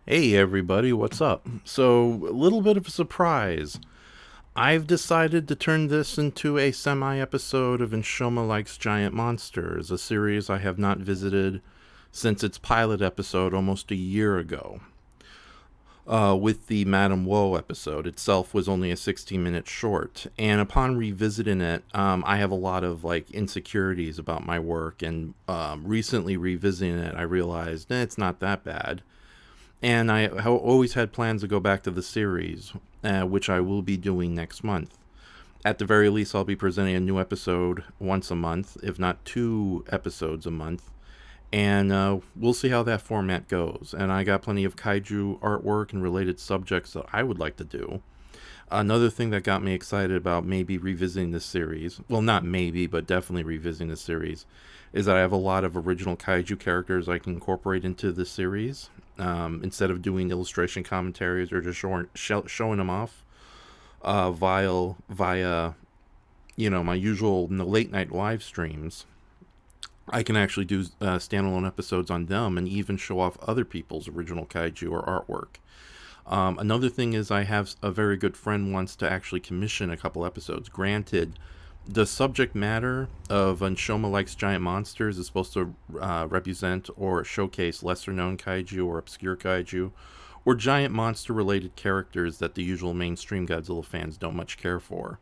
Hey everybody, what's up? So, a little bit of a surprise. I've decided to turn this into a semi episode of ENSHOHMA Likes Giant Monsters, a series I have not visited since its pilot episode almost a year ago. With the Madame Woe episode itself was only a 16-minute short, and upon revisiting it, I have a lot of insecurities about my work, and recently revisiting it, I realized it's not that bad. And I always had plans to go back to the series, which I will be doing next month. At the very least, I'll be presenting a new episode once a month, if not two episodes a month. And we'll see how that format goes. And I got plenty of kaiju artwork and related subjects that I would like to do. Another thing that got me excited about maybe revisiting this series, well, not maybe, but definitely revisiting the series, is that I have a lot of original kaiju characters I can incorporate into the series. Instead of doing illustration commentaries or just showing them off via my usual late night live streams, I can actually do standalone episodes on them and even show off other people's original kaiju or artwork. Another thing is I have a very good friend wants to actually commission a couple episodes. Granted, the subject matter of ENSHOHMA Likes Giant Monsters is supposed to represent or showcase lesser known kaiju or obscure kaiju or giant monster related characters that the usual mainstream Godzilla fans don't much care for.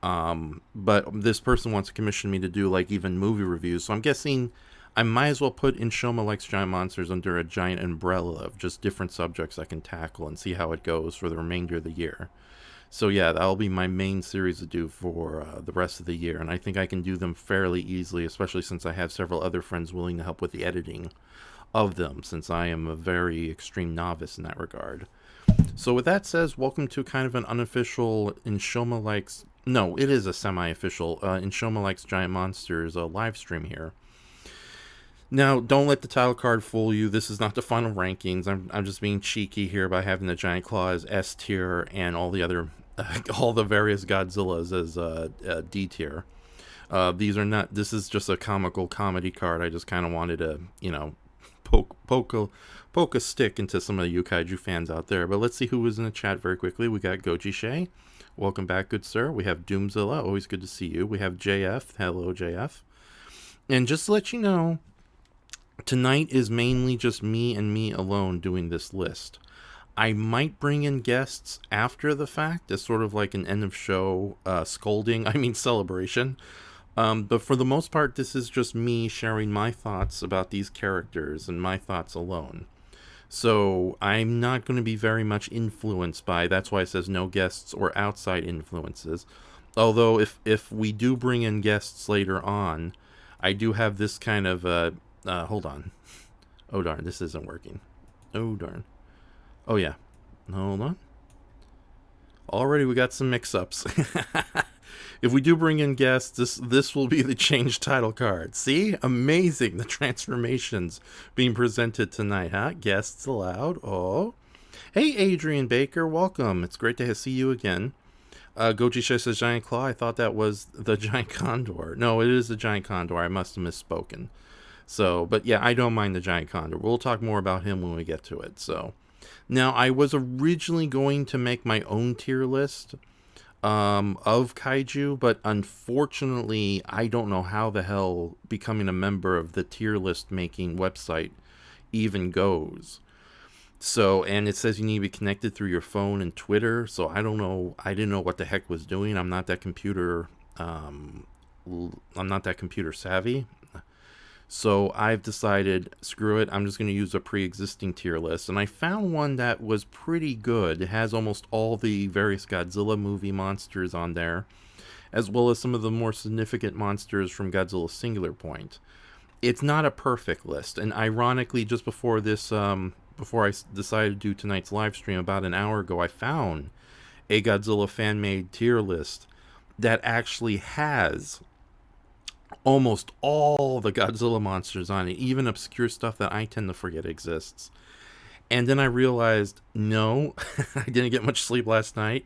But this person wants to commission me to do even movie reviews, so I'm guessing I might as well put ENSHOHMA Likes Giant Monsters under a giant umbrella of just different subjects I can tackle and see how it goes for the remainder of the year. So yeah, that'll be my main series to do for the rest of the year, and I think I can do them fairly easily, especially since I have several other friends willing to help with the editing of them, since I am a very extreme novice in that regard. So with that said, welcome to kind of an unofficial ENSHOHMA Likes... No, it is a semi-official ENSHOHMA Likes Giant Monsters live stream here. Now, don't let the title card fool you. This is not the final rankings. I'm just being cheeky here by having the Giant Claw as S tier and all the other, all the various Godzillas as D tier. These are not. This is just a comical comedy card. I just kind of wanted to, poke a stick into some of the Kaiju fans out there. But let's see who is in the chat very quickly. We got Goji Shay. Welcome back, good sir. We have Doomzilla. Always good to see you. We have JF. Hello, JF. And just to let you know, tonight is mainly just me and me alone doing this list. I might bring in guests after the fact as sort of like an end of show celebration. But for the most part, this is just me sharing my thoughts about these characters and my thoughts alone. So I'm not going to be very much influenced by, that's why it says no guests or outside influences. Although if we do bring in guests later on, I do have this kind of hold on. Oh darn, this isn't working. Oh darn. Oh yeah. Hold on. Already we got some mix-ups. If we do bring in guests, this will be the changed title card. See? Amazing, the transformations being presented tonight, huh? Guests allowed. Oh. Hey Adrian Baker, welcome. It's great to see you again. Goji Shai says Giant Claw. I thought that was the Giant Condor. No, it is the Giant Condor. I must have misspoken. So, but yeah, I don't mind the Giant Condor. We'll talk more about him when we get to it. So, now I was originally going to make my own tier list of kaiju, but unfortunately, I don't know how the hell becoming a member of the tier list making website even goes. So, and it says you need to be connected through your phone and Twitter. So I don't know. I didn't know what the heck was doing. I'm not that computer savvy. So I've decided, screw it, I'm just going to use a pre-existing tier list. And I found one that was pretty good. It has almost all the various Godzilla movie monsters on there, as well as some of the more significant monsters from Godzilla Singular Point. It's not a perfect list. And ironically, just before this, before I decided to do tonight's live stream about an hour ago, I found a Godzilla fan-made tier list that actually has almost all the Godzilla monsters on it, even obscure stuff that I tend to forget exists. And then I realized, no, I didn't get much sleep last night.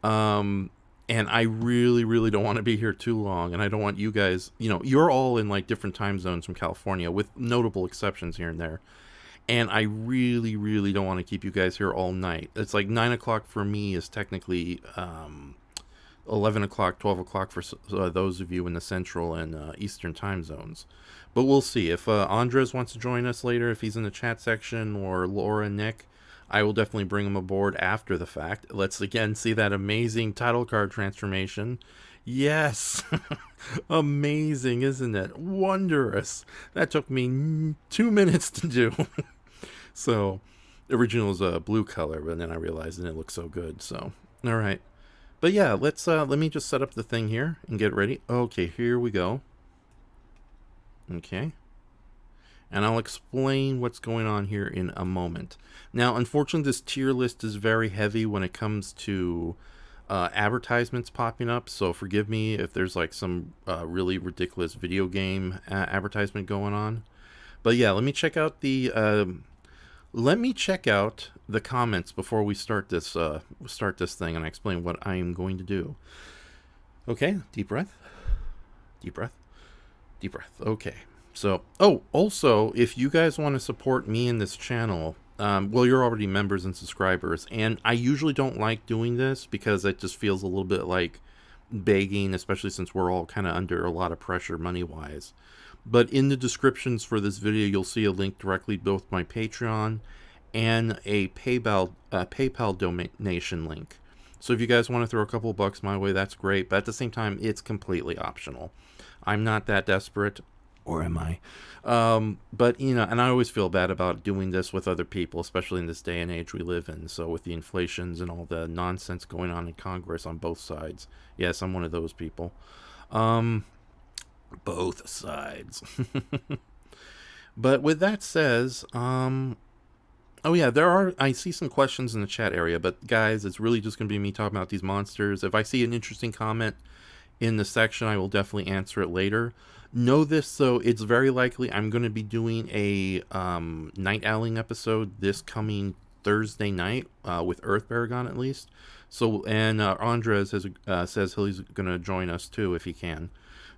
And I really, really don't want to be here too long. And I don't want you guys, you're all in different time zones from California, with notable exceptions here and there. And I really, really don't want to keep you guys here all night. It's like 9 o'clock for me is technically 11 o'clock, 12 o'clock for those of you in the Central and Eastern time zones. But we'll see. If Andres wants to join us later, if he's in the chat section, or Laura and Nick, I will definitely bring him aboard after the fact. Let's again see that amazing title card transformation. Yes! Amazing, isn't it? Wondrous. That took me 2 minutes to do. So, the original is a blue color, but then I realized it looks so good. So, all right. But yeah, let's let me just set up the thing here and get ready. Okay, here we go. Okay. And I'll explain what's going on here in a moment. Now, unfortunately, this tier list is very heavy when it comes to advertisements popping up. So forgive me if there's like some really ridiculous video game advertisement going on. But yeah, let me check out the comments before we start this thing, and I explain what I am going to do. Okay, deep breath, deep breath, deep breath. Okay. So, also, if you guys want to support me in this channel, well, you're already members and subscribers, and I usually don't like doing this because it just feels a little bit like begging, especially since we're all kind of under a lot of pressure money-wise. But in the descriptions for this video, you'll see a link directly to both my Patreon and a PayPal donation link. So if you guys want to throw a couple bucks my way, that's great. But at the same time, it's completely optional. I'm not that desperate. Or am I? But, you know, and I always feel bad about doing this with other people, especially in this day and age we live in. So with the inflations and all the nonsense going on in Congress on both sides. Yes, I'm one of those people. Both sides. But with that says, oh yeah, I see some questions in the chat area, but guys, it's really just going to be me talking about these monsters. If I see an interesting comment in the section, I will definitely answer it later. Know this, though, it's very likely I'm going to be doing a Night Owling episode this coming Thursday night, with Earth Paragon at least. So, and Andres says he's going to join us too if he can.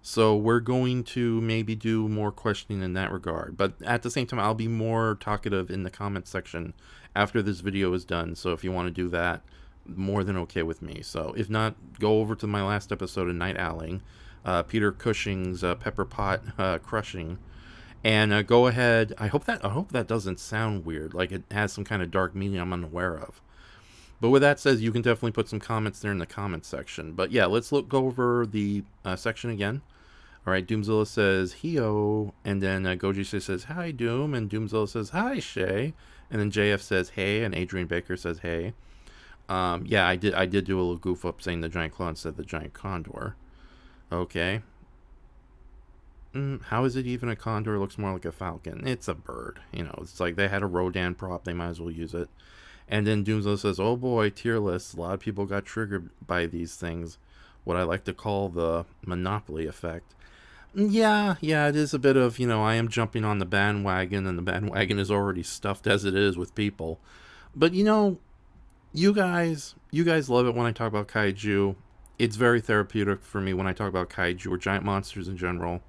So we're going to maybe do more questioning in that regard. But at the same time, I'll be more talkative in the comments section after this video is done. So if you want to do that, more than okay with me. So if not, go over to my last episode of Night Owling, Peter Cushing's Pepper Pot Crushing, and go ahead. I hope that doesn't sound weird, like it has some kind of dark meaning I'm unaware of. But with that said, you can definitely put some comments there in the comments section. But yeah, let's go over the section again. All right, Doomzilla says "Heo," and then Goji says "Hi, Doom," and Doomzilla says "Hi, Shay," and then JF says "Hey," and Adrian Baker says "Hey." Yeah, I did do a little goof up saying the giant claw instead of the giant condor. Okay. How is it even a condor? It looks more like a falcon. It's a bird. You know, it's like they had a Rodan prop. They might as well use it. And then Doomsday says, oh boy, tier lists. A lot of people got triggered by these things. What I like to call the monopoly effect. Yeah, it is a bit of, you know, I am jumping on the bandwagon, and the bandwagon is already stuffed as it is with people. But, you know, you guys love it when I talk about kaiju. It's very therapeutic for me when I talk about kaiju or giant monsters in general.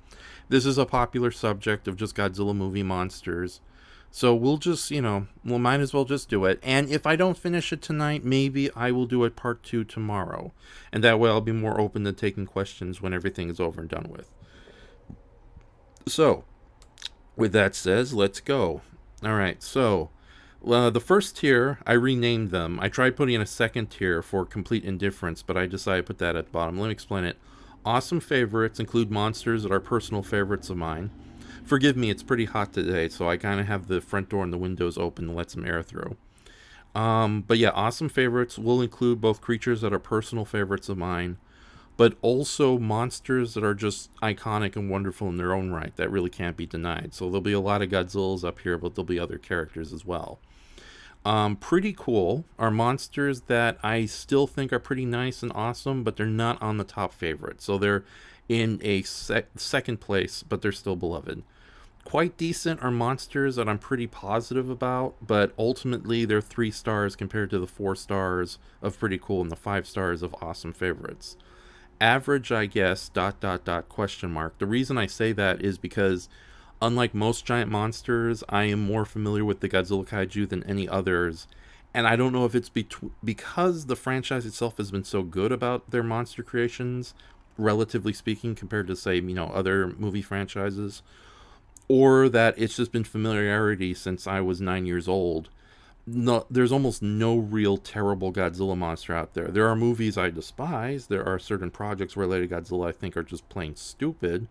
This is a popular subject of just Godzilla movie monsters. So we'll just, you know, we might as well just do it. And if I don't finish it tonight, maybe I will do it part 2 tomorrow. And that way I'll be more open to taking questions when everything is over and done with. So, with that said, let's go. Alright, so the first tier, I renamed them. I tried putting in a second tier for complete indifference, but I decided to put that at the bottom. Let me explain it. Awesome favorites include monsters that are personal favorites of mine. Forgive me, it's pretty hot today, so I kind of have the front door and the windows open to let some air through. But yeah, awesome favorites will include both creatures that are personal favorites of mine, but also monsters that are just iconic and wonderful in their own right that really can't be denied. So there'll be a lot of Godzillas up here, but there'll be other characters as well. Pretty cool are monsters that I still think are pretty nice and awesome, but they're not on the top favorite. So they're in a second place, but they're still beloved. Quite decent are monsters that I'm pretty positive about, but ultimately they're 3 stars compared to the 4 stars of pretty cool and the 5 stars of awesome favorites. Average, I guess, ... question mark. The reason I say that is because Unlike most giant monsters, I am more familiar with the Godzilla Kaiju than any others. And I don't know if it's because the franchise itself has been so good about their monster creations, relatively speaking, compared to, say, other movie franchises, or that it's just been familiarity since I was 9 years old. No, there's almost no real terrible Godzilla monster out there. There are movies I despise. There are certain projects related to Godzilla I think are just plain stupid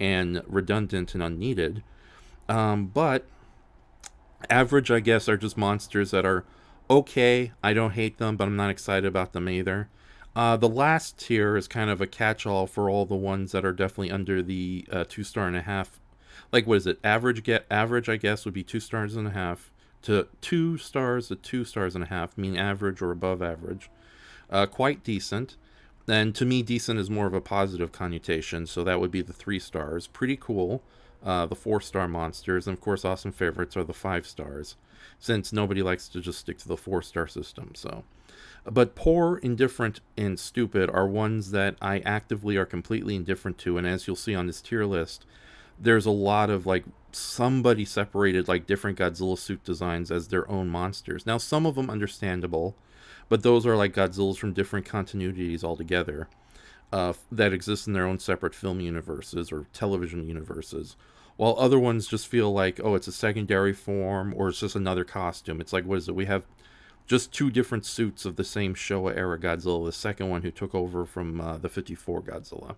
and redundant and unneeded. But average, I guess, are just monsters that are okay. I don't hate them, but I'm not excited about them either. The last tier is kind of a catch-all for all the ones that are definitely under the 2.5 star. Like, what is it? Average, I guess, would be 2.5 stars to 2 stars to 2.5 stars, mean average or above average. Quite decent. And to me, decent is more of a positive connotation, so that would be the 3 stars. Pretty cool. The 4 star monsters, and of course, awesome favorites are the 5 stars, since nobody likes to just stick to the 4 star system. So, but poor, indifferent, and stupid are ones that I actively are completely indifferent to, and as you'll see on this tier list, there's a lot of like somebody separated like different Godzilla suit designs as their own monsters. Now, some of them understandable, but those are like Godzillas from different continuities altogether, that exist in their own separate film universes or television universes, while other ones just feel like, oh, it's a secondary form or it's just another costume. It's like, what is it? We have just two different suits of the same Showa era Godzilla, the second one who took over from the 54 Godzilla.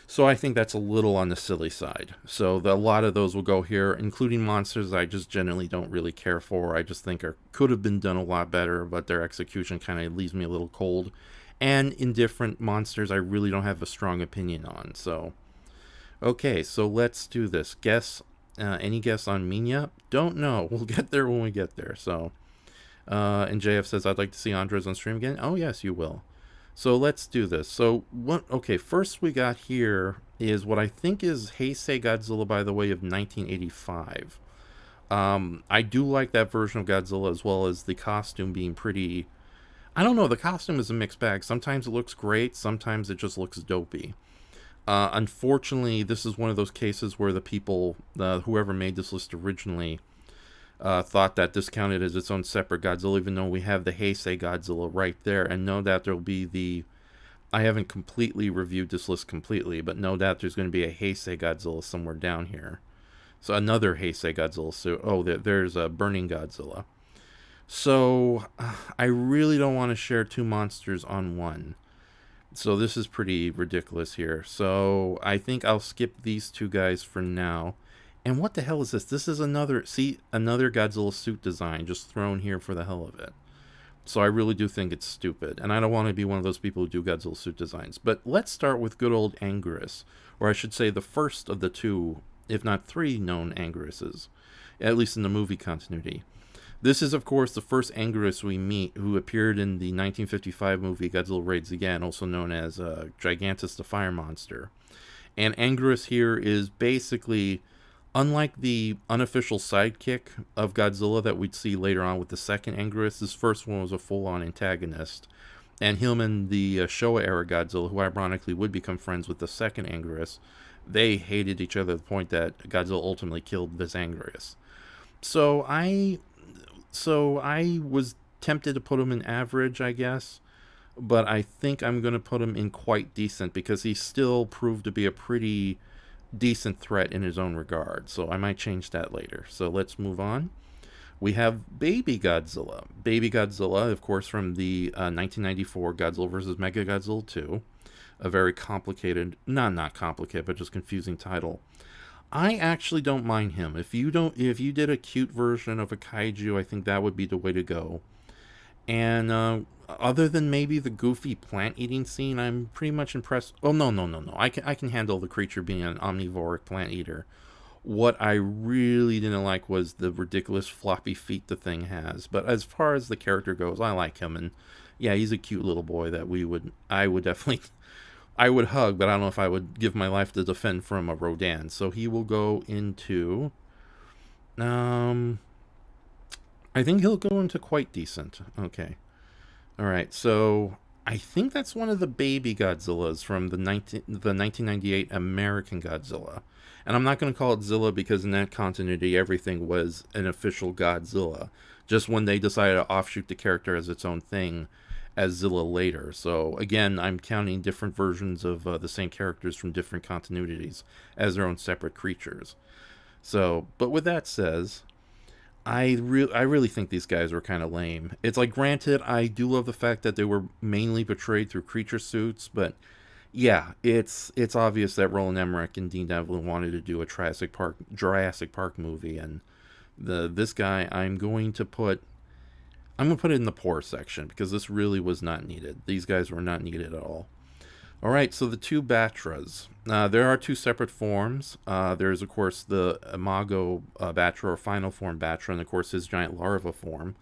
So I think that's a little on the silly side. So a lot of those will go here, including monsters I just generally don't really care for. I just think could have been done a lot better, but their execution kind of leaves me a little cold. And indifferent monsters I really don't have a strong opinion on. So, okay, so let's do this. Any guess on Minya? Don't know. We'll get there when we get there. So, and JF says, I'd like to see Andres on stream again. Oh, yes, you will. So let's do this. So okay, first we got here is what I think is Heisei Godzilla by the way of 1985. I do like that version of Godzilla, as well as the costume being pretty, I don't know, the costume is a mixed bag. Sometimes it looks great, sometimes it just looks dopey. Unfortunately, this is one of those cases where the people, whoever made this list originally, thought that this counted as its own separate Godzilla, even though we have the Heisei Godzilla right there. And no doubt there'll be I haven't completely reviewed this list completely, but no doubt there's going to be a Heisei Godzilla somewhere down here. So another Heisei Godzilla. So, oh, there's a Burning Godzilla. So I really don't want to share two monsters on one. So this is pretty ridiculous here. So I think I'll skip these two guys for now. And what the hell is this? This is another Godzilla suit design just thrown here for the hell of it. So I really do think it's stupid. And I don't want to be one of those people who do Godzilla suit designs. But let's start with good old Anguirus. Or I should say the first of the two, if not three, known Anguiruses. At least in the movie continuity. This is, of course, the first Anguirus we meet, who appeared in the 1955 movie Godzilla Raids Again, also known as Gigantus the Fire Monster. And Anguirus here is basically, unlike the unofficial sidekick of Godzilla that we'd see later on with the second Anguirus, this first one was a full-on antagonist. And him and the Showa-era Godzilla, who ironically would become friends with the second Anguirus, they hated each other to the point that Godzilla ultimately killed this Anguirus. So I was tempted to put him in average, I guess. But I think I'm going to put him in quite decent, because he still proved to be a pretty decent threat in his own regard, so I might change that later. So let's move on. We have Baby Godzilla. Baby Godzilla, of course, from the 1994 Godzilla vs. Mechagodzilla 2. A very complicated, not complicated, but just confusing title. I actually don't mind him. If you did a cute version of a kaiju, I think that would be the way to go. And other than maybe the goofy plant-eating scene, I'm pretty much impressed. Oh, no. I can handle the creature being an omnivoric plant-eater. What I really didn't like was the ridiculous floppy feet the thing has. But as far as the character goes, I like him. And yeah, he's a cute little boy that I would definitely, I would hug, but I don't know if I would give my life to defend from a Rodan. So he will go into, I think he'll go into quite decent. Okay. All right. So I think that's one of the baby Godzillas from the 1998 American Godzilla. And I'm not going to call it Zilla because in that continuity everything was an official Godzilla. Just when they decided to offshoot the character as its own thing as Zilla later. So again, I'm counting different versions of the same characters from different continuities as their own separate creatures. So, but with that says, I really think these guys were kind of lame. It's like, granted, I do love the fact that they were mainly portrayed through creature suits, but yeah, it's obvious that Roland Emmerich and Dean Devlin wanted to do a Jurassic Park movie, and this guy I'm gonna put it in the poor section because this really was not needed. These guys were not needed at all. All right, so the two Batras. There are two separate forms. There's, of course, the Imago Batra, or final form Batra, and, of course, his giant larva form.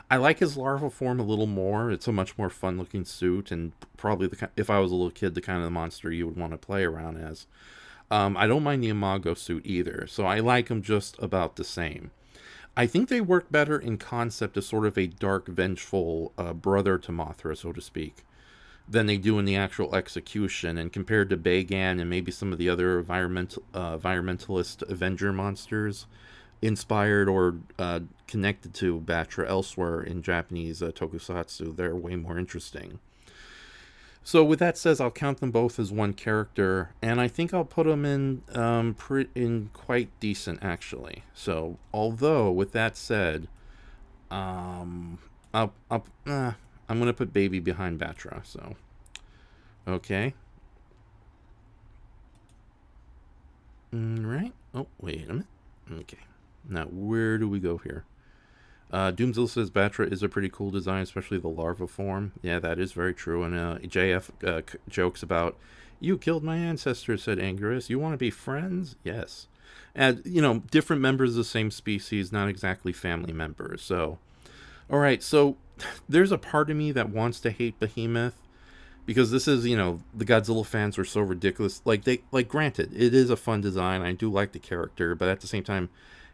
I like his larva form a little more. It's a much more fun-looking suit, and probably, if I was a little kid, the kind of monster you would want to play around as. I don't mind the Imago suit either, so I like him just about the same. I think they work better in concept as sort of a dark, vengeful brother to Mothra, so to speak, than they do in the actual execution. And compared to Bagan and maybe some of the other environmentalist Avenger monsters inspired or connected to Batra elsewhere in Japanese tokusatsu, they're way more interesting. So with that said, I'll count them both as one character, and I think I'll put them in quite decent, actually. So although with that said, I'm gonna put Baby behind Batra. So okay, right. Oh, wait a minute. Okay, now where do we go here? Doomzilla says Batra is a pretty cool design, especially the larva form. Yeah, that is very true. And JF jokes about, "You killed my ancestors," said Anguirus. "You want to be friends?" Yes. And, different members of the same species, not exactly family members. So, all right. So, there's a part of me that wants to hate Behemoth because this is, the Godzilla fans were so ridiculous. Granted, it is a fun design. I do like the character, but at the same time,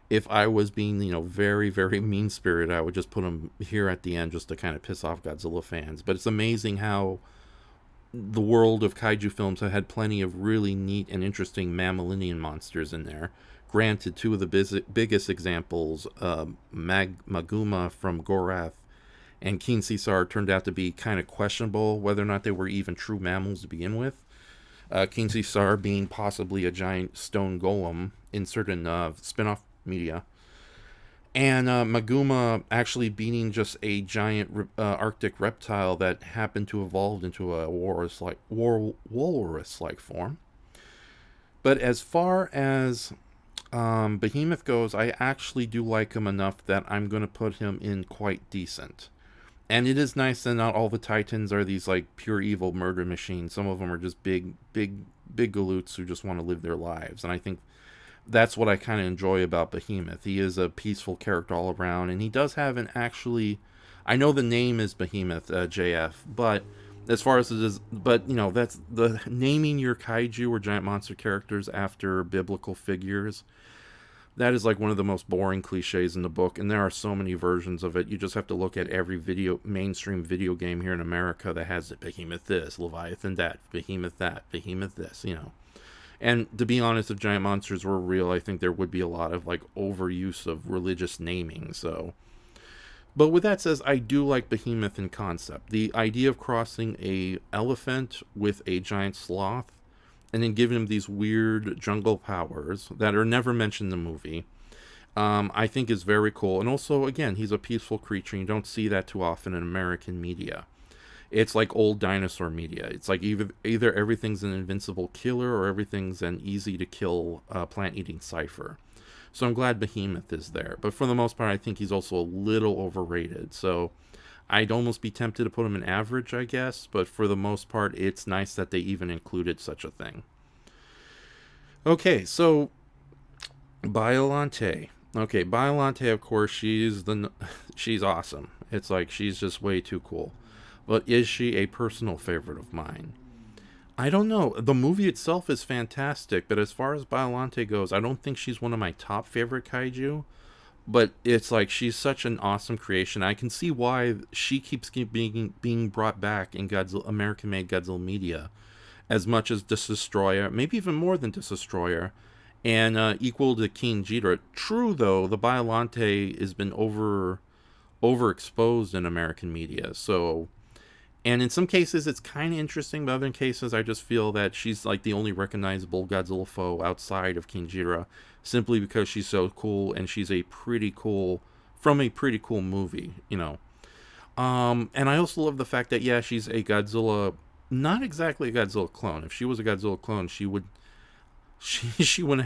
if I was being, very, very mean-spirited, I would just put him here at the end just to kind of piss off Godzilla fans. But it's amazing how the world of kaiju films have had plenty of really neat and interesting mammalian monsters in there. Granted, two of the biggest examples, Maguma from Gorath and King Caesar, turned out to be kind of questionable whether or not they were even true mammals to begin with. King Caesar being possibly a giant stone golem in certain spin-off media, and Maguma actually being just a giant Arctic reptile that happened to evolve into a walrus-like form. But as far as Behemoth goes, I actually do like him enough that I'm going to put him in quite decent. And it is nice that not all the Titans are these pure evil murder machines. Some of them are just big galoots who just want to live their lives. And I think that's what I kind of enjoy about Behemoth. He is a peaceful character all around, and he does have I know the name is Behemoth, JF, but as far as it is, that's the naming your kaiju or giant monster characters after biblical figures. That is one of the most boring cliches in the book, and there are so many versions of it. You just have to look at every mainstream video game here in America that has it. Behemoth this, Leviathan that, Behemoth this, And to be honest, if giant monsters were real, I think there would be a lot of overuse of religious naming. So, but with that said, I do like Behemoth in concept. The idea of crossing a elephant with a giant sloth, and then giving him these weird jungle powers that are never mentioned in the movie, I think is very cool. And also, again, he's a peaceful creature. You don't see that too often in American media. It's like old dinosaur media. It's either everything's an invincible killer or everything's an easy-to-kill plant-eating cipher. So I'm glad Behemoth is there. But for the most part, I think he's also a little overrated. So I'd almost be tempted to put him in average, I guess. But for the most part, it's nice that they even included such a thing. Okay, so Biollante. Okay, Biollante, of course, she's awesome. It's she's just way too cool. But is she a personal favorite of mine? I don't know. The movie itself is fantastic, but as far as Biollante goes, I don't think she's one of my top favorite kaiju. But it's like she's such an awesome creation. I can see why she keeps being brought back in Godzilla American made Godzilla media as much as Destroyer, maybe even more than Destroyer, and equal to King Ghidorah. True though, the Biollante has been overexposed in American media, so. And in some cases, it's kind of interesting, but other cases, I just feel that she's like the only recognizable Godzilla foe outside of King Ghidorah, simply because she's so cool and she's from a pretty cool movie, you know. And I also love the fact that yeah, she's a Godzilla, not exactly a Godzilla clone. If she was a Godzilla clone, she wouldn't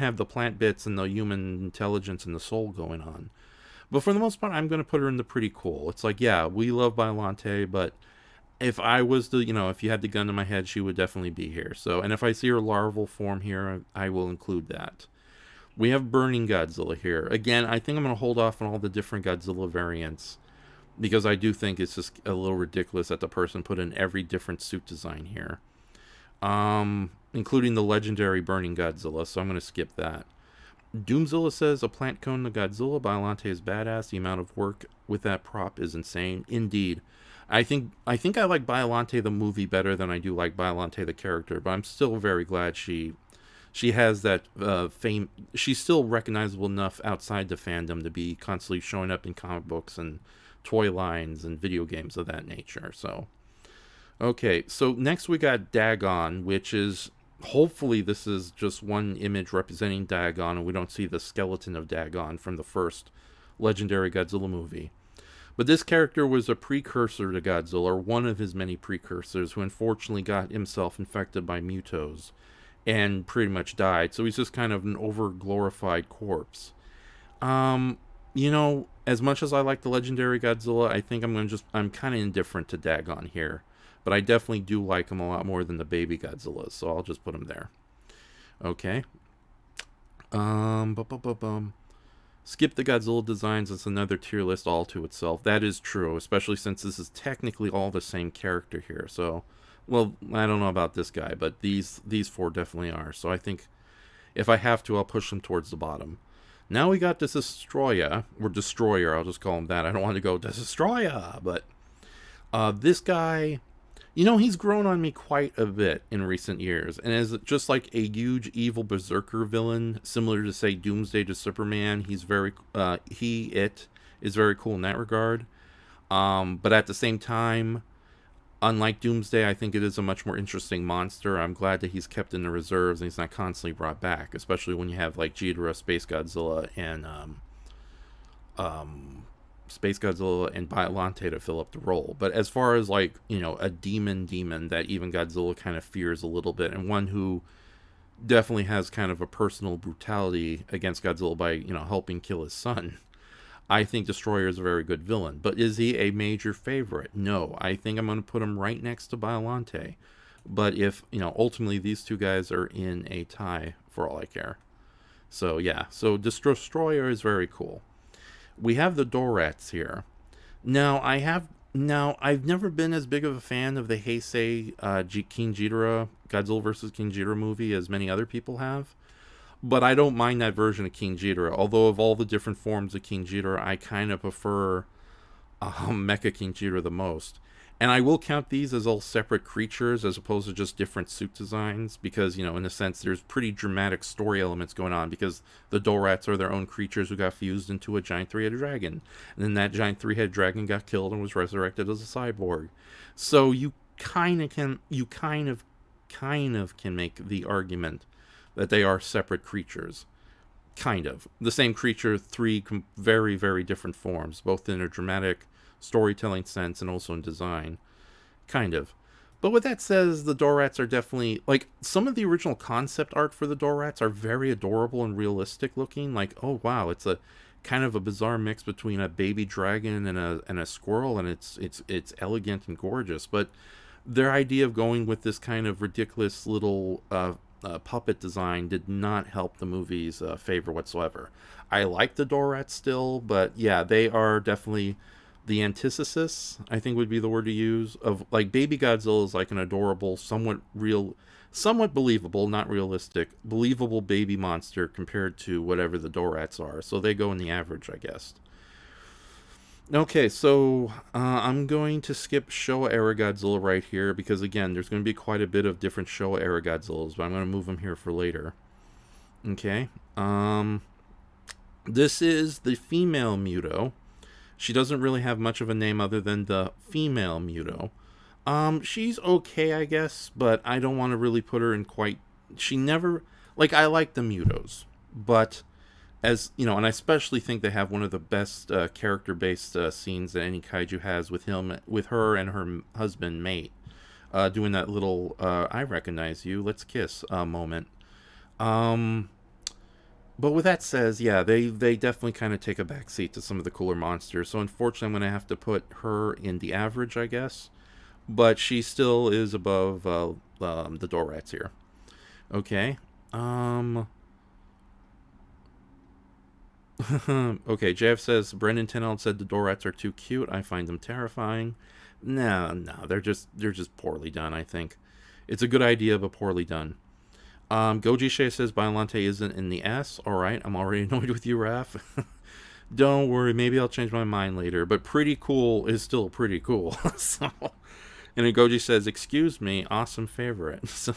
have the plant bits and the human intelligence and the soul going on. But for the most part, I'm going to put her in the pretty cool. It's like yeah, we love Biollante, but if I was to, if you had the gun to my head, she would definitely be here. So, and if I see her larval form here, I will include that. We have Burning Godzilla here. Again, I think I'm going to hold off on all the different Godzilla variants because I do think it's just a little ridiculous that the person put in every different suit design here, including the legendary Burning Godzilla. So I'm going to skip that. Doomzilla says a plant cone to Godzilla. Biollante is badass. The amount of work with that prop is insane. Indeed. I think I like Biollante the movie better than I do like Biollante the character, but I'm still very glad she has that fame. She's still recognizable enough outside the fandom to be constantly showing up in comic books and toy lines and video games of that nature. So, okay, so next we got Dagon, which is hopefully this is just one image representing Dagon, and we don't see the skeleton of Dagon from the first legendary Godzilla movie. But this character was a precursor to Godzilla, or one of his many precursors, who unfortunately got himself infected by mutos and pretty much died. So he's just kind of an over-glorified corpse. As much as I like the legendary Godzilla, I think I'm kind of indifferent to Dagon here. But I definitely do like him a lot more than the baby Godzilla, so I'll just put him there. Okay. Skip the Godzilla designs. It's another tier list all to itself. That is true, especially since this is technically all the same character here. So, well, I don't know about this guy, but these four definitely are. So I think if I have to, I'll push them towards the bottom. Now we got this Destroyer, or Destroyer, I'll just call him that. I don't want to go Destroyer, but this guy, he's grown on me quite a bit in recent years, and as just like a huge evil berserker villain, similar to say Doomsday to Superman, it is very cool in that regard. But at the same time, unlike Doomsday, I think it is a much more interesting monster. I'm glad that he's kept in the reserves and he's not constantly brought back, especially when you have like Ghidorah, Space Godzilla, and Biollante to fill up the role. But as far as like, a demon that even Godzilla kind of fears a little bit, and one who definitely has kind of a personal brutality against Godzilla by, helping kill his son, I think Destroyer is a very good villain. But is he a major favorite? No. I think I'm going to put him right next to Biollante. But if, ultimately these two guys are in a tie for all I care. So yeah, so Destroyer is very cool. We have the Dorats here. Now I've never been as big of a fan of the Heisei King Ghidorah, Godzilla vs. King Ghidorah movie as many other people have. But I don't mind that version of King Ghidorah. Although of all the different forms of King Ghidorah, I kind of prefer Mecha King Ghidorah the most. And I will count these as all separate creatures as opposed to just different suit designs, because, in a sense, there's pretty dramatic story elements going on, because the Dorats are their own creatures who got fused into a giant three-headed dragon. And then that giant three-headed dragon got killed and was resurrected as a cyborg. So you kind of can make the argument that they are separate creatures. Kind of. The same creature, three very, very different forms, both in a dramatic storytelling sense and also in design. Kind of. But with that says, the Dorats are definitely, like, some of the original concept art for the Dorats are very adorable and realistic looking. Like, oh wow, it's a kind of a bizarre mix between a baby dragon and a squirrel, and it's elegant and gorgeous. But their idea of going with this kind of ridiculous little puppet design did not help the movie's favor whatsoever. I like the Dorats still, but yeah, they are definitely the antithesis, I think would be the word to use, of like Baby Godzilla is like an adorable, somewhat somewhat believable, not realistic, believable baby monster compared to whatever the Dorats are. So they go in the average, I guess. Okay, so I'm going to skip Showa era Godzilla right here because, again, there's going to be quite a bit of different Showa era Godzillas, but I'm going to move them here for later. Okay. This is the female Muto. She doesn't really have much of a name other than the female Muto. She's okay, I guess, but I don't want to really put her in quite... She never... Like, I like the Mutos, but... As you know, and I especially think they have one of the best character-based scenes that any kaiju has with her and her husband mate, doing that little "I recognize you, let's kiss" moment. But with that says, yeah, they definitely kind of take a backseat to some of the cooler monsters. So unfortunately, I'm going to have to put her in the average, I guess. But she still is above the Dorats here. Okay. Okay, JF says Brendan Tennell said the Dorats are too cute. I find them terrifying. No, they're just poorly done. I think it's a good idea, but poorly done. Goji Shea says Biollante isn't in the S. All right, I'm already annoyed with you, Raph. Don't worry, maybe I'll change my mind later. But pretty cool is still pretty cool. So, and then Goji says, "Excuse me, awesome favorite." So.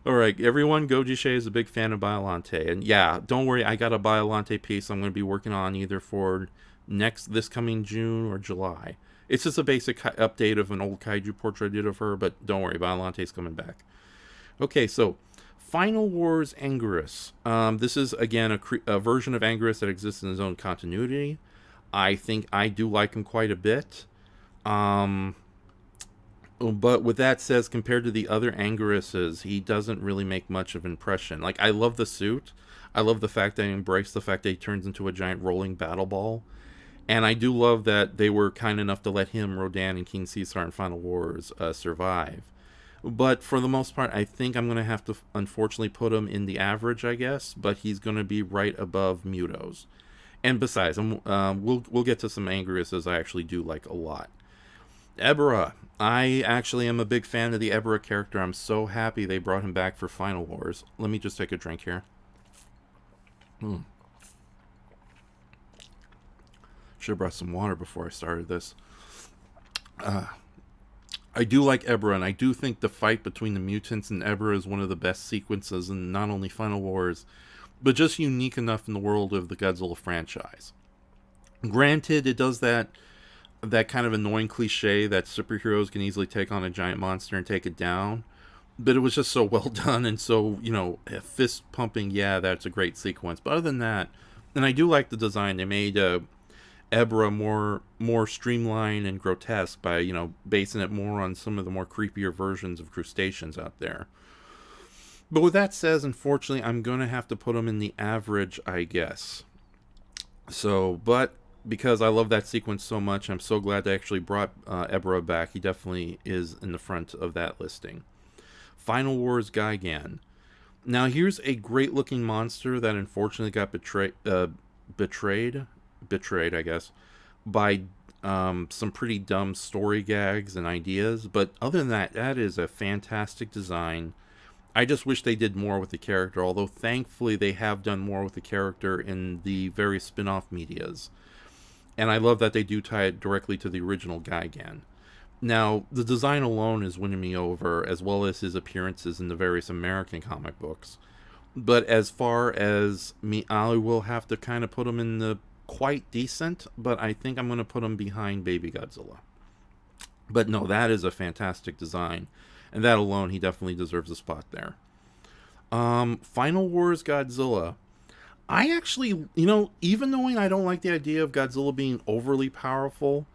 All right, everyone, Goji Shea is a big fan of Biollante. And yeah, don't worry, I got a Biollante piece I'm going to be working on either for this coming June or July. It's just a basic update of an old kaiju portrait I did of her, but don't worry, Biollante's coming back. Okay, so Final Wars Anguirus. This is, again, a version of Anguirus that exists in his own continuity. I think I do like him quite a bit. But with that says, compared to the other Anguiruses, he doesn't really make much of an impression. Like, I love the suit. I love the fact that I embrace the fact that he turns into a giant rolling battle ball. And I do love that they were kind enough to let him, Rodan, and King Caesar in Final Wars survive. But for the most part, I think I'm going to have to, unfortunately, put him in the average, I guess. But he's going to be right above Mutos. And besides, we'll get to some Anguiruses I actually do like a lot. Ebra. I actually am a big fan of the Ebra character. I'm so happy they brought him back for Final Wars. Let me just take a drink here. Should have brought some water before I started this. I do like Ebra, and I do think the fight between the mutants and Ebra is one of the best sequences in not only Final Wars, but just unique enough in the world of the Godzilla franchise. Granted, it does that kind of annoying cliche that superheroes can easily take on a giant monster and take it down. But it was just so well done and so, fist pumping. Yeah, that's a great sequence. But other than that, and I do like the design. They made Ebra more streamlined and grotesque by, basing it more on some of the more creepier versions of crustaceans out there. But with that said, unfortunately, I'm going to have to put them in the average, I guess. So, but because I love that sequence so much, I'm so glad they actually brought Ebra back. He definitely is in the front of that listing. Final Wars Gigan. Now, here's a great-looking monster that unfortunately got betrayed, I guess, by some pretty dumb story gags and ideas. But other than that, that is a fantastic design. I just wish they did more with the character, although thankfully they have done more with the character in the various spin-off medias. And I love that they do tie it directly to the original Gigan. Now, the design alone is winning me over, as well as his appearances in the various American comic books. But as far as me, I will have to kind of put him in the quite decent, but I think I'm going to put him behind Baby Godzilla. But no, that is a fantastic design. And that alone, he definitely deserves a spot there. Final Wars Godzilla. I actually, even knowing I don't like the idea of Godzilla being overly powerful,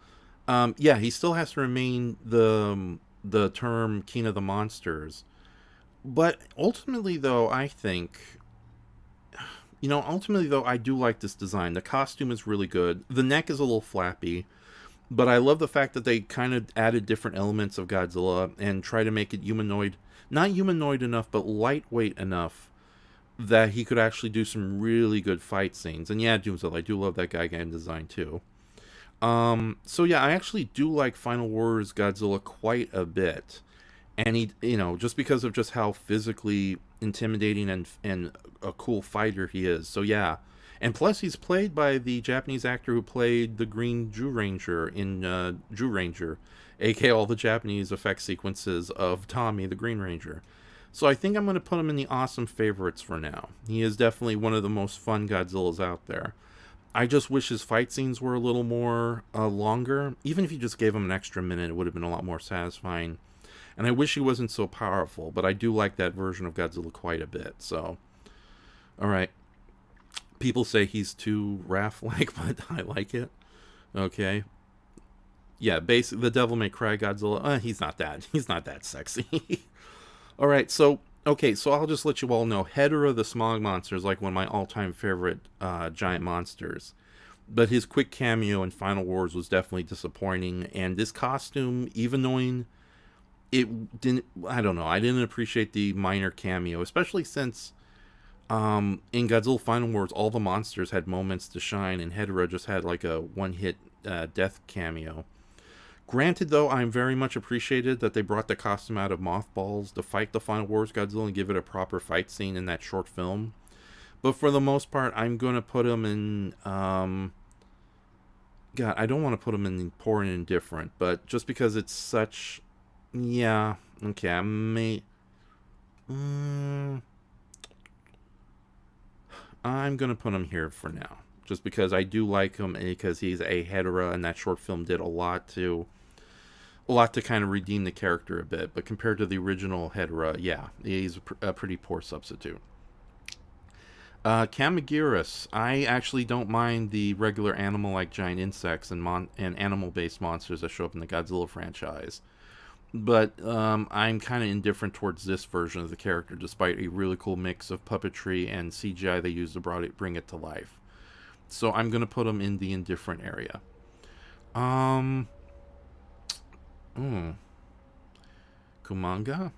he still has to remain the term King of the Monsters. But ultimately, though, I think, I do like this design. The costume is really good. The neck is a little flappy, but I love the fact that they kind of added different elements of Godzilla and try to make it humanoid, not humanoid enough, but lightweight enough that he could actually do some really good fight scenes. And yeah, Doomsday, I do love that Gigan design too. So yeah, I actually do like Final Wars Godzilla quite a bit. And he, just because of just how physically intimidating and a cool fighter he is. So yeah, and plus he's played by the Japanese actor who played the Green Jew Ranger in Jew Ranger, aka all the Japanese effect sequences of Tommy the Green Ranger. So I think I'm going to put him in the awesome favorites for now. He is definitely one of the most fun Godzillas out there. I just wish his fight scenes were a little more longer. Even if you just gave him an extra minute, it would have been a lot more satisfying. And I wish he wasn't so powerful, but I do like that version of Godzilla quite a bit. So, all right. People say he's too Raph-like, but I like it. Okay. Yeah, basically, the Devil May Cry Godzilla, he's not that sexy. All right, so, okay, so I'll just let you all know, Hedorah the Smog Monster is like one of my all-time favorite giant monsters. But his quick cameo in Final Wars was definitely disappointing, and this costume, even knowing it didn't, I don't know, I didn't appreciate the minor cameo, especially since in Godzilla Final Wars, all the monsters had moments to shine, and Hedorah just had like a one-hit death cameo. Granted, though, I'm very much appreciated that they brought the costume out of mothballs to fight the Final Wars Godzilla and give it a proper fight scene in that short film. But for the most part, I'm going to put him in... God, I don't want to put him in poor and indifferent, but just because it's such... Yeah, okay, I may... I'm going to put him here for now. Just because I do like him, and because he's a Hedorah, and that short film did a lot to kind of redeem the character a bit. But compared to the original Hedorah, yeah, he's a pretty poor substitute. Kamagiris, I actually don't mind the regular animal-like giant insects and animal-based monsters that show up in the Godzilla franchise. But I'm kind of indifferent towards this version of the character, despite a really cool mix of puppetry and CGI they used to bring it to life. So I'm going to put him in the indifferent area. Kumanga?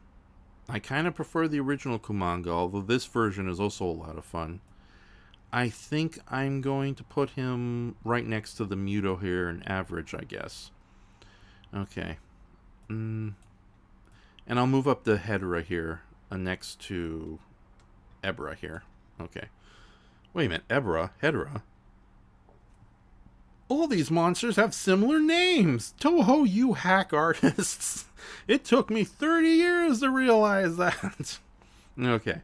I kind of prefer the original Kumanga, although this version is also a lot of fun. I think I'm going to put him right next to the Muto here in average, I guess. Okay. And I'll move up the Hedorah here next to Ebra here. Okay. Wait a minute. Hedorah? All these monsters have similar names. Toho, you hack artists. It took me 30 years to realize that. Okay.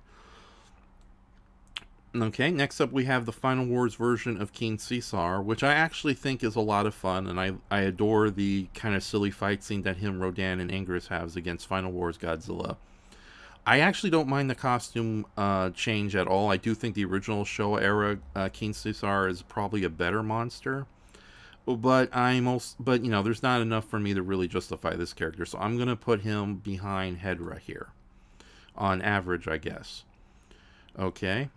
Okay, next up we have the Final Wars version of King Caesar, which I actually think is a lot of fun, and I adore the kind of silly fight scene that him, Rodan, and Anguirus has against Final Wars Godzilla. I actually don't mind the costume change at all. I do think the original Showa era King Caesar is probably a better monster, but there's not enough for me to really justify this character, so I'm gonna put him behind Hedorah here, on average, I guess. Okay.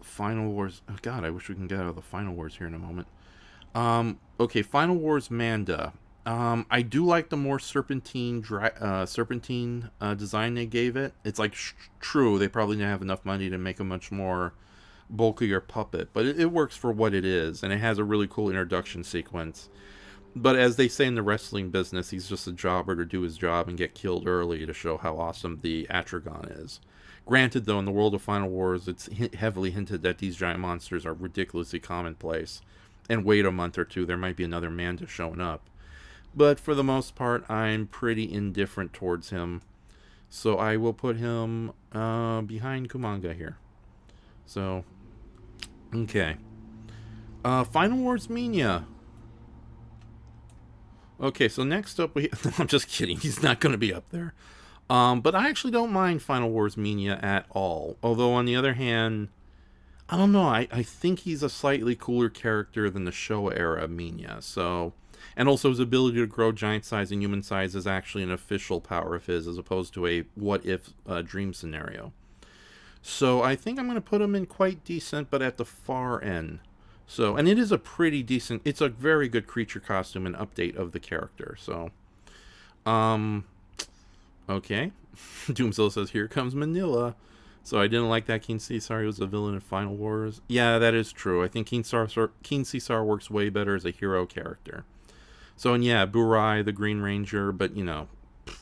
Final Wars. Oh God, I wish we can get out of the Final Wars here in a moment. Okay, Final Wars Manda. I do like the more serpentine design they gave it. It's like true, they probably didn't have enough money to make a much more bulkier puppet, but it works for what it is, and it has a really cool introduction sequence. But as they say in the wrestling business, he's just a jobber to do his job and get killed early to show how awesome the Atragon is. Granted, though, in the world of Final Wars, it's heavily hinted that these giant monsters are ridiculously commonplace. And wait a month or two, there might be another Manda showing up. But for the most part, I'm pretty indifferent towards him. So I will put him behind Kumanga here. So, okay. Final Wars Minya. Okay, so next up I'm just kidding, he's not going to be up there. But I actually don't mind Final Wars Minya at all. Although, on the other hand, I don't know, I think he's a slightly cooler character than the Showa era Minya. So, and also his ability to grow giant size and human size is actually an official power of his, as opposed to a what-if dream scenario. So I think I'm going to put him in quite decent, but at the far end. So, and it is a pretty decent, it's a very good creature costume and update of the character. So, okay. Doomzilla says, here comes Manila. So I didn't like that King Caesar. He was a villain in Final Wars. Yeah, that is true. I think King Caesar works way better as a hero character. So, and yeah, Burai, the Green Ranger, but,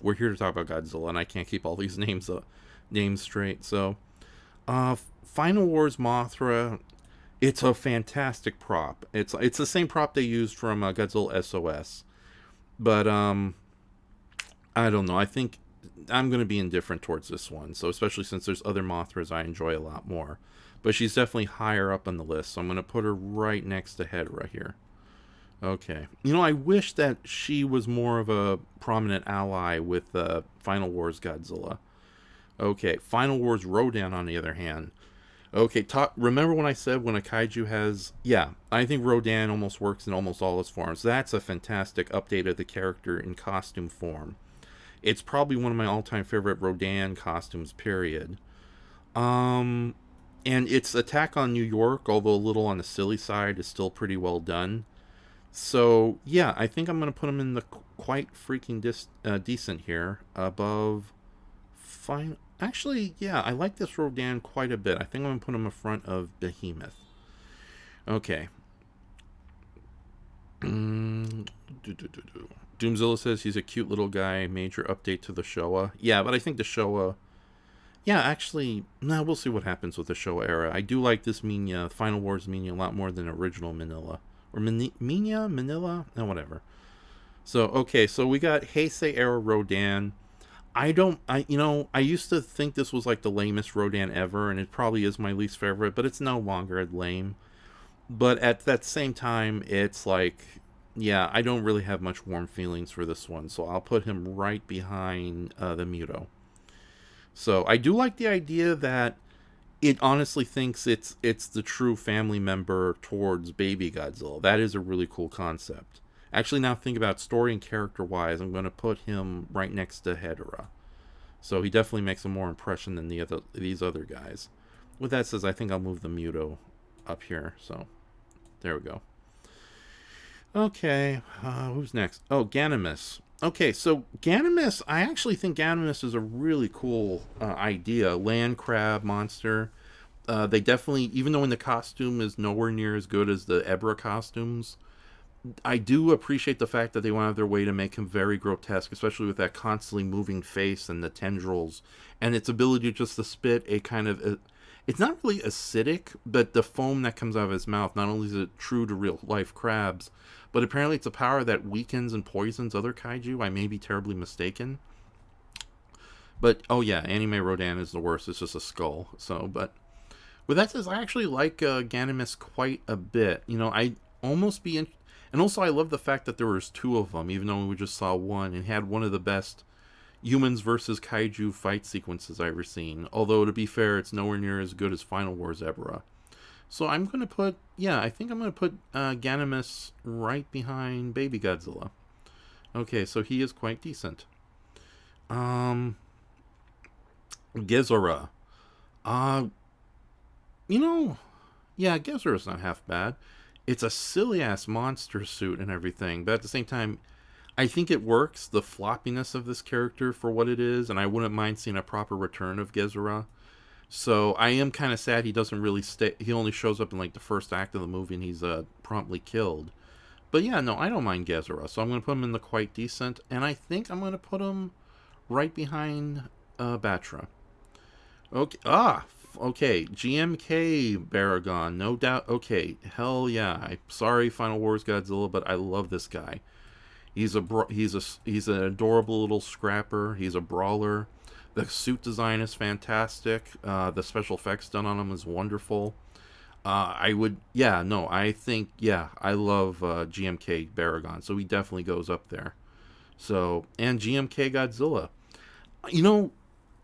we're here to talk about Godzilla, and I can't keep all these names straight. So, Final Wars Mothra. It's a fantastic prop. It's the same prop they used from Godzilla SOS, but I don't know. I think I'm going to be indifferent towards this one. So especially since there's other Mothras I enjoy a lot more, but she's definitely higher up on the list. So I'm going to put her right next to Hedorah here. Okay. I wish that she was more of a prominent ally with Final Wars Godzilla. Okay, Final Wars Rodan, on the other hand. Okay, remember when I said when a kaiju has... Yeah, I think Rodan almost works in almost all its forms. That's a fantastic update of the character in costume form. It's probably one of my all-time favorite Rodan costumes, period. And its attack on New York, although a little on the silly side, is still pretty well done. So, yeah, I think I'm going to put him in the quite freaking decent here. Above... Fine. Actually, yeah, I like this Rodan quite a bit. I think I'm going to put him in front of Behemoth. Okay. Doomzilla says he's a cute little guy. Major update to the Showa. Yeah, but I think the Showa... Yeah, actually, we'll see what happens with the Showa era. I do like this Minya, Final Wars Minya, a lot more than original Manila. Or Minya? Manila? No, whatever. So, okay, so we got Heisei era Rodan. I used to think this was like the lamest Rodan ever, and it probably is my least favorite, but it's no longer lame. But at that same time, it's like, yeah, I don't really have much warm feelings for this one, so I'll put him right behind the Muto. So I do like the idea that it honestly thinks it's the true family member towards baby Godzilla. That is a really cool concept. Actually, now think about story and character-wise, I'm going to put him right next to Hedorah. So he definitely makes a more impression than these other guys. With that said, I think I'll move the Muto up here. So there we go. Okay, who's next? Oh, Ganymus. Okay, so Ganymus, I actually think Ganymus is a really cool idea. Land crab monster. They definitely, even though in the costume is nowhere near as good as the Ebra costumes, I do appreciate the fact that they went out of their way to make him very grotesque, especially with that constantly moving face and the tendrils, and its ability just to spit a kind of... It's not really acidic, but the foam that comes out of his mouth, not only is it true to real-life crabs, but apparently it's a power that weakens and poisons other kaiju. I may be terribly mistaken. But, oh yeah, Anime Rodan is the worst. It's just a skull. So, but... With that said, I actually like Ganymus quite a bit. I'd almost be... And also, I love the fact that there was two of them, even though we just saw one, and had one of the best humans versus kaiju fight sequences I've ever seen. Although, to be fair, it's nowhere near as good as Final Wars Ebra. So I'm going to put, I think I'm going to put Ganymus right behind Baby Godzilla. Okay, so he is quite decent. Gezora. Gezора's not half bad. It's a silly-ass monster suit and everything, but at the same time, I think it works, the floppiness of this character for what it is, and I wouldn't mind seeing a proper return of Gezora. So I am kind of sad he doesn't really stay. He only shows up in like the first act of the movie and he's promptly killed. But yeah, no, I don't mind Gezora, so I'm going to put him in the quite decent, and I think I'm going to put him right behind Batra. Okay, GMK Baragon, no doubt. Okay, hell yeah. I'm sorry, Final Wars Godzilla, but I love this guy. He's an adorable little scrapper. He's a brawler. The suit design is fantastic. The special effects done on him is wonderful. I love GMK Baragon, so he definitely goes up there. So, and GMK Godzilla.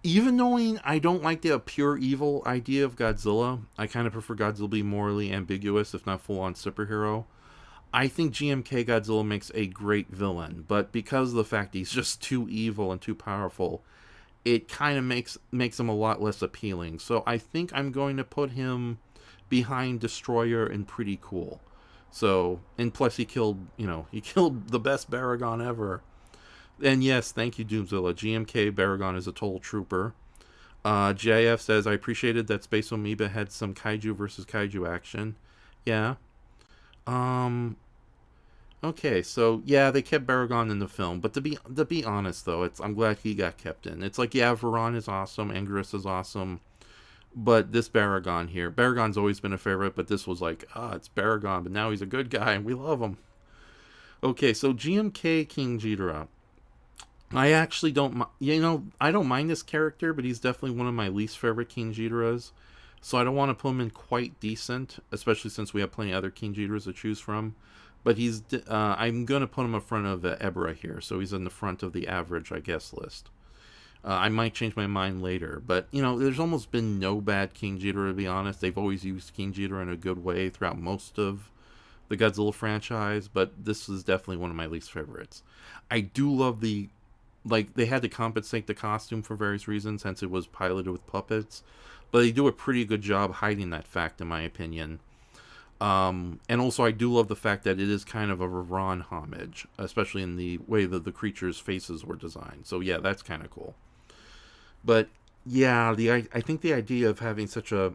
Even knowing I don't like the pure evil idea of Godzilla, I kind of prefer Godzilla to be morally ambiguous, if not full-on superhero. I think GMK Godzilla makes a great villain, but because of the fact he's just too evil and too powerful, it kind of makes him a lot less appealing. So I think I'm going to put him behind Destroyer and Pretty Cool. So, and plus he killed the best Baragon ever. And yes, thank you, Doomzilla. GMK Baragon is a total trooper. JF says, I appreciated that Space Amoeba had some kaiju versus kaiju action. Yeah. Okay, so yeah, they kept Baragon in the film, but to be honest though, I'm glad he got kept in. It's like yeah, Varan is awesome, Anguirus is awesome, but this Baragon here, Baragon's always been a favorite, but this was like it's Baragon, but now he's a good guy and we love him. Okay, so GMK King Ghidorah. I actually don't, I don't mind this character, but he's definitely one of my least favorite King Ghidorahs. So I don't want to put him in quite decent, especially since we have plenty of other King Ghidorahs to choose from. But I'm going to put him in front of Ebra here, so he's in the front of the average, I guess, list. I might change my mind later, but, there's almost been no bad King Ghidorah, to be honest. They've always used King Ghidorah in a good way throughout most of the Godzilla franchise, but this is definitely one of my least favorites. I do love they had to compensate the costume for various reasons, since it was piloted with puppets, but they do a pretty good job hiding that fact, in my opinion. And also, I do love the fact that it is kind of a Varan homage, especially in the way that the creatures' faces were designed. So yeah, that's kind of cool. But yeah, I think the idea of having such a,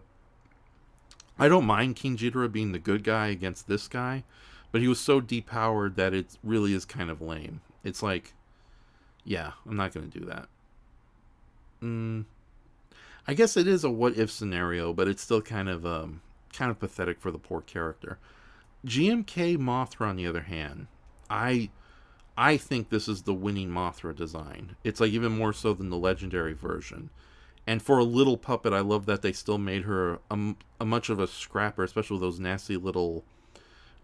I don't mind King Ghidorah being the good guy against this guy, but he was so depowered that it really is kind of lame. It's like, yeah, I'm not going to do that. I guess it is a what if scenario, but it's still kind of pathetic for the poor character. GMK Mothra, on the other hand, I I think this is the winning Mothra design. It's like even more so than the legendary version. And for a little puppet, I love that they still made her a much of a scrapper, especially with those nasty little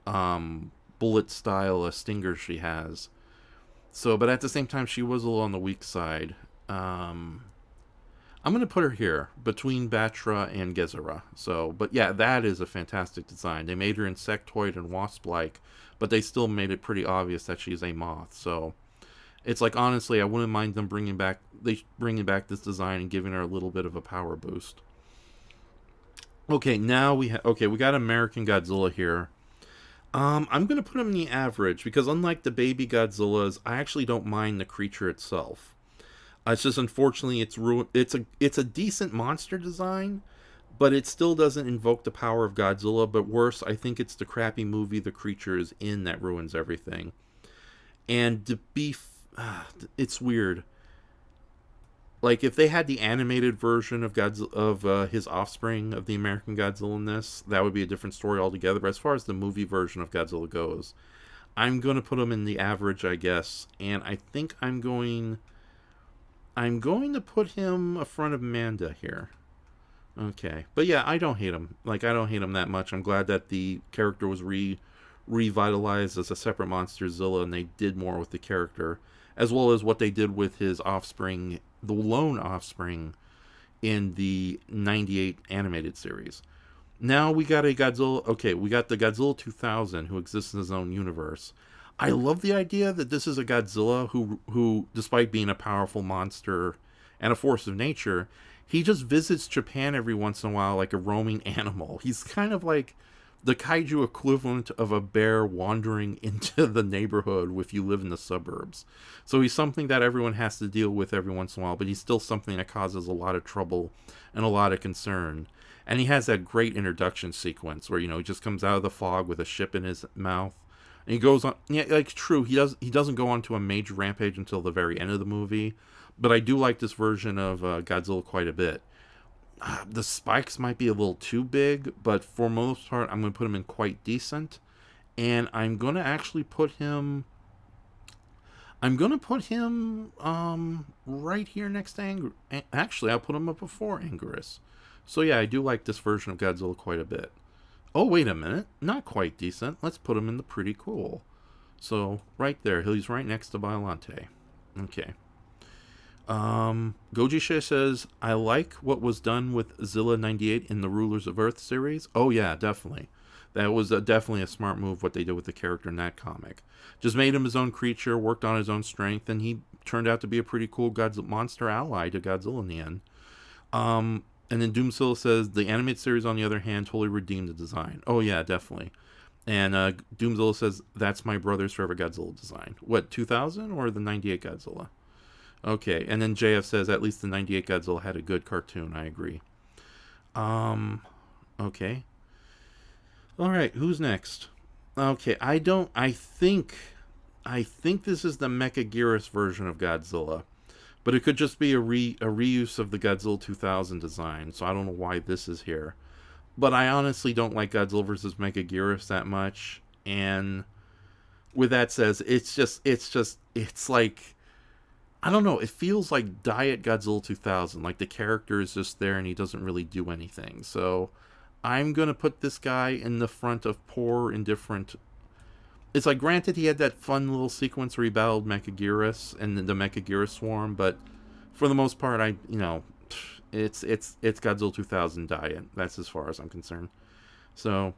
bullet style stingers she has. So, but at the same time, she was a little on the weak side. I'm going to put her here between Batra and Gezera. So, but yeah, that is a fantastic design. They made her insectoid and wasp-like, but they still made it pretty obvious that she's a moth. So, it's like, honestly, I wouldn't mind them bringing back this design and giving her a little bit of a power boost. Okay, now we got American Godzilla here. I'm gonna put him in the average because unlike the baby Godzillas, I actually don't mind the creature itself. It's just unfortunately it's a decent monster design, but it still doesn't invoke the power of Godzilla. But worse, I think it's the crappy movie the creature is in that ruins everything. And it's weird. Like if they had the animated version of Godzilla, of his offspring of the American Godzilla in this, that would be a different story altogether. But as far as the movie version of Godzilla goes, I'm going to put him in the average, I guess. And I think I'm going to put him in front of Manda here. Okay, but yeah, I don't hate him. Like I don't hate him that much. I'm glad that the character was revitalized as a separate monster Zilla, and they did more with the character, as well as what they did with his offspring, the lone offspring, in the '98 animated series. Now we got a Godzilla. Okay, we got the Godzilla 2000, who exists in his own universe. I love the idea that this is a Godzilla who, despite being a powerful monster and a force of nature, he just visits Japan every once in a while like a roaming animal. He's kind of like the kaiju equivalent of a bear wandering into the neighborhood if you live in the suburbs. So he's something that everyone has to deal with every once in a while, but he's still something that causes a lot of trouble and a lot of concern. And he has that great introduction sequence where, he just comes out of the fog with a ship in his mouth. And he goes on, yeah, like true, he doesn't go on to a major rampage until the very end of the movie. But I do like this version of Godzilla quite a bit. The spikes might be a little too big, but for most part, I'm going to put him in quite decent. And I'm going to actually put him... right here next to Anguirus. Actually, I'll put him up before Anguirus. So yeah, I do like this version of Godzilla quite a bit. Oh, wait a minute. Not quite decent. Let's put him in the pretty cool. So, right there. He's right next to Biollante. Okay. Gojishe says, I like what was done with Zilla 98 in the Rulers of Earth series. Oh, yeah, definitely. That was definitely a smart move, what they did with the character in that comic. Just made him his own creature, worked on his own strength, and he turned out to be a pretty cool monster ally to Godzilla in the end. And then Doomzilla says, the animated series, on the other hand, totally redeemed the design. Oh, yeah, definitely. And Doomzilla says, that's my brother's favorite Godzilla design. What, 2000 or the 98 Godzilla? Okay, and then JF says, at least the 98 Godzilla had a good cartoon. I agree. Okay. Alright, who's next? Okay, I think this is the Mechagodzilla version of Godzilla, but it could just be a reuse of the Godzilla 2000 design. So I don't know why this is here. But I honestly don't like Godzilla versus Mechagodzilla that much. And with that says, it's like, I don't know. It feels like Diet Godzilla 2000. Like the character is just there and he doesn't really do anything. So I'm gonna put this guy in the front of poor, indifferent. It's like, granted, he had that fun little sequence where he battled Mechagodzilla and the Mechagodzilla swarm, but for the most part, it's Godzilla 2000 Diet. That's as far as I'm concerned. So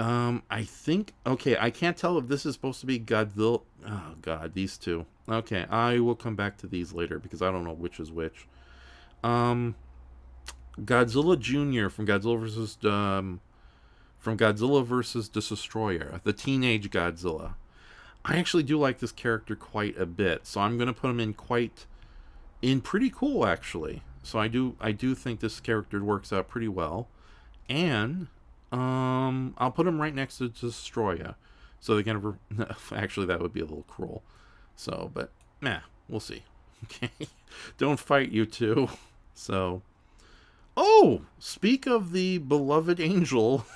I think, okay, I can't tell if this is supposed to be Godzilla. Oh God, these two. Okay, I will come back to these later because I don't know which is which. Godzilla Jr. From Godzilla versus Destroyer, the teenage Godzilla. I actually do like this character quite a bit, so I'm gonna put him in pretty cool actually. So I do think this character works out pretty well, and I'll put him right next to Destroyer, so they can ever. Actually, that would be a little cruel. So, but we'll see. Okay, don't fight, you two. So. Oh, speak of the beloved angel,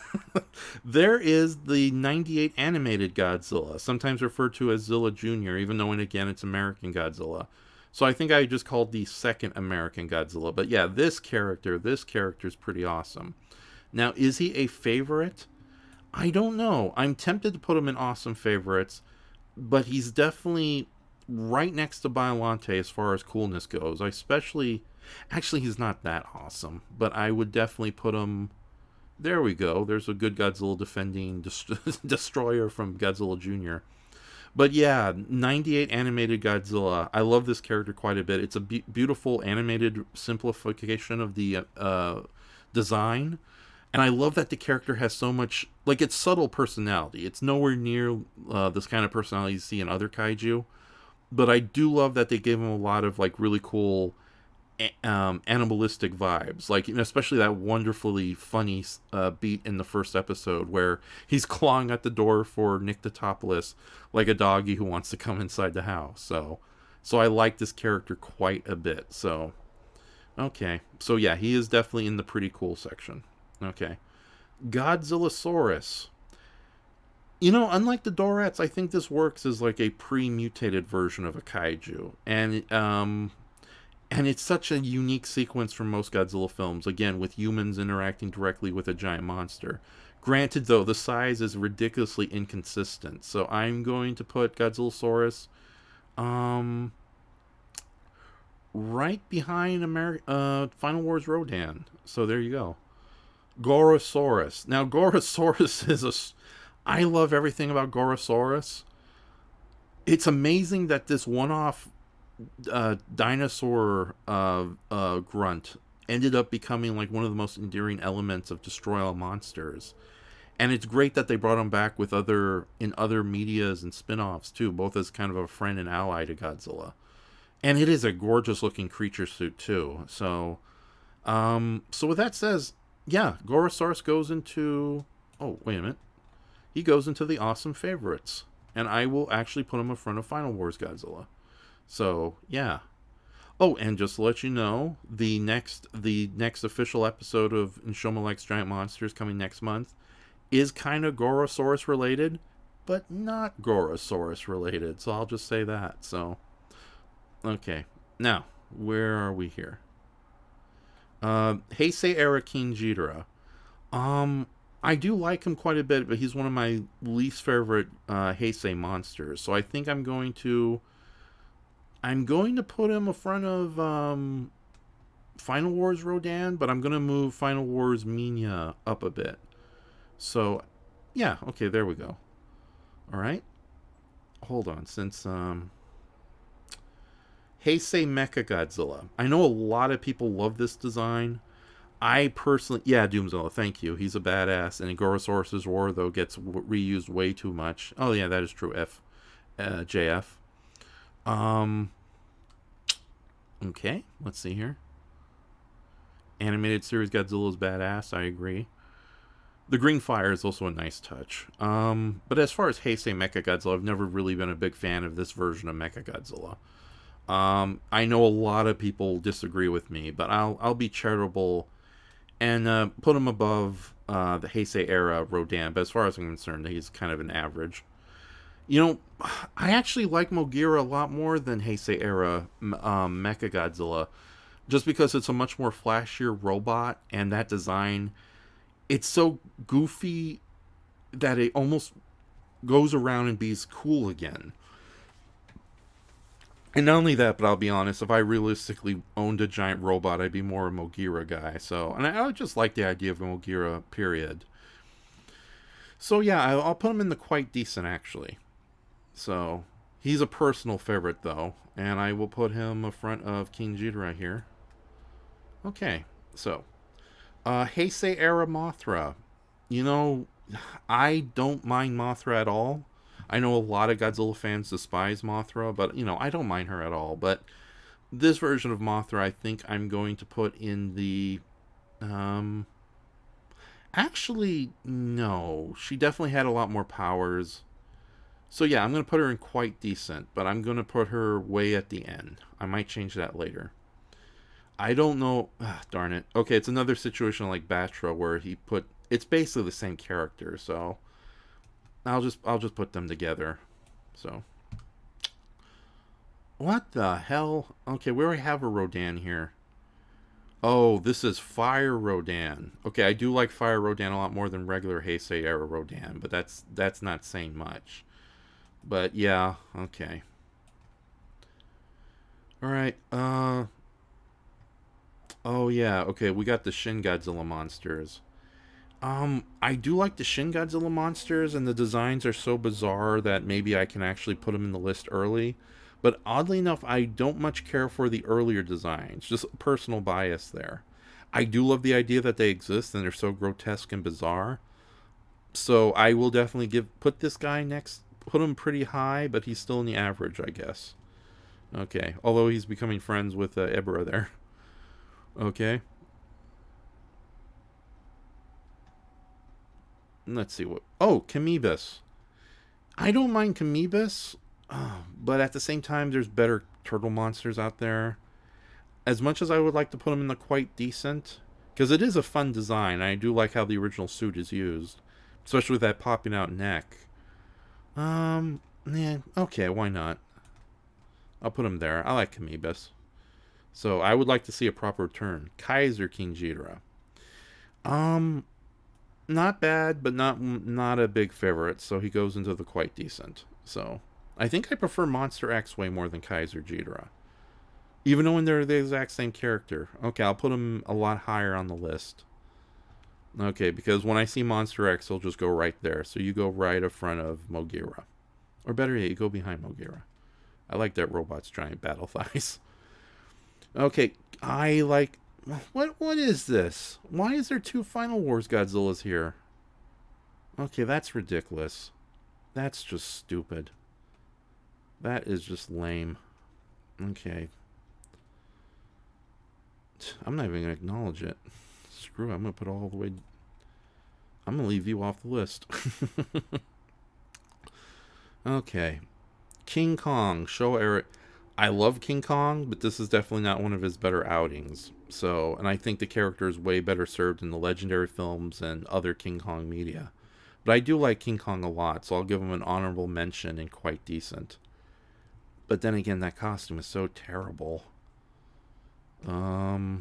there is the 98 animated Godzilla, sometimes referred to as Zilla Jr., even though, and again, it's American Godzilla. So I think I just called the second American Godzilla. But yeah, this character is pretty awesome. Now, is he a favorite? I don't know. I'm tempted to put him in awesome favorites, but he's definitely right next to Biollante as far as coolness goes. Actually, he's not that awesome, but I would definitely put him. There we go. There's a good Godzilla defending Destroyer from Godzilla Jr. But yeah, 98 animated Godzilla. I love this character quite a bit. It's a beautiful animated simplification of the design. And I love that the character has so much, like, it's subtle personality. It's nowhere near this kind of personality you see in other kaiju. But I do love that they gave him a lot of, like, really cool animalistic vibes, like, especially that wonderfully funny beat in the first episode where he's clawing at the door for Nyctotopolis like a doggy who wants to come inside the house. So I like this character quite a bit. So okay, so yeah, he is definitely in the pretty cool section. Okay, Godzillasaurus. Unlike the Dorats, I think this works as like a pre-mutated version of a kaiju, and it's such a unique sequence from most Godzilla films, again, with humans interacting directly with a giant monster. Granted, though, the size is ridiculously inconsistent, so I'm going to put Godzillasaurus right behind Final Wars Rodan. So there you go. Gorosaurus. Now, Gorosaurus is I love everything about Gorosaurus. It's amazing that this one-off dinosaur grunt ended up becoming like one of the most endearing elements of Destroy All Monsters. And it's great that they brought him back with other medias and spin-offs too, both as kind of a friend and ally to Godzilla. And it is a gorgeous looking creature suit too. So with that says, yeah, Gorosaurus goes into, oh, wait a minute. He goes into the awesome favorites. And I will actually put him in front of Final Wars Godzilla. So yeah. Oh, and just to let you know, the next official episode of ENSHOHMA Likes Giant Monsters coming next month is kind of Gorosaurus related, but not Gorosaurus related. So I'll just say that. So okay, now where are we here? Heisei era King Ghidorah. I do like him quite a bit, but he's one of my least favorite Heisei monsters. So I think I'm going to put him in front of Final Wars Rodan, but I'm going to move Final Wars Minya up a bit. So, yeah, okay, there we go. All right. Hold on, since Heisei Mechagodzilla. I know a lot of people love this design. I personally, yeah, Doomzilla, thank you. He's a badass, and Gorosaurus' War, though, gets reused way too much. Oh, yeah, that is true, JF. Okay, let's see here. Animated series Godzilla is badass, I agree. The green fire is also a nice touch. But as far as Heisei Mechagodzilla, I've never really been a big fan of this version of Mechagodzilla. I know a lot of people disagree with me, but I'll be charitable and put him above the Heisei era Rodan. But as far as I'm concerned, he's kind of an average. You know, I actually like Mogira a lot more than Heisei era Mechagodzilla, just because it's a much more flashier robot, and that design, it's so goofy that it almost goes around and be cool again. And not only that, but I'll be honest, if I realistically owned a giant robot, I'd be more a Mogira guy. So, and I would just like the idea of a Mogira, period. So yeah, I'll put him in the quite decent, actually. So, he's a personal favorite, though. And I will put him in front of King Ghidorah here. Okay, so. Heisei era Mothra. You know, I don't mind Mothra at all. I know a lot of Godzilla fans despise Mothra, but, you know, I don't mind her at all. But this version of Mothra, I think I'm going to put in the... Actually, no. She definitely had a lot more powers. So yeah, I'm going to put her in quite decent, but I'm going to put her way at the end. I might change that later. I don't know. Darn it. Okay, it's another situation like Batra where he put... It's basically the same character, so... I'll just put them together. So... What the hell? Okay, we already have a Rodan here. Oh, this is Fire Rodan. Okay, I do like Fire Rodan a lot more than regular Heisei era Rodan, but that's not saying much. But yeah, okay. Alright, oh yeah, okay, we got the Shin Godzilla monsters. I do like the Shin Godzilla monsters, and the designs are so bizarre that maybe I can actually put them in the list early. But oddly enough, I don't much care for the earlier designs. Just personal bias there. I do love the idea that they exist, and they're so grotesque and bizarre. So I will definitely put this guy next, put him pretty high, but he's still in the average, I guess. Okay, although he's becoming friends with Ebra there. Okay. Let's see what... Oh, Kamibus. I don't mind Kamibus, but at the same time, there's better turtle monsters out there. As much as I would like to put him in the quite decent, because it is a fun design. I do like how the original suit is used, especially with that popping out neck. Yeah, okay, why not? I'll put him there. I like Kamibus. So I would like to see a proper turn. Kaiser King Ghidorah. Not bad, but not a big favorite, so he goes into the quite decent. So, I think I prefer Monster X way more than Kaiser Ghidorah. Even though they're the exact same character. Okay, I'll put him a lot higher on the list. Okay, because when I see Monster X, he'll just go right there. So you go right in front of Mogira. Or better yet, you go behind Mogira. I like that robot's giant battle thighs. Okay, I like... What is this? Why is there two Final Wars Godzillas here? Okay, that's ridiculous. That's just stupid. That is just lame. Okay. I'm not even going to acknowledge it. Screw it, I'm going to put it all the way... I'm going to leave you off the list. Okay. King Kong, Showa era... I love King Kong, but this is definitely not one of his better outings. So, and I think the character is way better served in the Legendary films and other King Kong media. But I do like King Kong a lot, so I'll give him an honorable mention and quite decent. But then again, that costume is so terrible. Yeah,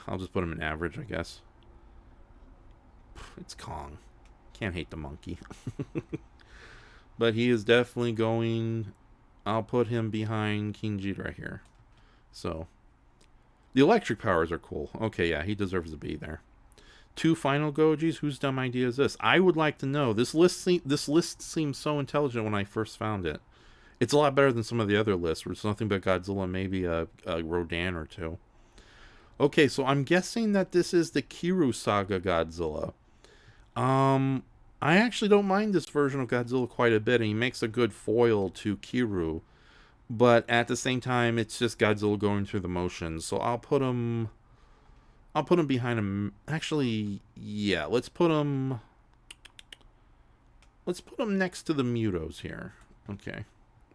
I'll just put him in average, I guess. It's Kong. Can't hate the monkey. But he is definitely going... I'll put him behind King Ghidorah here. So, the electric powers are cool. Okay, yeah, he deserves to be there. Two final Gojis? Whose dumb idea is this? I would like to know. This list seems so intelligent when I first found it. It's a lot better than some of the other lists, where it's nothing but Godzilla, maybe a Rodan or two. Okay, so I'm guessing that this is the Kiryu Saga Godzilla. I actually don't mind this version of Godzilla quite a bit, and he makes a good foil to Kiryu. But at the same time, it's just Godzilla going through the motions. So I'll put him... I'll put him behind him. Actually, yeah, let's put him next to the Mutos here. Okay.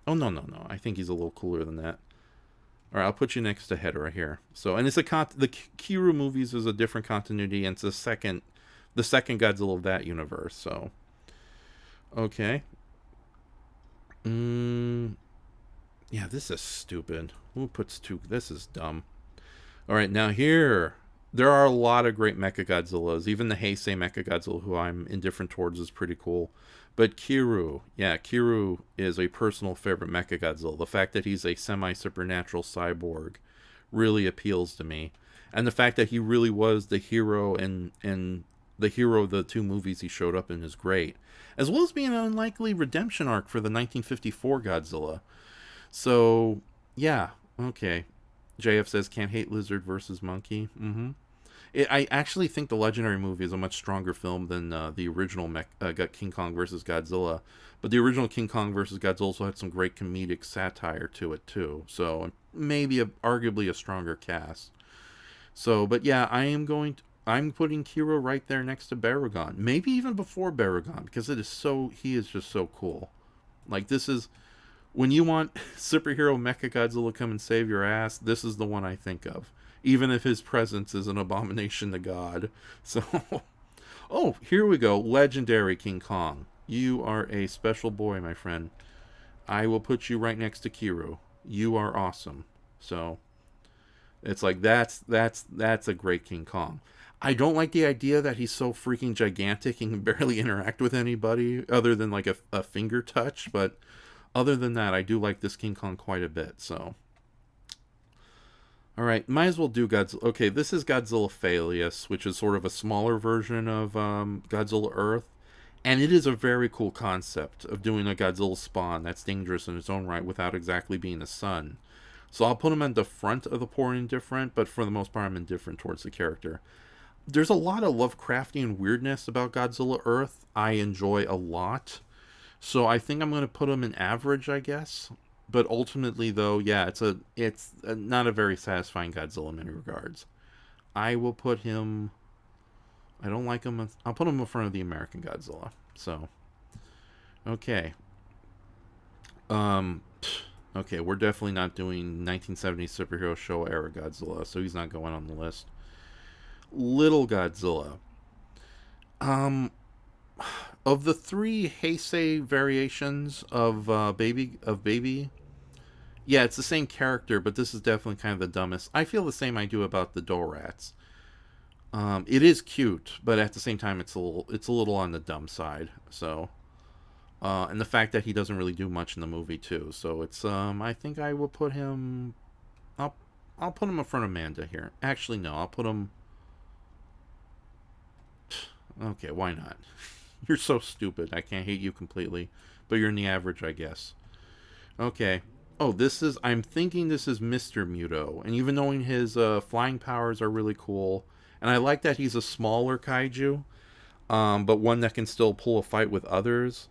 Oh, no, no, no. I think he's a little cooler than that. All right, I'll put you next to Hedorah here. So, and it's the Kiryu movies is a different continuity, and it's the second Godzilla of that universe. So, okay. Yeah, this is stupid. Who puts two? This is dumb. All right, now here there are a lot of great Mechagodzillas. Even the Heisei Mechagodzilla, who I'm indifferent towards, is pretty cool. But Kiryu, yeah, Kiryu is a personal favorite Mechagodzilla. The fact that he's a semi-supernatural cyborg really appeals to me. And the fact that he really was the hero and the hero of the two movies he showed up in is great. As well as being an unlikely redemption arc for the 1954 Godzilla. So, yeah, okay. JF says, can't hate lizard versus monkey. I actually think the Legendary movie is a much stronger film than the original King Kong versus Godzilla. But the original King Kong versus Godzilla also had some great comedic satire to it, too. So, maybe arguably a stronger cast. So, but yeah, I'm putting Kiryu right there next to Baragon. Maybe even before Baragon, because he is just so cool. Like, this is, when you want superhero Mechagodzilla come and save your ass, this is the one I think of. Even if his presence is an abomination to God. So, oh, here we go. Legendary King Kong. You are a special boy, my friend. I will put you right next to Kiryu. You are awesome. So, it's like, that's a great King Kong. I don't like the idea that he's so freaking gigantic and can barely interact with anybody other than like a finger touch, but other than that, I do like this King Kong quite a bit, so. Alright, might as well do Godzilla. Okay, this is Godzilla Phaleus, which is sort of a smaller version of Godzilla Earth. And it is a very cool concept of doing a Godzilla spawn that's dangerous in its own right without exactly being a sun. So I'll put him at the front of the poor and indifferent, but for the most part I'm indifferent towards the character. There's a lot of Lovecraftian weirdness about Godzilla Earth I enjoy a lot. So I think I'm going to put him in average, I guess. But ultimately, though, yeah, it's not a very satisfying Godzilla in many regards. I will put him. I don't like him. I'll put him in front of the American Godzilla. So, okay. Okay, we're definitely not doing 1970s superhero show era Godzilla, so he's not going on the list. Little Godzilla. Of the three Heisei variations of Baby, yeah, it's the same character, but this is definitely kind of the dumbest. I feel the same I do about the Dorats. It is cute, but at the same time, it's a little on the dumb side. So, and the fact that he doesn't really do much in the movie too. So it's I think I will put him. I'll put him in front of Amanda here. Actually, no, I'll put him. Okay, why not? You're so stupid. I can't hate you completely. But you're in the average, I guess. Okay. Oh, I'm thinking this is Mr. Muto. And even knowing his flying powers are really cool. And I like that he's a smaller kaiju. But one that can still pull a fight with others.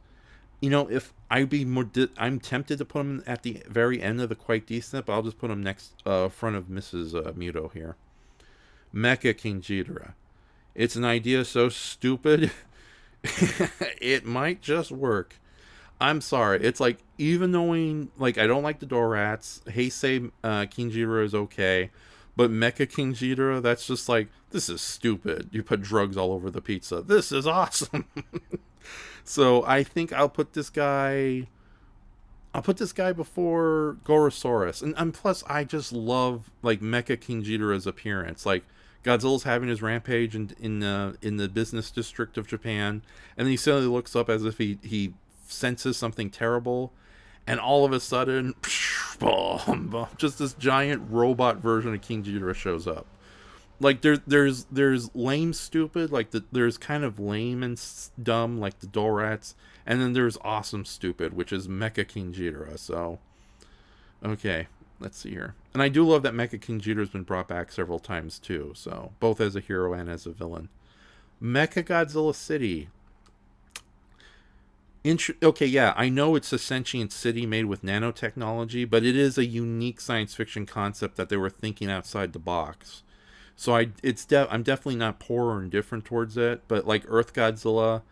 You know, if I'd be more... I'm tempted to put him at the very end of the quite decent. But I'll just put him next front of Mrs. Muto here. Mecha King Ghidorah. It's an idea so stupid... it might just work. I'm sorry. It's like, even knowing, like, I don't like the Dorats. Heisei King Ghidorah is okay. But Mecha King Ghidorah, that's just like, this is stupid. You put drugs all over the pizza. This is awesome. So I think I'll put this guy before Gorosaurus. And plus, I just love, like, Mecha King Ghidorah's appearance. Like, Godzilla's having his rampage in the business district of Japan, and then he suddenly looks up as if he senses something terrible, and all of a sudden, just this giant robot version of King Ghidorah shows up. Like there's lame stupid, like there's kind of lame and dumb like the Dorats, and then there's awesome stupid, which is Mecha King Ghidorah. So, okay. Let's see here. And I do love that Mecha King Ghidorah has been brought back several times too. So, both as a hero and as a villain. Mecha Godzilla City. Okay, yeah, I know it's a sentient city made with nanotechnology, but it is a unique science fiction concept that they were thinking outside the box. So I'm definitely not poor or indifferent towards it, but like Earth Godzilla,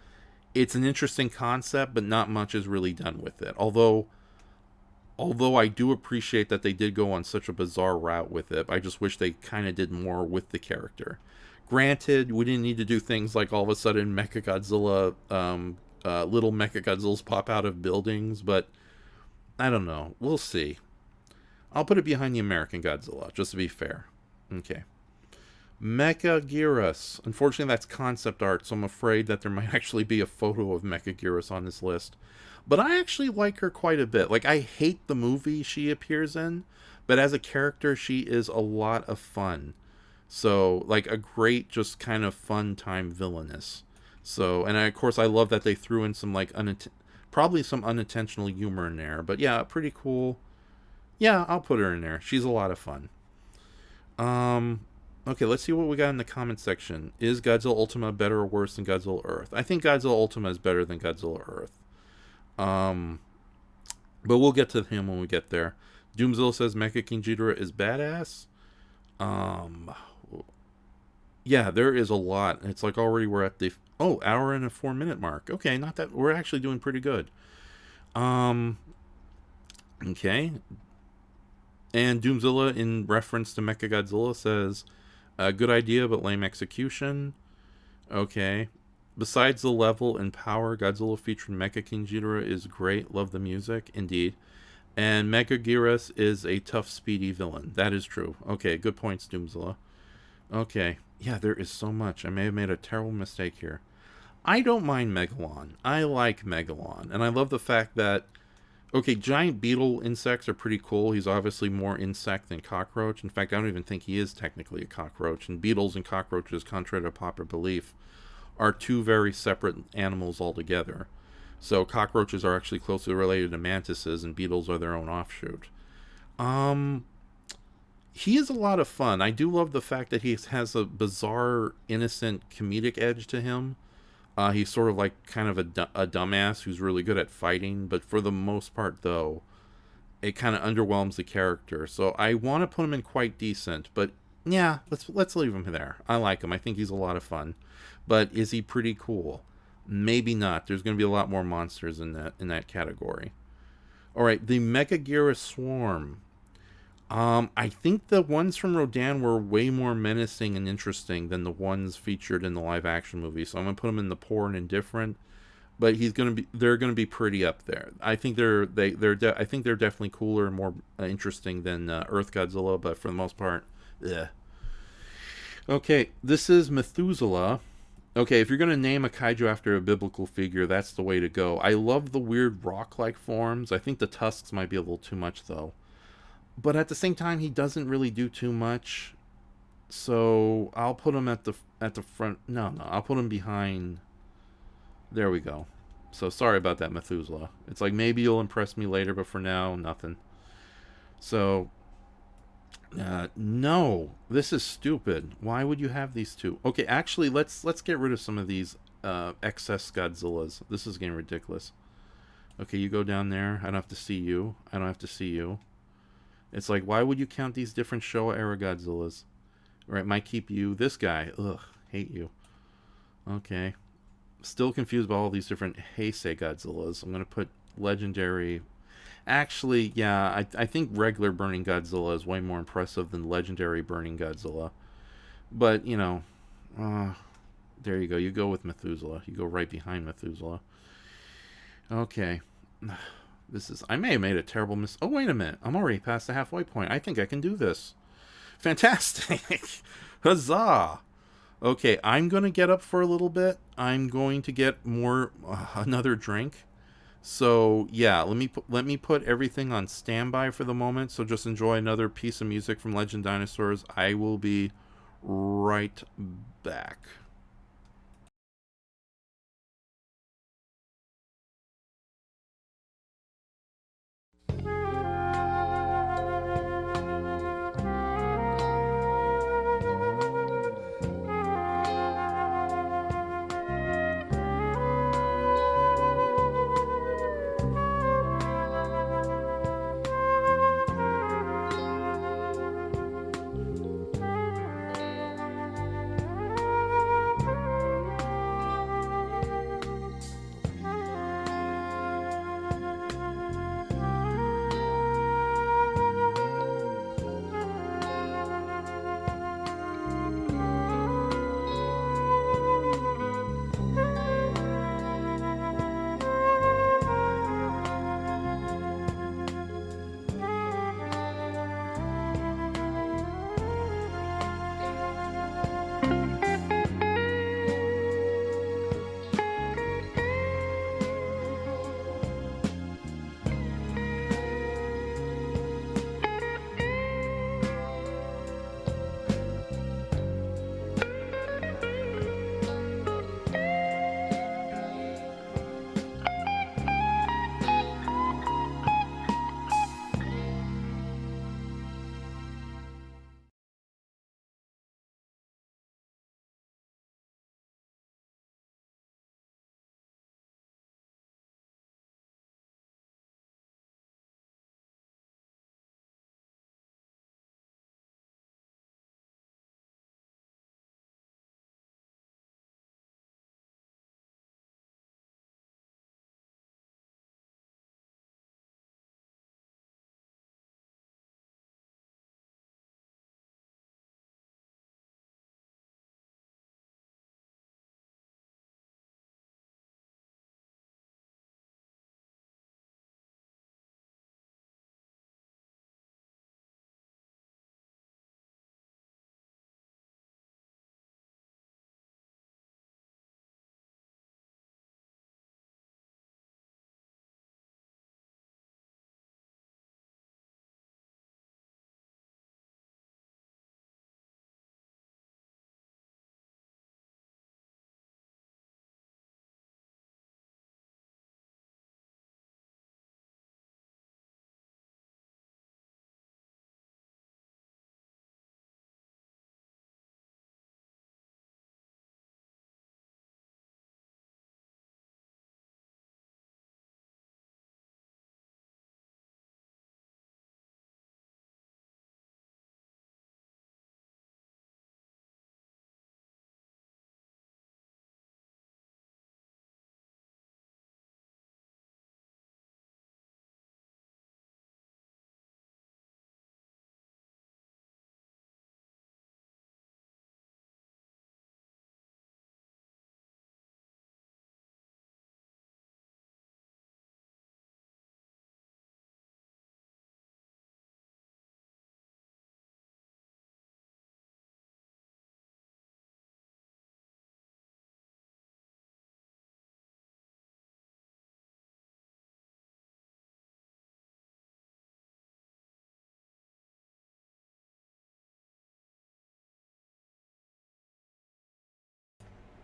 it's an interesting concept, but not much is really done with it. Although I do appreciate that they did go on such a bizarre route with it, I just wish they kind of did more with the character. Granted, we didn't need to do things like all of a sudden Mechagodzilla, little Mechagodzillas pop out of buildings, but I don't know. We'll see. I'll put it behind the American Godzilla, just to be fair. Okay. Mechaguirus. Unfortunately, that's concept art, so I'm afraid that there might actually be a photo of Mechaguirus on this list. But I actually like her quite a bit. Like, I hate the movie she appears in, but as a character, she is a lot of fun. So, like, a great, just kind of fun time villainess. So, and of course, I love that they threw in some, like, probably some unintentional humor in there. But yeah, pretty cool. Yeah, I'll put her in there. She's a lot of fun. Okay, let's see what we got in the comment section. Is Godzilla Ultima better or worse than Godzilla Earth? I think Godzilla Ultima is better than Godzilla Earth. But we'll get to him when we get there. Doomzilla says Mecha King Ghidorah is badass. Yeah, there is a lot. It's like already we're at the hour and a 4-minute mark. Okay, not that we're actually doing pretty good. Okay. And Doomzilla, in reference to Mechagodzilla, says, good idea, but lame execution. Okay. Besides the level and power, Godzilla featuring Mecha King Ghidorah is great. Love the music, indeed. And Mechaguirus is a tough, speedy villain. That is true. Okay, good points, Doomzilla. Okay. Yeah, there is so much. I may have made a terrible mistake here. I don't mind Megalon. I like Megalon. And I love the fact that, okay, giant beetle insects are pretty cool. He's obviously more insect than cockroach. In fact, I don't even think he is technically a cockroach. And beetles and cockroaches, contrary to popular belief, are two very separate animals altogether. So cockroaches are actually closely related to mantises, and beetles are their own offshoot. He is a lot of fun. I do love the fact that he has a bizarre, innocent, comedic edge to him. He's sort of like kind of a dumbass who's really good at fighting, but for the most part, though, it kind of underwhelms the character. So I want to put him in quite decent, but yeah, let's leave him there. I like him. I think he's a lot of fun. But is he pretty cool? Maybe not. There's going to be a lot more monsters in that category. All right, the Mechaguirus Swarm. I think the ones from Rodan were way more menacing and interesting than the ones featured in the live-action movie. So I'm gonna put them in the poor and indifferent. But they're gonna be pretty up there. I think they're definitely cooler and more interesting than Earth Godzilla. But for the most part, ugh. Okay, this is Methuselah. Okay, if you're going to name a kaiju after a biblical figure, that's the way to go. I love the weird rock-like forms. I think the tusks might be a little too much, though. But at the same time, he doesn't really do too much. So I'll put him at the front. No, I'll put him behind. There we go. So sorry about that, Methuselah. It's like maybe you'll impress me later, but for now, nothing. So... no, this is stupid. Why would you have these two? Okay, actually, let's get rid of some of these excess Godzillas. This is getting ridiculous. Okay, you go down there. I don't have to see you. I don't have to see you. It's like, why would you count these different Showa era Godzillas? Right, might keep you. This guy, ugh, hate you. Okay, still confused by all these different Heisei Godzillas. I'm gonna put legendary. Actually, yeah, I think regular Burning Godzilla is way more impressive than legendary Burning Godzilla. But, you know, there you go. You go with Methuselah. You go right behind Methuselah. Okay. I may have made a terrible Oh, wait a minute. I'm already past the halfway point. I think I can do this. Fantastic. Huzzah. Okay, I'm going to get up for a little bit. I'm going to get another drink. So yeah, let me put everything on standby for the moment. So just enjoy another piece of music from Legend Dinosaurs. I will be right back.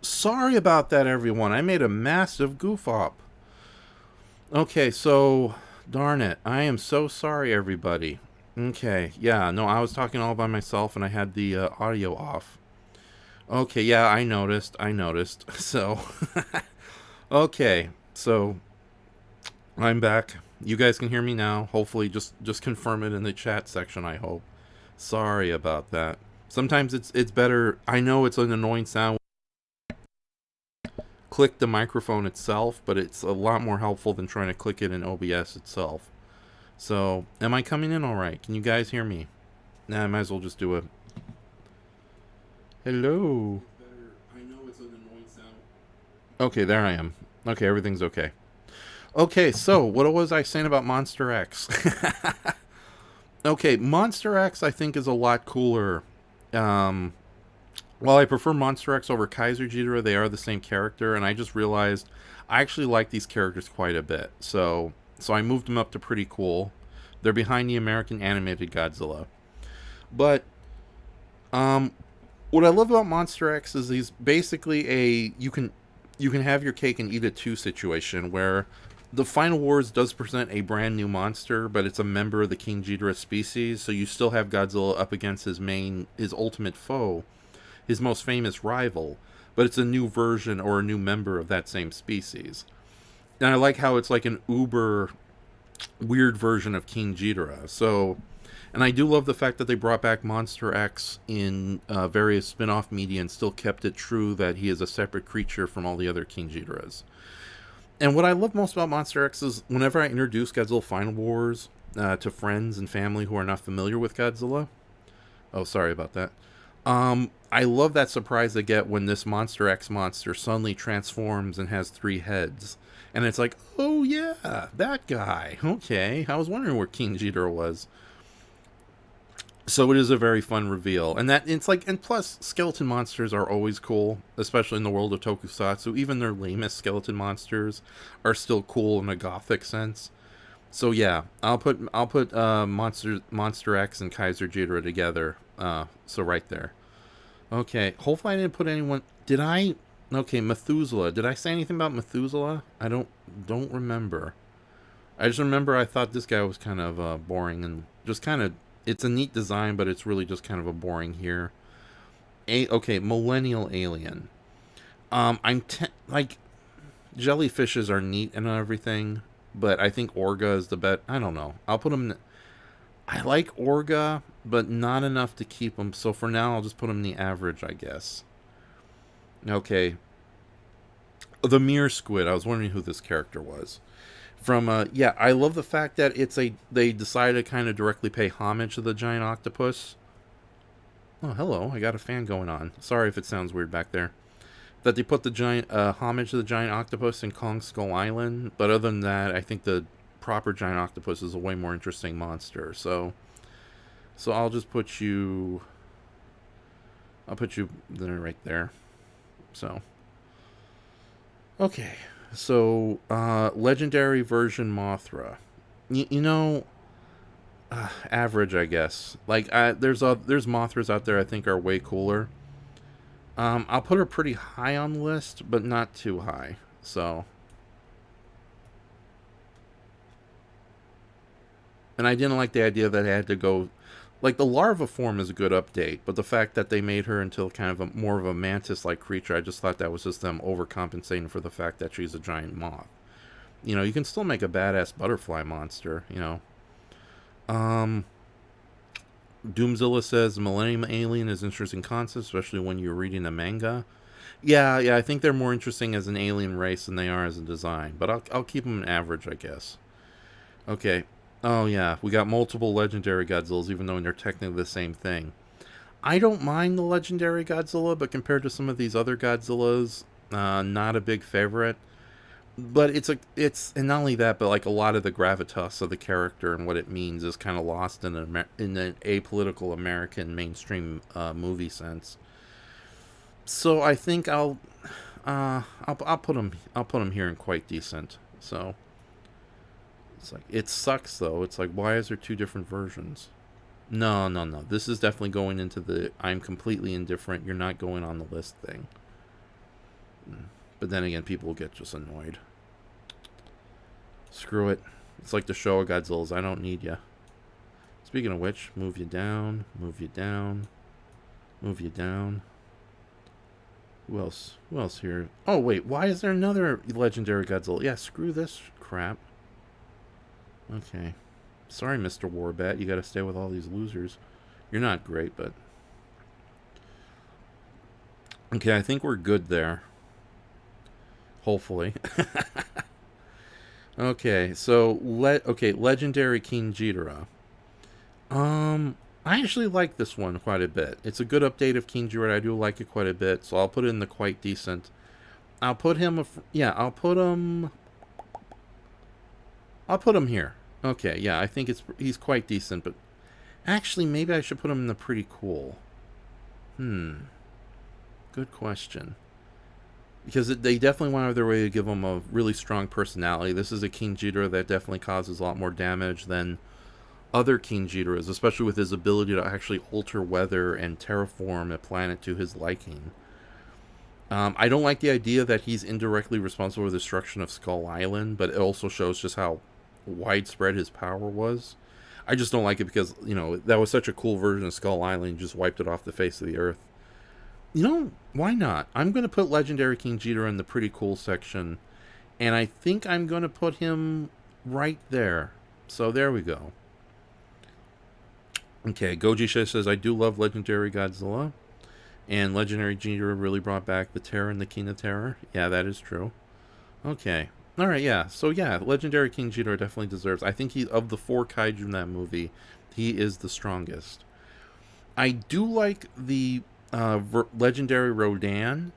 Sorry about that, everyone. I made a massive goof up. Okay, so darn it. I am so sorry, everybody. Okay, yeah, no, I was talking all by myself and I had the audio off. Okay, yeah, I noticed. I noticed. So, okay, so I'm back. You guys can hear me now. Hopefully, just confirm it in the chat section. I hope. Sorry about that. Sometimes it's better. I know it's an annoying sound. Click the microphone itself, but it's a lot more helpful than trying to click it in OBS itself. So, am I coming in all right? Can you guys hear me? Nah, I might as well just do a hello. I know it's an annoying sound. Okay, there I am. Okay, everything's okay. Okay, so what was I saying about Monster X? Okay, Monster X I think is a lot cooler. Um, while I prefer Monster X over Kaiser Ghidorah, they are the same character, and I just realized I actually like these characters quite a bit. So I moved them up to pretty cool. They're behind the American animated Godzilla. But what I love about Monster X is he's basically a you can have your cake and eat it too situation where the Final Wars does present a brand new monster, but it's a member of the King Ghidorah species, so you still have Godzilla up against his ultimate foe, his most famous rival, but it's a new version or a new member of that same species. And I like how it's like an uber weird version of King Ghidorah. So, and I do love the fact that they brought back Monster X in various spin-off media and still kept it true that he is a separate creature from all the other King Ghidorahs. And what I love most about Monster X is whenever I introduce Godzilla Final Wars to friends and family who are not familiar with Godzilla. Oh, sorry about that. I love that surprise I get when this Monster X monster suddenly transforms and has 3 heads. And it's like, oh yeah, that guy. Okay, I was wondering where King Ghidorah was. So it is a very fun reveal, and that it's like, and plus skeleton monsters are always cool, especially in the world of tokusatsu. Even their lamest skeleton monsters are still cool in a gothic sense. So yeah, I'll put Monster X and Kaiser Ghidorah together. So right there. Okay, hopefully I didn't put anyone. Did I? Okay, Methuselah. Did I say anything about Methuselah? I don't remember. I just remember I thought this guy was kind of boring and just kind of. It's a neat design, but it's really just kind of a boring here. Okay, Millennial Alien. Like jellyfishes are neat and everything, but I think Orga is the bet. I don't know. I'll put him. I like Orga, but not enough to keep him. So for now, I'll just put him in the average, I guess. Okay. The Mirror Squid. I was wondering who this character was. Yeah, I love the fact that they decided to kind of directly pay homage to the giant octopus. Oh, hello. I got a fan going on. Sorry if it sounds weird back there. That they put the giant homage to the giant octopus in Kong Skull Island, but other than that, I think the proper giant octopus is a way more interesting monster. So I'll just put you. I'll put you there, right there. So. Okay. So, legendary version Mothra. You know, average, I guess. Like, there's Mothras out there I think are way cooler. I'll put her pretty high on the list, but not too high. So, and I didn't like the idea that I had to go. Like, the larva form is a good update, but the fact that they made her into kind of more of a mantis-like creature, I just thought that was just them overcompensating for the fact that she's a giant moth. You know, you can still make a badass butterfly monster, you know. Doomzilla says Millennium Alien is an interesting concept, especially when you're reading a manga. Yeah, I think they're more interesting as an alien race than they are as a design, but I'll keep them an average, I guess. Okay. Oh yeah, we got multiple legendary Godzillas, even though they're technically the same thing. I don't mind the legendary Godzilla, but compared to some of these other Godzillas, not a big favorite. But and not only that, but like a lot of the gravitas of the character and what it means is kind of lost in an apolitical American mainstream movie sense. So I think I'll put him here in quite decent. So it's like, it sucks though. It's like, why is there 2 different versions? No. This is definitely going into the I'm completely indifferent, you're not going on the list thing. But then again, people will get just annoyed. Screw it. It's like the show of Godzilla's. I don't need ya. Speaking of which, move you down, move you down, move you down. Who else? Who else here? Oh, wait. Why is there another legendary Godzilla? Yeah, screw this crap. Okay. Sorry, Mr. Warbat. You gotta stay with all these losers. You're not great, but... Okay, I think we're good there. Hopefully. Okay, so... Legendary King Ghidorah. I actually like this one quite a bit. It's a good update of King Ghidorah. I do like it quite a bit, so I'll put it in the quite decent. I'll put him... I'll put him here. Okay, yeah, I think he's quite decent, but... Actually, maybe I should put him in the pretty cool. Good question. Because they definitely went out of their way to give him a really strong personality. This is a King Ghidorah that definitely causes a lot more damage than other King Ghidorahs, especially with his ability to actually alter weather and terraform a planet to his liking. I don't like the idea that he's indirectly responsible for the destruction of Skull Island, but it also shows just how widespread his power was. I just don't like it because, you know, that was such a cool version of Skull Island, just wiped it off the face of the earth. You know, why not? I'm going to put Legendary King Ghidorah in the pretty cool section, and I think I'm going to put him right there. So there we go. Okay, Goji says, I do love Legendary Godzilla, and Legendary Ghidorah really brought back the terror and the King of Terror. Yeah, that is true. Okay. Alright, yeah. So, yeah, Legendary King Ghidorah definitely deserves... I think of the 4 kaiju in that movie, he is the strongest. I do like the Legendary Rodan,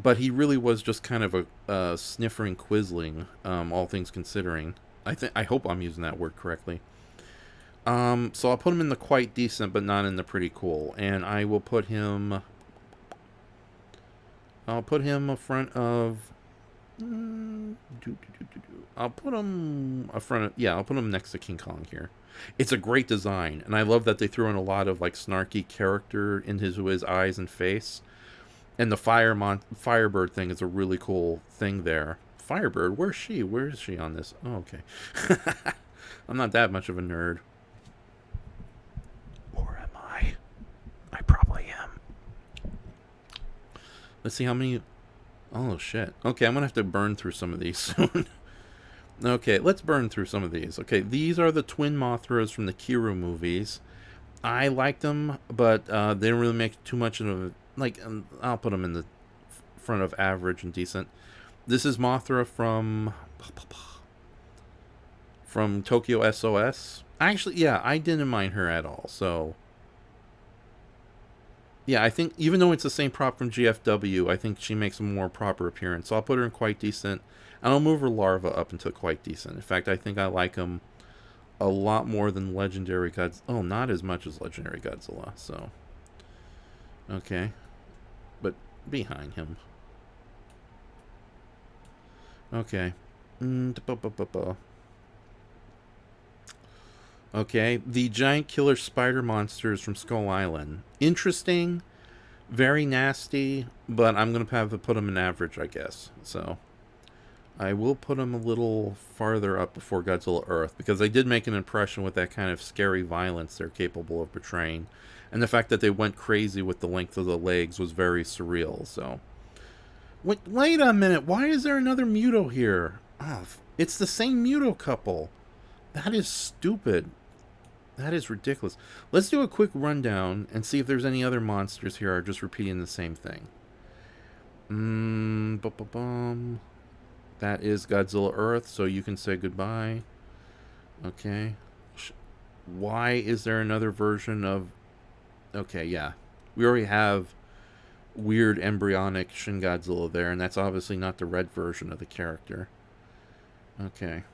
but he really was just kind of a sniffering quisling, all things considering. I hope I'm using that word correctly. So I'll put him in the quite decent, but not in the pretty cool. And I will put him... I'll put him in front of... I'll put him I'll put him next to King Kong here. It's a great design, and I love that they threw in a lot of like snarky character in his eyes and face. And the Firebird thing is a really cool thing there. Firebird, where's she? Where is she on this? Oh, okay. I'm not that much of a nerd. Or am I? I probably am. Let's see how many... Oh, shit. Okay, I'm going to have to burn through some of these soon. Okay, let's burn through some of these. Okay, these are the twin Mothras from the Kiru movies. I liked them, but they didn't really make too much of a... Like, I'll put them in the front of average and decent. This is Mothra from Tokyo SOS. Actually, yeah, I didn't mind her at all, so... Yeah, I think, even though it's the same prop from GFW, I think she makes a more proper appearance. So I'll put her in quite decent. And I'll move her larva up into quite decent. In fact, I think I like them a lot more than Legendary Godzilla. Oh, not as much as Legendary Godzilla, so... Okay. But behind him. Okay. Okay, the giant killer spider monsters from Skull Island. Interesting, very nasty, but I'm going to have to put them in average, I guess. So, I will put them a little farther up before Godzilla Earth, because they did make an impression with that kind of scary violence they're capable of portraying. And the fact that they went crazy with the length of the legs was very surreal, so... Wait a minute, why is there another Muto here? Oh, it's the same Muto couple. That is stupid. That is ridiculous. Let's do a quick rundown and see if there's any other monsters here are just repeating the same thing. That is Godzilla Earth, so you can say goodbye. Okay. Why is there another version of... Okay, yeah. We already have weird embryonic Shin Godzilla there, and that's obviously not the red version of the character. Okay.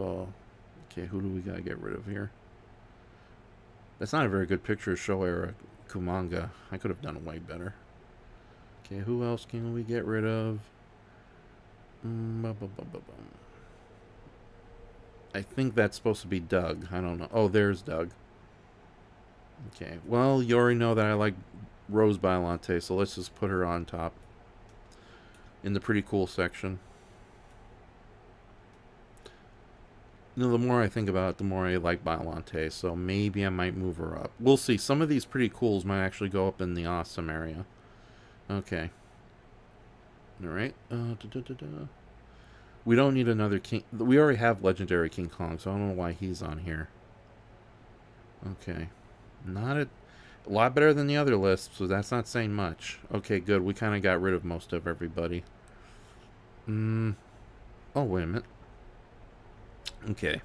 Okay, who do we gotta get rid of here? That's not a very good picture of Showa Kumanga. I could have done it way better. Okay, who else can we get rid of? I think that's supposed to be Doug. I don't know. Oh, there's Doug. Okay, well, you already know that I like Rose Biollante, so let's just put her on top. in the pretty cool section. You know, the more I think about it, the more I like Biollante, so maybe I might move her up. We'll see. Some of these pretty cools might actually go up in the awesome area. Okay. Alright. We don't need another King. We already have Legendary King Kong, so I don't know why he's on here. Okay. Not a lot better than the other list, so that's not saying much. Okay, good. We kind of got rid of most of everybody. Oh, wait a minute. Okay.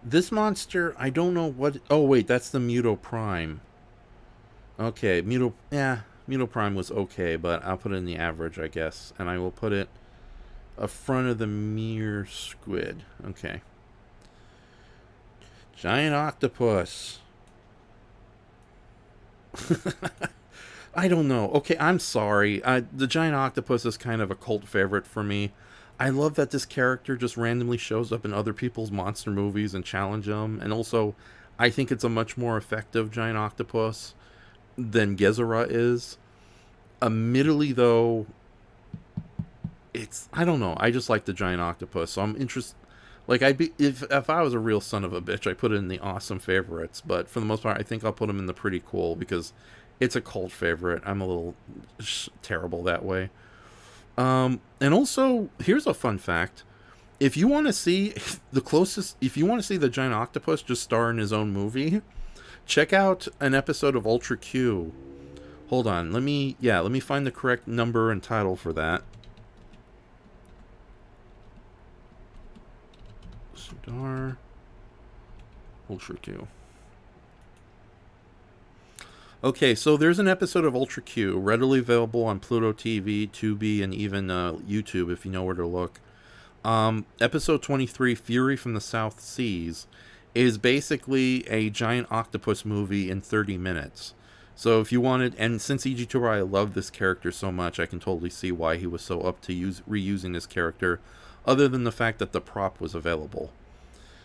This monster, I don't know what... Oh, wait, that's the Muto Prime. Okay, Muto... Yeah, Muto Prime was okay, but I'll put it in the average, I guess. And I will put it in front of the Mere Squid. Okay. Giant Octopus. I don't know. Okay, I'm sorry. The Giant Octopus is kind of a cult favorite for me. I love that this character just randomly shows up in other people's monster movies and challenge them. And also, I think it's a much more effective Giant Octopus than Gezora is. Admittedly, though, I don't know. I just like the Giant Octopus, so I'm interested. Like, if I was a real son of a bitch, I'd put it in the awesome favorites. But for the most part, I think I'll put him in the pretty cool because it's a cult favorite. I'm a little terrible that way. And also, here's a fun fact. If you want to see if you want to see the Giant Octopus just star in his own movie, check out an episode of Ultra Q. Hold on, let me find the correct number and title for that. Star Ultra Q. Okay, so there's an episode of Ultra Q readily available on Pluto TV, Tubi, and even YouTube if you know where to look. Episode 23, Fury from the South Seas, is basically a giant octopus movie in 30 minutes. So if you wanted, and since Ichitoro love this character so much, I can totally see why he was so up to reusing this character, other than the fact that the prop was available.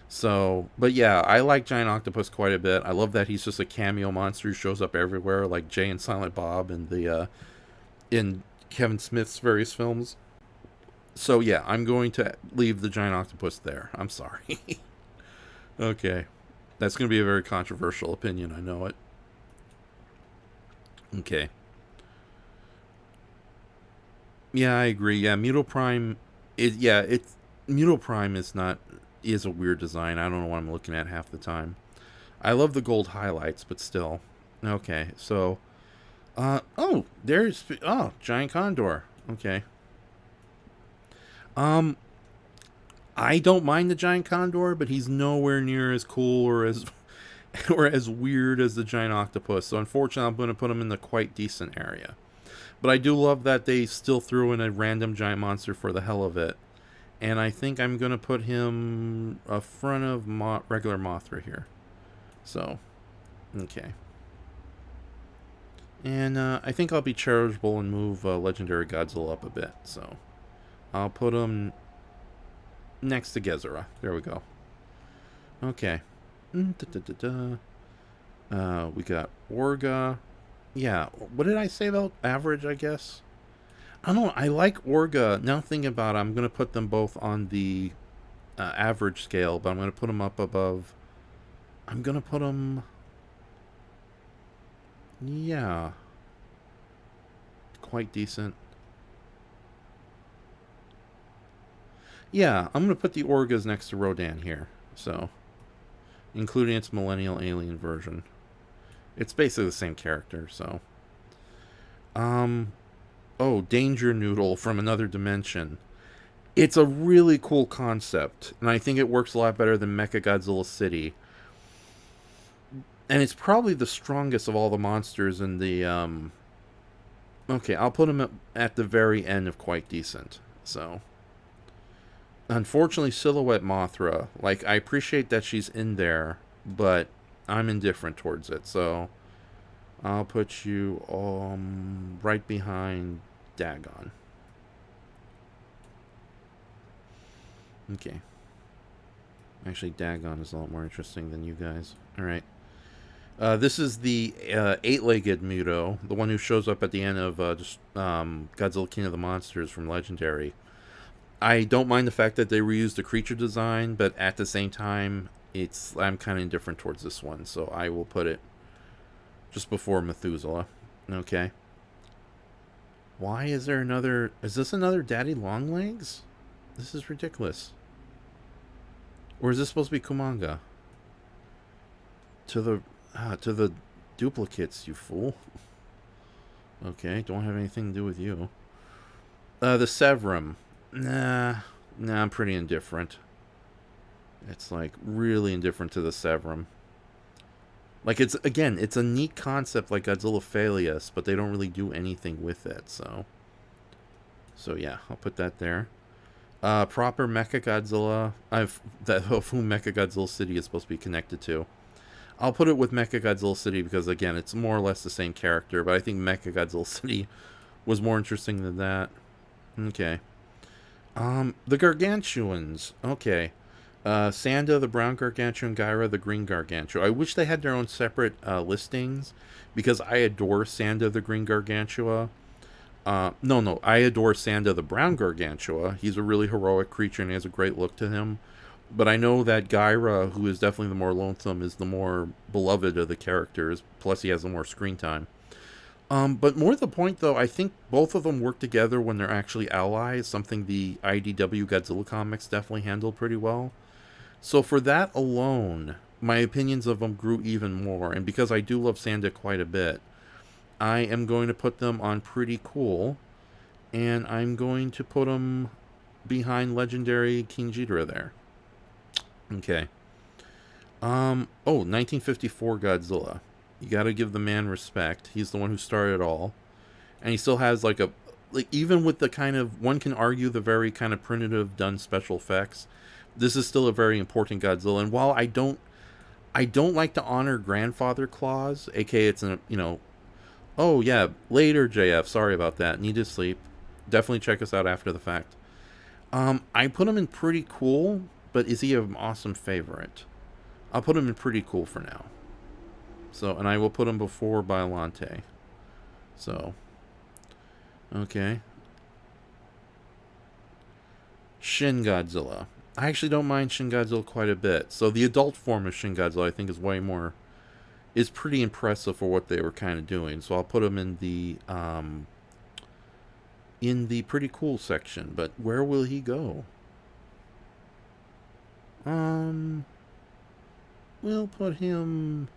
So, but yeah, I like Giant Octopus quite a bit. I love that he's just a cameo monster who shows up everywhere, like Jay and Silent Bob and in Kevin Smith's various films. So yeah, I'm going to leave the Giant Octopus there. I'm sorry. Okay. That's going to be a very controversial opinion, I know it. Okay. Yeah, I agree. Yeah, Muto Prime Muto Prime is a weird design. I don't know what I'm looking at half the time. I love the gold highlights, but still. Okay, so Giant Condor. Okay. I don't mind the Giant Condor, but he's nowhere near as cool or as or as weird as the Giant Octopus. So unfortunately, I'm going to put him in the quite decent area. But I do love that they still threw in a random giant monster for the hell of it. And I think I'm going to put him in front of regular Mothra here. So, okay. And I think I'll be charitable and move Legendary Godzilla up a bit. So, I'll put him next to Gezora. There we go. Okay. We got Orga. Yeah, what did I say about average, I guess? I don't know. I like Orga. Now thinking about it, I'm going to put them both on the average scale, but I'm going to put them up above. I'm going to put them... Yeah. Quite decent. Yeah, I'm going to put the Orgas next to Rodan here. So, including its Millennial Alien version. It's basically the same character, so. Oh, Danger Noodle from Another Dimension. It's a really cool concept, and I think it works a lot better than Mechagodzilla City. And it's probably the strongest of all the monsters in the, Okay, I'll put him at the very end of quite decent, so. Unfortunately, Silhouette Mothra, like, I appreciate that she's in there, but I'm indifferent towards it, so I'll put you right behind Dagon. Okay. Actually, Dagon is a lot more interesting than you guys. Alright. This is the eight-legged Muto, the one who shows up at the end of Godzilla King of the Monsters from Legendary. I don't mind the fact that they reused the creature design, but at the same time, I'm kind of indifferent towards this one, so I will put it just before Methuselah. Okay. Why is there another... Is this another Daddy Longlegs? This is ridiculous. Or is this supposed to be Kumanga? To the duplicates, you fool. Okay, don't have anything to do with you. The Severum. Nah, I'm pretty indifferent. It's like really indifferent to the Severum. Like, it's a neat concept like Godzilla Phaleus, but they don't really do anything with it, so yeah, I'll put that there. Proper Mechagodzilla, of whom Mechagodzilla City is supposed to be connected to. I'll put it with Mechagodzilla City because, again, it's more or less the same character, but I think Mechagodzilla City was more interesting than that. Okay. The Gargantuans. Okay. Sanda, the brown Gargantua, Gyra, the green Gargantua. I wish they had their own separate listings, because I adore Sanda, the green Gargantua. No, I adore Sanda, the brown Gargantua. He's a really heroic creature and he has a great look to him. But I know that Gyra, who is definitely the more lonesome, is the more beloved of the characters. Plus, he has the more screen time. But more to the point, though, I think both of them work together when they're actually allies. Something the IDW Godzilla comics definitely handled pretty well. So for that alone, my opinions of them grew even more. And because I do love Sanda quite a bit, I am going to put them on pretty cool. And I'm going to put them behind legendary King Ghidorah there. Okay. 1954 Godzilla. You gotta give the man respect. He's the one who started it all. And he still has even with the kind of, one can argue the very kind of primitive done special effects, this is still a very important Godzilla. And while I don't like to honor grandfather clause, aka it's oh yeah, later JF, sorry about that, need to sleep. Definitely check us out after the fact. I put him in pretty cool, but is he an awesome favorite? I'll put him in pretty cool for now. So, and I will put him before Biollante. So, okay. Shin Godzilla. I actually don't mind Shin Godzilla quite a bit. So the adult form of Shin Godzilla I think is pretty impressive for what they were kind of doing. So I'll put him in the pretty cool section. But where will he go? We'll put him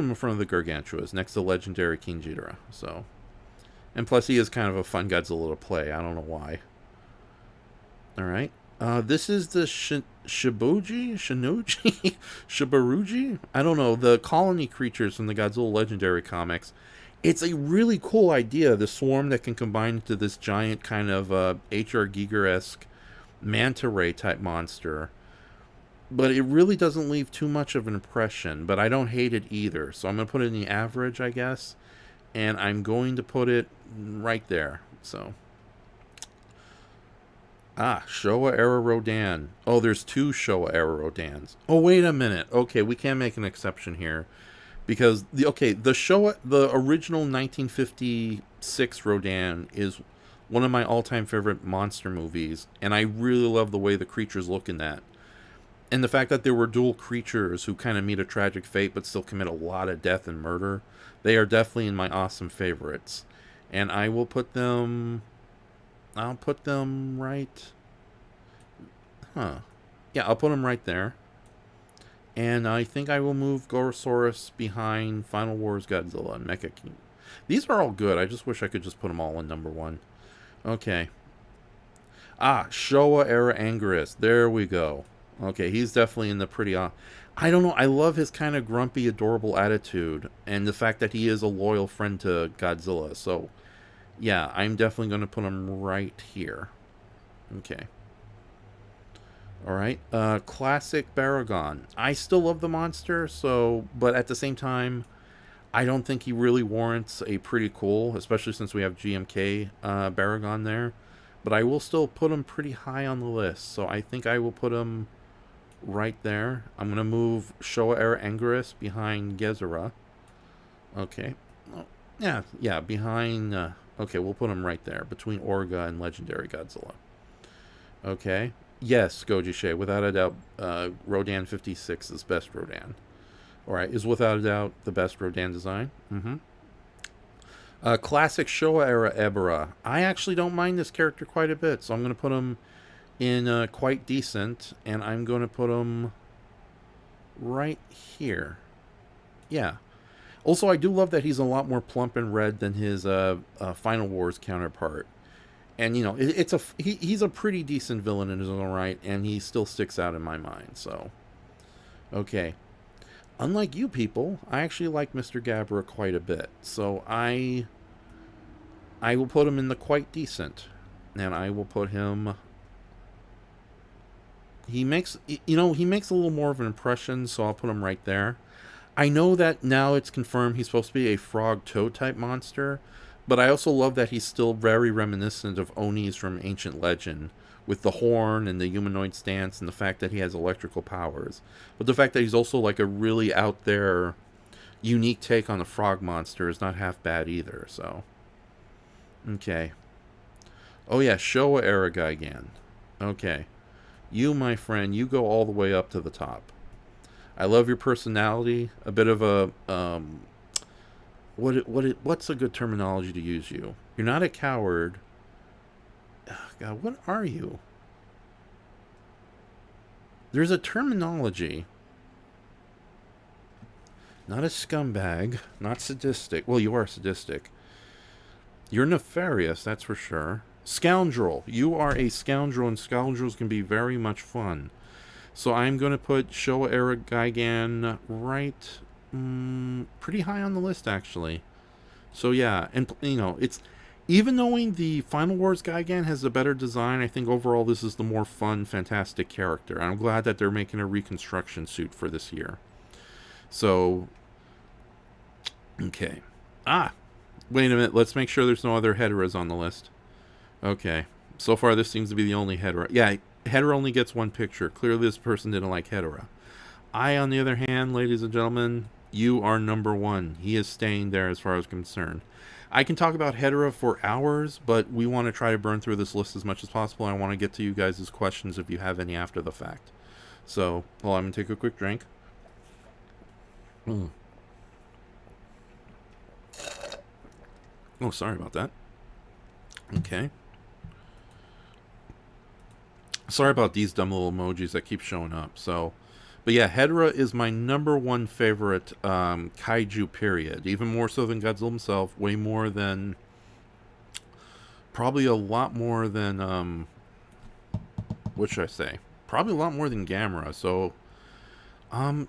in front of the Gargantuas, next to legendary King Ghidorah. So, and plus he is kind of a fun Godzilla to play. I don't know why. All right. This is the Shibuji? Shibaruji? I don't know. The colony creatures from the Godzilla Legendary comics. It's a really cool idea, the swarm that can combine into this giant kind of H.R. Giger-esque manta ray type monster. But it really doesn't leave too much of an impression, but I don't hate it either. So I'm going to put it in the average, I guess. And I'm going to put it right there. So. Showa era Rodan. Oh, there's two Showa era Rodans. Oh, wait a minute. Okay, we can make an exception here. Because, the original 1956 Rodan is one of my all-time favorite monster movies. And I really love the way the creatures look in that. And the fact that there were dual creatures who kind of meet a tragic fate but still commit a lot of death and murder, they are definitely in my awesome favorites. And I will put them... I'll put them right... Yeah, I'll put them right there. And I think I will move Gorosaurus behind Final Wars Godzilla and Mecha King. These are all good. I just wish I could just put them all in number one. Okay. Showa era Anguirus. There we go. Okay, he's definitely in the pretty... I don't know, I love his kind of grumpy, adorable attitude, and the fact that he is a loyal friend to Godzilla. So, yeah, I'm definitely going to put him right here. Okay. Alright, classic Baragon. I still love the monster, but at the same time, I don't think he really warrants a pretty cool, especially since we have GMK Baragon there. But I will still put him pretty high on the list, so I think I will put him right there. I'm going to move Showa Era Anguirus behind Gezora. Okay. Oh, yeah, behind... okay, we'll put him right there, between Orga and Legendary Godzilla. Okay. Yes, Goji Shay, without a doubt, Rodan 56 is best Rodan. Alright, is without a doubt the best Rodan design. Classic Showa Era Ebera. I actually don't mind this character quite a bit, so I'm going to put him in quite decent, and I'm going to put him right here. Yeah. Also, I do love that he's a lot more plump and red than his Final Wars counterpart. And, you know, he's a pretty decent villain in his own right, and he still sticks out in my mind, so. Okay. Unlike you people, I actually like Mr. Gabra quite a bit. So I will put him in the quite decent. And I will put him... He makes a little more of an impression, so I'll put him right there. I know that now it's confirmed he's supposed to be a frog toad type monster, but I also love that he's still very reminiscent of Onis from ancient legend, with the horn and the humanoid stance and the fact that he has electrical powers. But the fact that he's also like a really out there, unique take on the frog monster is not half bad either, so. Okay. Oh yeah, Showa Era Gigan. Okay. You, my friend, you go all the way up to the top. I love your personality. A bit of a, what's a good terminology to use you? You're not a coward. God, what are you? There's a terminology. Not a scumbag. Not sadistic. Well, you are sadistic. You're nefarious, that's for sure. Scoundrel. You are a scoundrel, and scoundrels can be very much fun. So I'm going to put Showa Era Gigan right pretty high on the list, actually. So yeah, and you know, it's... Even knowing the Final Wars Gigan has a better design, I think overall this is the more fun, fantastic character. I'm glad that they're making a reconstruction suit for this year. So, okay. Wait a minute. Let's make sure there's no other Heteras on the list. Okay. So far, this seems to be the only Hetera. Yeah, Hetera only gets one picture. Clearly, this person didn't like Hetera. I, on the other hand, ladies and gentlemen, you are number one. He is staying there as far as I'm concerned. I can talk about Hetera for hours, but we want to try to burn through this list as much as possible. I want to get to you guys' questions if you have any after the fact. So, hold on, I'm going to take a quick drink. Oh, sorry about that. Okay. Sorry about these dumb little emojis that keep showing up. So, but yeah, Hetera is my number one favorite kaiju, period. Even more so than Godzilla himself. Way more than... Probably a lot more than... what should I say? Probably a lot more than Gamera. So,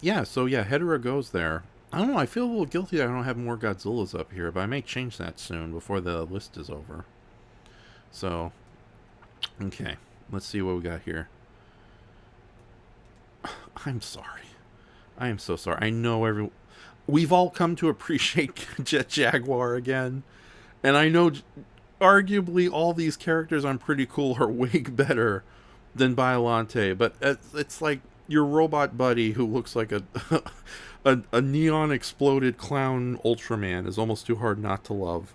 yeah. So, yeah, Hetera goes there. I don't know. I feel a little guilty that I don't have more Godzillas up here. But I may change that soon before the list is over. So, okay. Let's see what we got here. I'm sorry. I am so sorry. I know we've all come to appreciate Jet Jaguar again. And I know arguably all these characters on Pretty Cool are way better than Biollante. But it's like your robot buddy who looks like a neon exploded clown Ultraman is almost too hard not to love.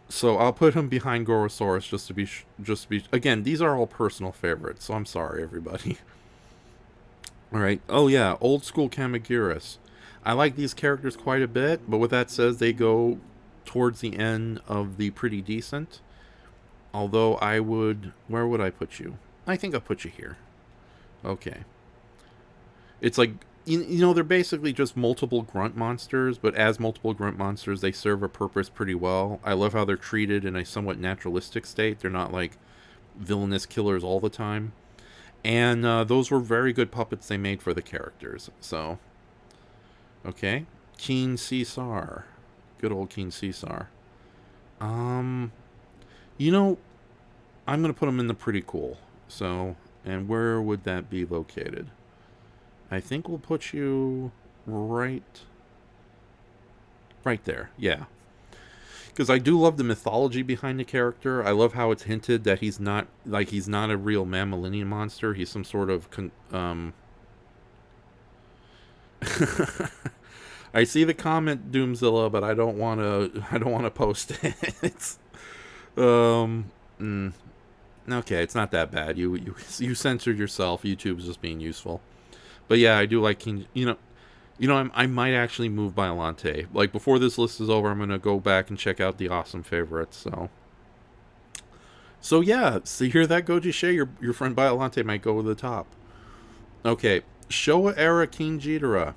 So I'll put him behind Gorosaurus just to be again, these are all personal favorites, so I'm sorry everybody. Alright. Oh yeah, old school Kamagiris. I like these characters quite a bit, but with that said, they go towards the end of the pretty decent. Although where would I put you? I think I'll put you here. Okay. It's like, you know, they're basically just multiple grunt monsters, but as multiple grunt monsters, they serve a purpose pretty well. I love how they're treated in a somewhat naturalistic state. They're not like villainous killers all the time. And those were very good puppets they made for the characters. So, okay. Keen Caesar. Good old Keen Caesar. You know, I'm going to put him in the Pretty Cool. So, and where would that be located? I think we'll put you right there. Yeah. because I do love the mythology behind the character. I love how it's hinted that he's not a real mammalian monster. He's some sort of I see the comment, Doomzilla, but I don't want to. I don't want to post it. It's, um, mm, okay, it's not that bad. You censored yourself. YouTube's just being useful. But yeah, I do like King. I might actually move Biolante. Like before this list is over, I'm gonna go back and check out the awesome favorites. So yeah. So you hear that, Goji Shea? Your friend Biolante might go to the top. Okay, Showa era King Ghidorah.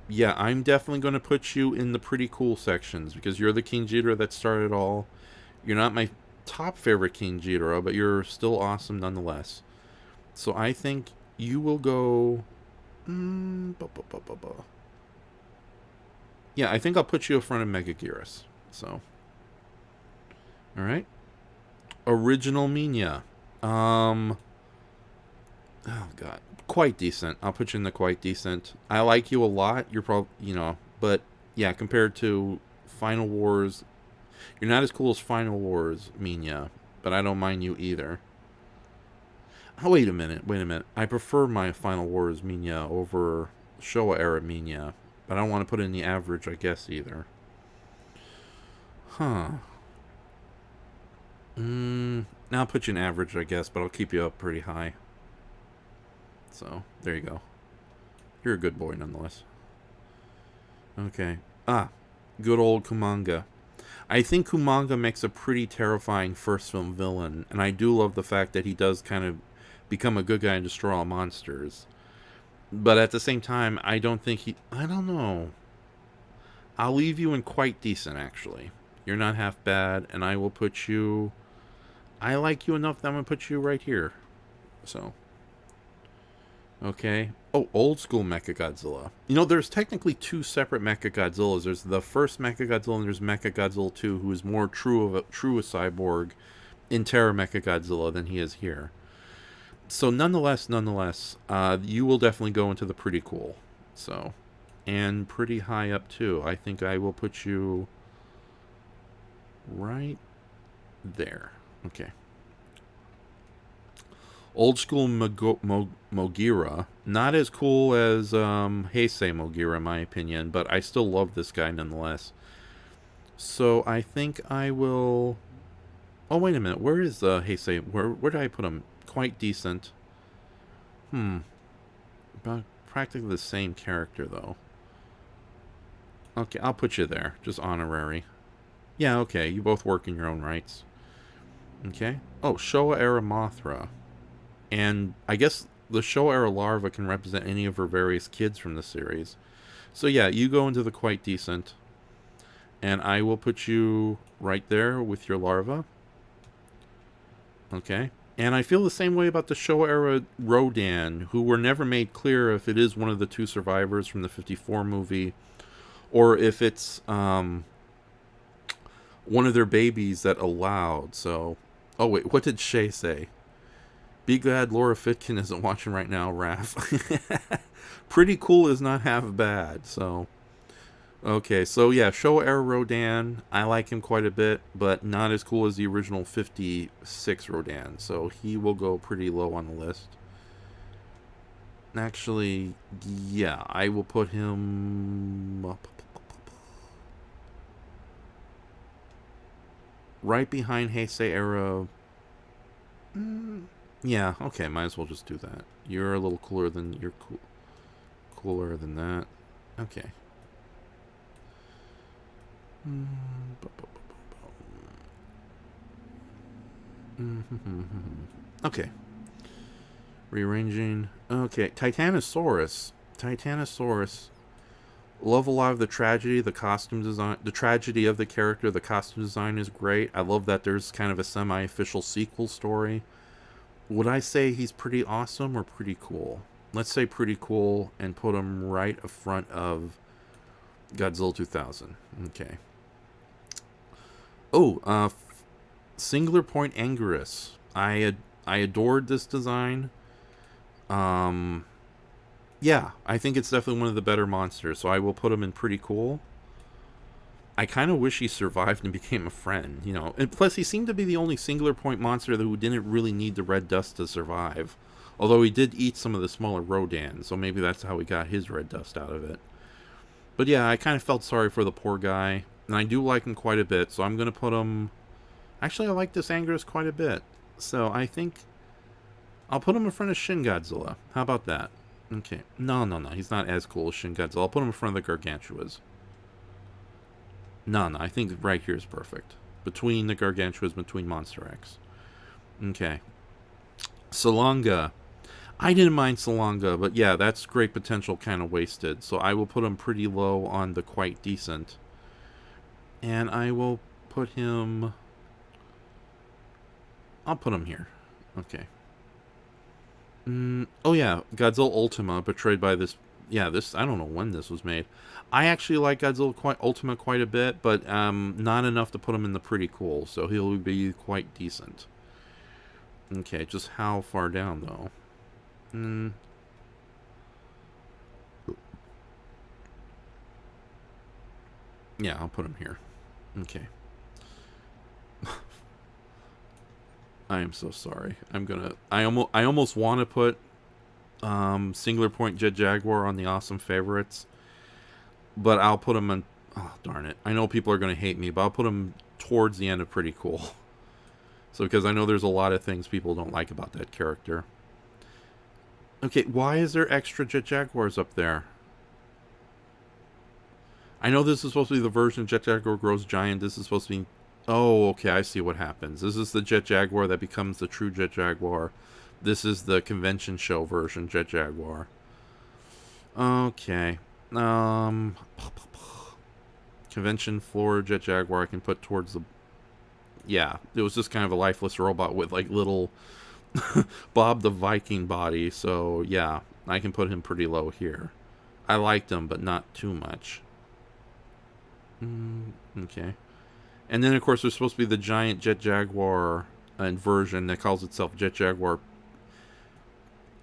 Yeah, I'm definitely going to put you in the pretty cool sections because you're the King Ghidorah that started it all. You're not my top favorite King Ghidorah, but you're still awesome nonetheless. So I think you will go. Yeah, I think I'll put you in front of Megaguirus. So, all right. Original Minya. Oh god, quite decent. I'll put you in the quite decent. I like you a lot. You're probably, but yeah, compared to Final Wars, you're not as cool as Final Wars, Minya, but I don't mind you either. Oh, wait a minute. I prefer my Final Wars Minya over Showa era Minya, but I don't want to put in the average, I guess, either. Huh. Now I'll put you in average, I guess, but I'll keep you up pretty high. So, there you go. You're a good boy nonetheless. Okay. Good old Kumanga. I think Kumanga makes a pretty terrifying first film villain, and I do love the fact that he does kind of become a good guy and destroy all monsters. But at the same time, I don't know. I'll leave you in quite decent, actually. You're not half bad, and I will put you... I like you enough that I'm going to put you right here. So... Okay. Oh, old school Mechagodzilla. There's technically two separate Mechagodzillas. There's the first Mechagodzilla and there's Mechagodzilla 2, who is more true a cyborg in Terra Mechagodzilla than he is here. So nonetheless, you will definitely go into the pretty cool. So, and pretty high up too. I think I will put you right there. Okay. Old school Mogira. Not as cool as Heisei Mogira, in my opinion, but I still love this guy nonetheless. So I think I will... Oh, wait a minute. Where is Heisei? Where did I put him? Quite decent. About practically the same character, though. Okay, I'll put you there. Just honorary. Yeah, okay. You both work in your own rights. Okay. Oh, Showa era Mothra. And I guess the Showa era larva can represent any of her various kids from the series. So yeah, you go into the quite decent. And I will put you right there with your larva. Okay. And I feel the same way about the Showa era Rodan, who were never made clear if it is one of the two survivors from the 54 movie, or if it's one of their babies that allowed. So, oh wait, what did Shay say? Be glad Laura Fitkin isn't watching right now, Raph. Pretty cool is not half bad, so... Okay, so yeah, Showa era Rodan, I like him quite a bit, but not as cool as the original 56 Rodan, so he will go pretty low on the list. Actually, yeah, I will put him up right behind Heisei era. Yeah, okay, might as well just do that. You're a little cooler than cooler than that. Okay. Okay. Rearranging. Okay, Titanosaurus. Love a lot of the tragedy, the costume design, the tragedy of the character. The costume design is great. I love that there's kind of a semi-official sequel story. Would I say he's pretty awesome or pretty cool? Let's say pretty cool and put him right in front of Godzilla 2000. Okay. Oh, Singular Point Anguirus. I adored this design. Yeah, I think it's definitely one of the better monsters, so I will put him in pretty cool. I kind of wish he survived and became a friend, you know. And plus, he seemed to be the only singular point monster who didn't really need the red dust to survive. Although he did eat some of the smaller Rodan, so maybe that's how he got his red dust out of it. But yeah, I kind of felt sorry for the poor guy. And I do like him quite a bit, so I'm going to put him... Actually, I like this Angerus quite a bit. So I think I'll put him in front of Shin Godzilla. How about that? Okay. No. He's not as cool as Shin Godzilla. I'll put him in front of the Gargantuas. No. I think right here is perfect. Between the Gargantuas, between Monster X. Okay. Salonga. I didn't mind Salonga, but yeah, that's great potential kind of wasted. So I will put him pretty low on the quite decent. And I will put him... I'll put him here. Okay. Oh yeah, Godzilla Ultima, portrayed by this... Yeah, this... I don't know when this was made. I actually like Godzilla Ultima quite a bit, but not enough to put him in the pretty cool. So he'll be quite decent. Okay, just how far down, though? Yeah, I'll put him here. Okay. I am so sorry. I almost want to put Singular Point Jet Jaguar on the awesome favorites, but I'll put him in... Oh, darn it. I know people are going to hate me, but I'll put him towards the end of pretty cool. So, because I know there's a lot of things people don't like about that character. Okay, why is there extra Jet Jaguars up there? I know this is supposed to be the version Jet Jaguar grows giant. This is supposed to be... Oh, okay, I see what happens. This is the Jet Jaguar that becomes the true Jet Jaguar. This is the convention show version Jet Jaguar. Okay. Convention floor Jet Jaguar I can put towards the... Yeah, it was just kind of a lifeless robot with like little Bob the Viking body. So yeah, I can put him pretty low here. I liked him, but not too much. Okay. And then, of course, there's supposed to be the giant Jet Jaguar version that calls itself Jet Jaguar.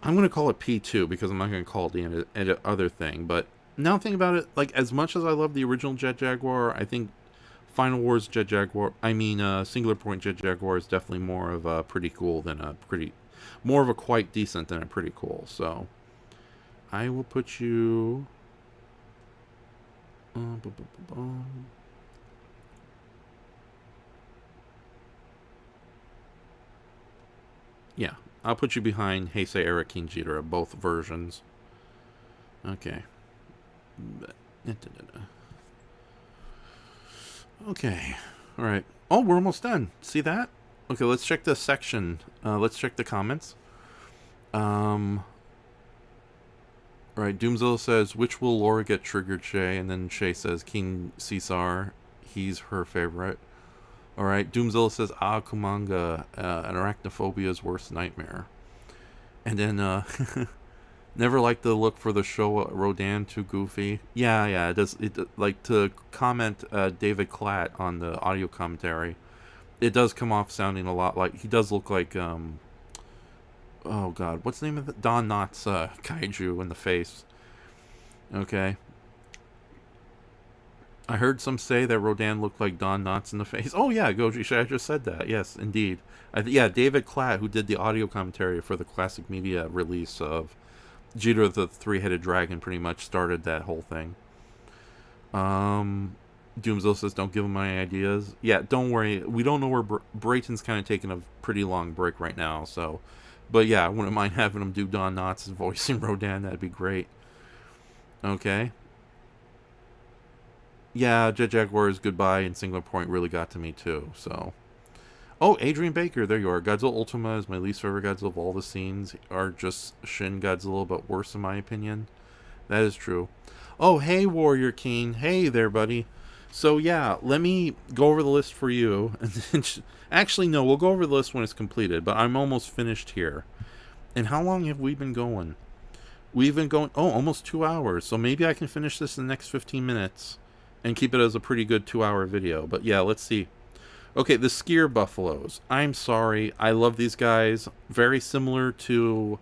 I'm going to call it P2 because I'm not going to call it the other thing. But now thinking about it, like, as much as I love the original Jet Jaguar, I think Final Wars Jet Jaguar, Singular Point Jet Jaguar is definitely more of a pretty cool than a pretty... More of a quite decent than a pretty cool. So, I will put you... Yeah, I'll put you behind Heisei Era King Ghidorah, both versions. Okay. Okay. Alright. Oh, we're almost done. See that? Okay, let's check the section. Let's check the comments. Alright, Doomzilla says, which will Laura get triggered, Shay? And then Shay says, King Caesar. He's her favorite. Alright, Doomzilla says, Kumanga, an arachnophobia's worst nightmare. And then, never liked the look for the show Rodan, too goofy. Yeah, it does. Like, to comment David Klatt on the audio commentary, it does come off sounding a lot like, he does look like, oh god, what's the name of it? Don Knotts Kaiju in the face. Okay. I heard some say that Rodan looked like Don Knotts in the face. Oh yeah, Goji, I just said that. Yes, indeed. Yeah, David Klatt, who did the audio commentary for the Classic Media release of Ghidorah the Three-Headed Dragon, pretty much started that whole thing. Doomzilla says, don't give him my ideas. Yeah, don't worry. We don't know where... Brayton's kind of taking a pretty long break right now, so... But yeah, I wouldn't mind having him do Don Knotts' voicing Rodan. That'd be great. Okay. Yeah, Jet Jaguar's goodbye and Singular Point really got to me too, so... Oh, Adrian Baker, there you are. Godzilla Ultima is my least favorite Godzilla of all the scenes. Are just Shin Godzilla, but worse in my opinion. That is true. Oh, hey, Warrior King. Hey there, buddy. So yeah, let me go over the list for you. And then actually, no, we'll go over the list when it's completed, but I'm almost finished here. And how long have we been going? We've been going, almost 2 hours. So maybe I can finish this in the next 15 minutes and keep it as a pretty good 2-hour video. But yeah, let's see. Okay, the Skier Buffaloes. I'm sorry. I love these guys. Very similar to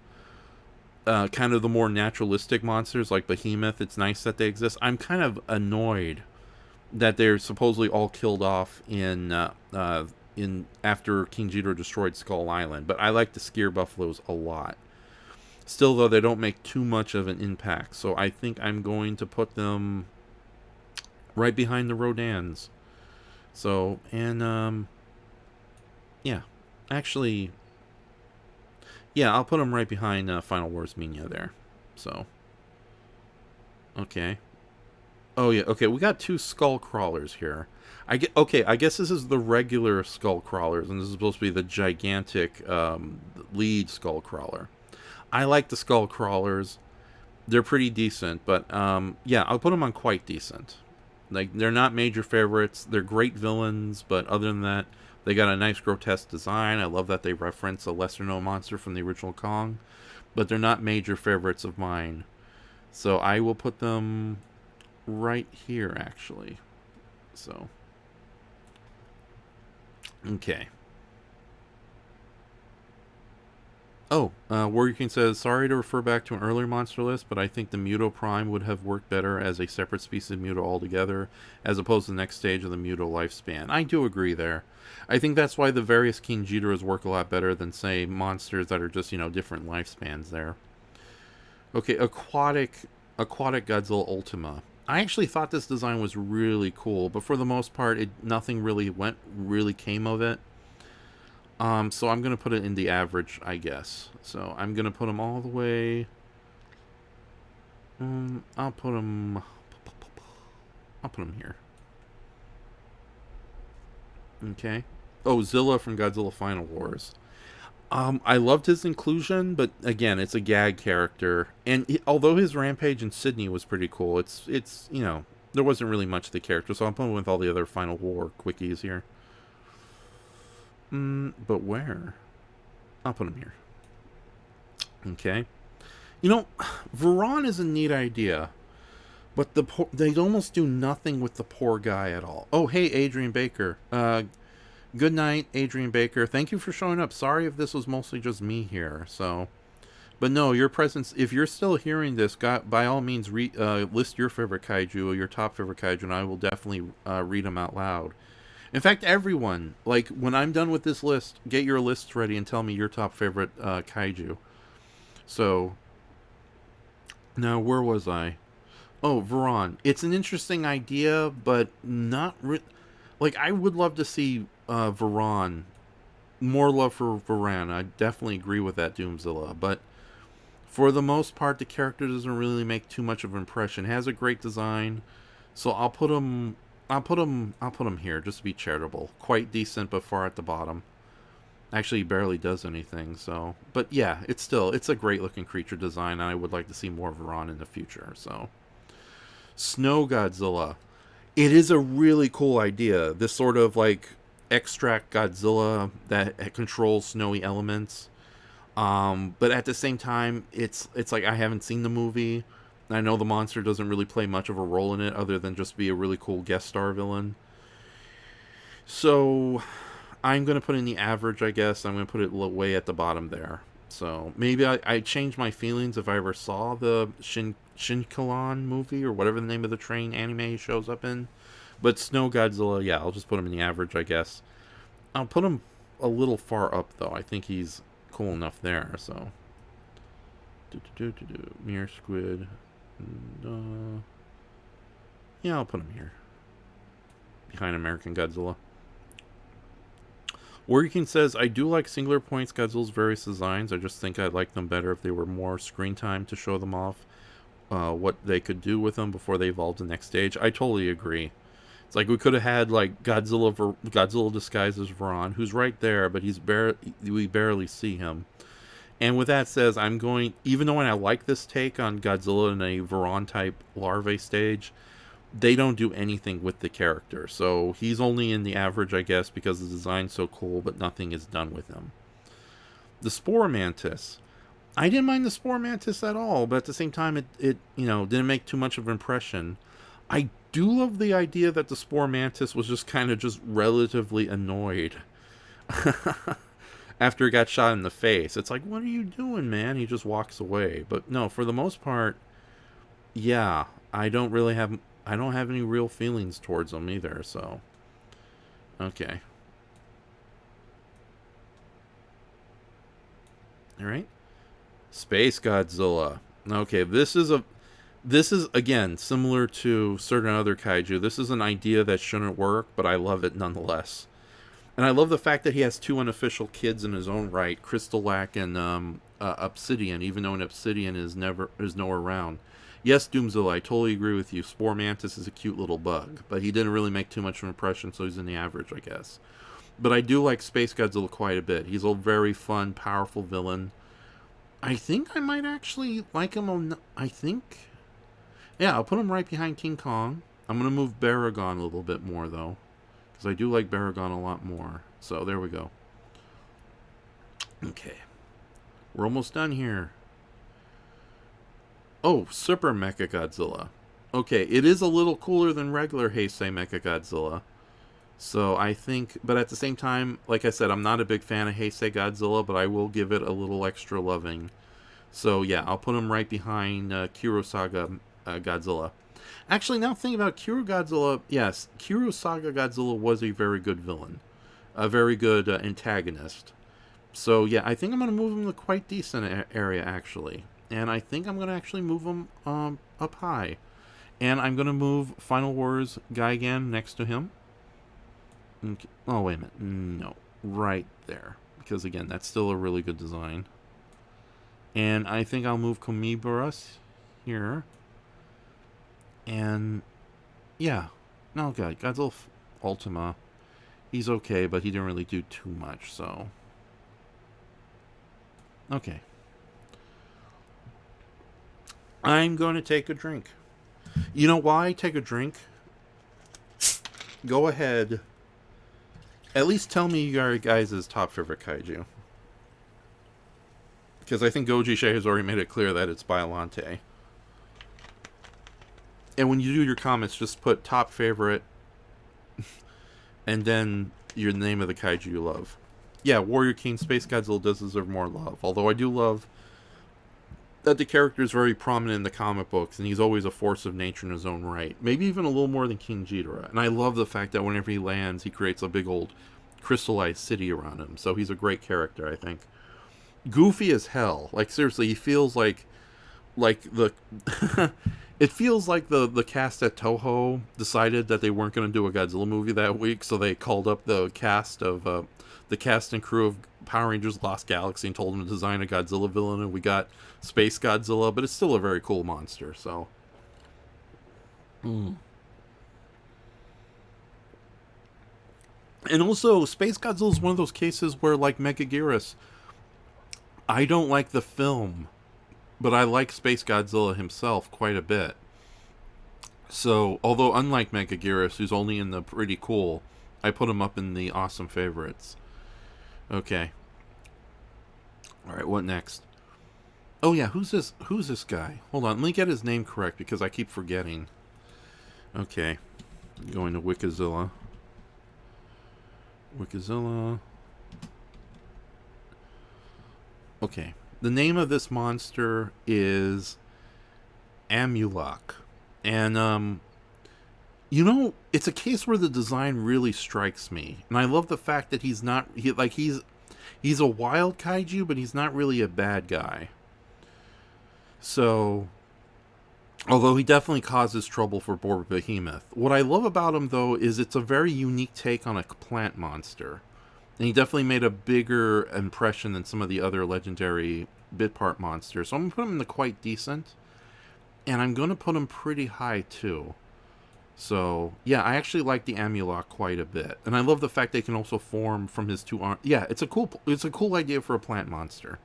kind of the more naturalistic monsters like Behemoth. It's nice that they exist. I'm kind of annoyed that they're supposedly all killed off in after King Ghidorah destroyed Skull Island. But I like the Skier buffaloes a lot. Still, though, they don't make too much of an impact, so I think I'm going to put them right behind the Rodans. So, and yeah, actually, yeah, I'll put them right behind Final Wars Minya there. So, okay. Oh yeah, okay. We got two skull crawlers here. Okay. I guess this is the regular skull crawlers, and this is supposed to be the gigantic lead skull crawler. I like the skull crawlers. They're pretty decent, but yeah, I'll put them on quite decent. Like, they're not major favorites. They're great villains, but other than that, they got a nice grotesque design. I love that they reference a lesser-known monster from the original Kong, but they're not major favorites of mine. So I will put them right here, actually. So, okay. Oh, Warrior King says, sorry to refer back to an earlier monster list, but I think the Muto Prime would have worked better as a separate species of Muto altogether, as opposed to the next stage of the Muto lifespan. I do agree there. I think that's why the various King Ghidorahs work a lot better than, say, monsters that are just, different lifespans there. Okay, Aquatic Godzilla Ultima. I actually thought this design was really cool, but for the most part, nothing really came of it. So I'm going to put it in the average, I guess. So I'm going to put them all the way... I'll put them here. Okay. Oh, Zilla from Godzilla Final Wars. I loved his inclusion, but again, it's a gag character. And although his rampage in Sydney was pretty cool, it's there wasn't really much of the character, so I'm putting with all the other Final War quickies here. But where? I'll put him here. Okay. Varan is a neat idea, but they almost do nothing with the poor guy at all. Oh, hey, Adrian Baker. Good night, Adrian Baker. Thank you for showing up. Sorry if this was mostly just me here. So, but no, your presence. If you're still hearing this, by all means, list your favorite kaiju or your top favorite kaiju, and I will definitely read them out loud. In fact, everyone, like, when I'm done with this list, get your lists ready and tell me your top favorite kaiju. So, now, where was I? Oh, Varan. It's an interesting idea, but not... Like, I would love to see Varan. More love for Varan. I definitely agree with that, Doomzilla. But for the most part, the character doesn't really make too much of an impression. It has a great design. So I'll put him here just to be charitable. Quite decent, but far at the bottom. Actually, he barely does anything. So, but yeah, it's a great looking creature design, and I would like to see more Varan in the future. So, Snow Godzilla. It is a really cool idea. This sort of like extract Godzilla that controls snowy elements. But at the same time, it's like I haven't seen the movie. I know the monster doesn't really play much of a role in it other than just be a really cool guest star villain. So I'm going to put in the average, I guess. I'm going to put it way at the bottom there. So maybe I change my feelings if I ever saw the Shinkalan movie or whatever the name of the train anime he shows up in. But Snow Godzilla, yeah, I'll just put him in the average, I guess. I'll put him a little far up, though. I think he's cool enough there, so. Mirror Squid. Yeah, I'll put him here. Behind American Godzilla. Working says, I do like Singular Point's Godzilla's various designs. I just think I'd like them better if they were more screen time to show them off. What they could do with them before they evolved to the next stage. I totally agree. It's like we could have had like Godzilla disguised as Varan, who's right there, but we barely see him. And with that says, even though I like this take on Godzilla in a Varan type larvae stage, they don't do anything with the character. So he's only in the average, I guess, because the design's so cool, but nothing is done with him. The Spore Mantis. I didn't mind the Spore Mantis at all, but at the same time, it didn't make too much of an impression. I do love the idea that the Spore Mantis was just kind of just relatively annoyed after it got shot in the face. It's like, what are you doing, man? He just walks away. But no, for the most part, yeah, I don't really have I don't have any real feelings towards him either, so. Okay. Alright. Space Godzilla. Okay, this is again similar to certain other kaiju. This is an idea that shouldn't work, but I love it nonetheless. And I love the fact that he has two unofficial kids in his own right, Crystalak and Obsidian, even though an Obsidian is nowhere around. Yes, Doomzilla, I totally agree with you. Spore Mantis is a cute little bug, but he didn't really make too much of an impression, so he's in the average, I guess. But I do like Space Godzilla quite a bit. He's a very fun, powerful villain. I think I might actually like him. I think, yeah, I'll put him right behind King Kong. I'm gonna move Baragon a little bit more though, because I do like Baragon a lot more. So there we go. Okay, we're almost done here. Oh, Super Mechagodzilla. Okay, it is a little cooler than regular Heisei Mechagodzilla. So I think, but at the same time, like I said, I'm not a big fan of Heisei Godzilla, but I will give it a little extra loving. So yeah, I'll put him right behind Kurosaga Godzilla. Actually, now thinking about Kuro Godzilla, yes, Kurosaga Godzilla was a very good villain. A very good antagonist. So yeah, I think I'm going to move him to quite decent area, actually. And I think I'm going to actually move him up high. And I'm going to move Final Wars Gigan next to him. Okay. Oh, wait a minute. No. Right there. Because, again, that's still a really good design. And I think I'll move Komibaras here. And, yeah. No, God. Godzilla Ultima. He's okay, but he didn't really do too much, so. Okay. I'm going to take a drink. You know why I take a drink? Go ahead. At least tell me your guys' top favorite kaiju. Because I think Goji Shea has already made it clear that it's Biollante. And when you do your comments, just put top favorite and then your name of the kaiju you love. Yeah, Warrior King Space Godzilla does deserve more love. Although I do love that the character is very prominent in the comic books, and he's always a force of nature in his own right. Maybe even a little more than King Ghidorah. And I love the fact that whenever he lands, he creates a big old crystallized city around him. So he's a great character, I think. Goofy as hell. Like, seriously, he feels like the... It feels like the cast at Toho decided that they weren't going to do a Godzilla movie that week, so they called up the cast and crew of Power Rangers Lost Galaxy and told them to design a Godzilla villain, and we got Space Godzilla, but it's still a very cool monster, so. And also, Space Godzilla is one of those cases where, like Megaguirus, I don't like the film, but I like Space Godzilla himself quite a bit. So, although unlike Megaguirus, who's only in the pretty cool, I put him up in the awesome favorites. Okay. Alright, what next? Oh yeah, who's this guy? Hold on, let me get his name correct because I keep forgetting. Okay. Going to Wikizilla. Okay. The name of this monster is Amulok. And, you know, it's a case where the design really strikes me. And I love the fact that he's not... He's a wild kaiju, but he's not really a bad guy. So... Although he definitely causes trouble for Boar Behemoth. What I love about him, though, is it's a very unique take on a plant monster. And he definitely made a bigger impression than some of the other legendary bit part monsters. So I'm going to put him in the quite decent. And I'm going to put him pretty high, too. So, yeah, I actually like the Amulok quite a bit. And I love the fact they can also form from his two arms. Yeah, it's a cool idea for a plant monster.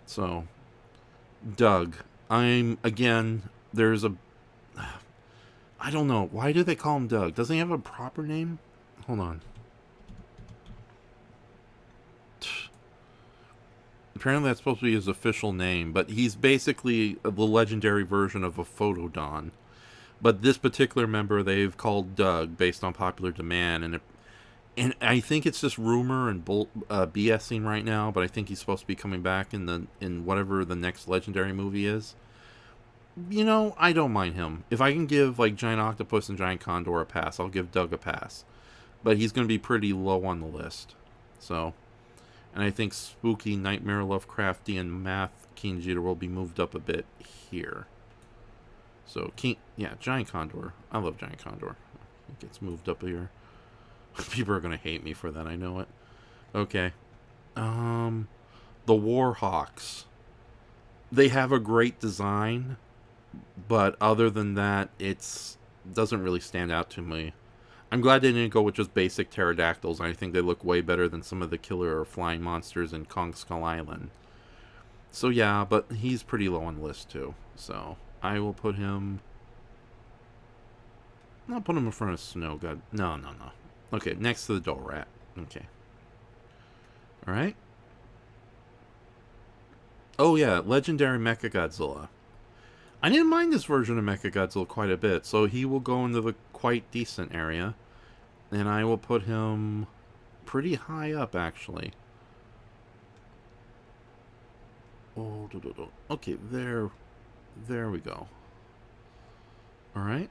So, Doug. There's a... I don't know. Why do they call him Doug? Doesn't he have a proper name? Hold on. Apparently that's supposed to be his official name, but he's basically the legendary version of a Photodon. But this particular member they've called Doug based on popular demand, and I think it's just rumor and BSing right now, but I think he's supposed to be coming back in whatever the next legendary movie is. You know, I don't mind him. If I can give, like, Giant Octopus and Giant Condor a pass, I'll give Doug a pass. But he's going to be pretty low on the list. So, and I think Spooky, Nightmare, Lovecraftian, Math, King Ghidorah will be moved up a bit here. So, yeah, Giant Condor. I love Giant Condor. It gets moved up here. People are going to hate me for that, I know it. Okay. The Warhawks. They have a great design, but other than that, it doesn't really stand out to me. I'm glad they didn't go with just basic pterodactyls. I think they look way better than some of the killer flying monsters in Kong Skull Island. So yeah, but he's pretty low on the list too. So I will put him... I'll put him in front of Snow God. No. Okay, next to the Doll Rat. Okay. Alright. Oh yeah, Legendary Mechagodzilla. I didn't mind this version of Mechagodzilla quite a bit, so he will go into the quite decent area. And I will put him pretty high up, actually. Oh, okay, there we go. Alright.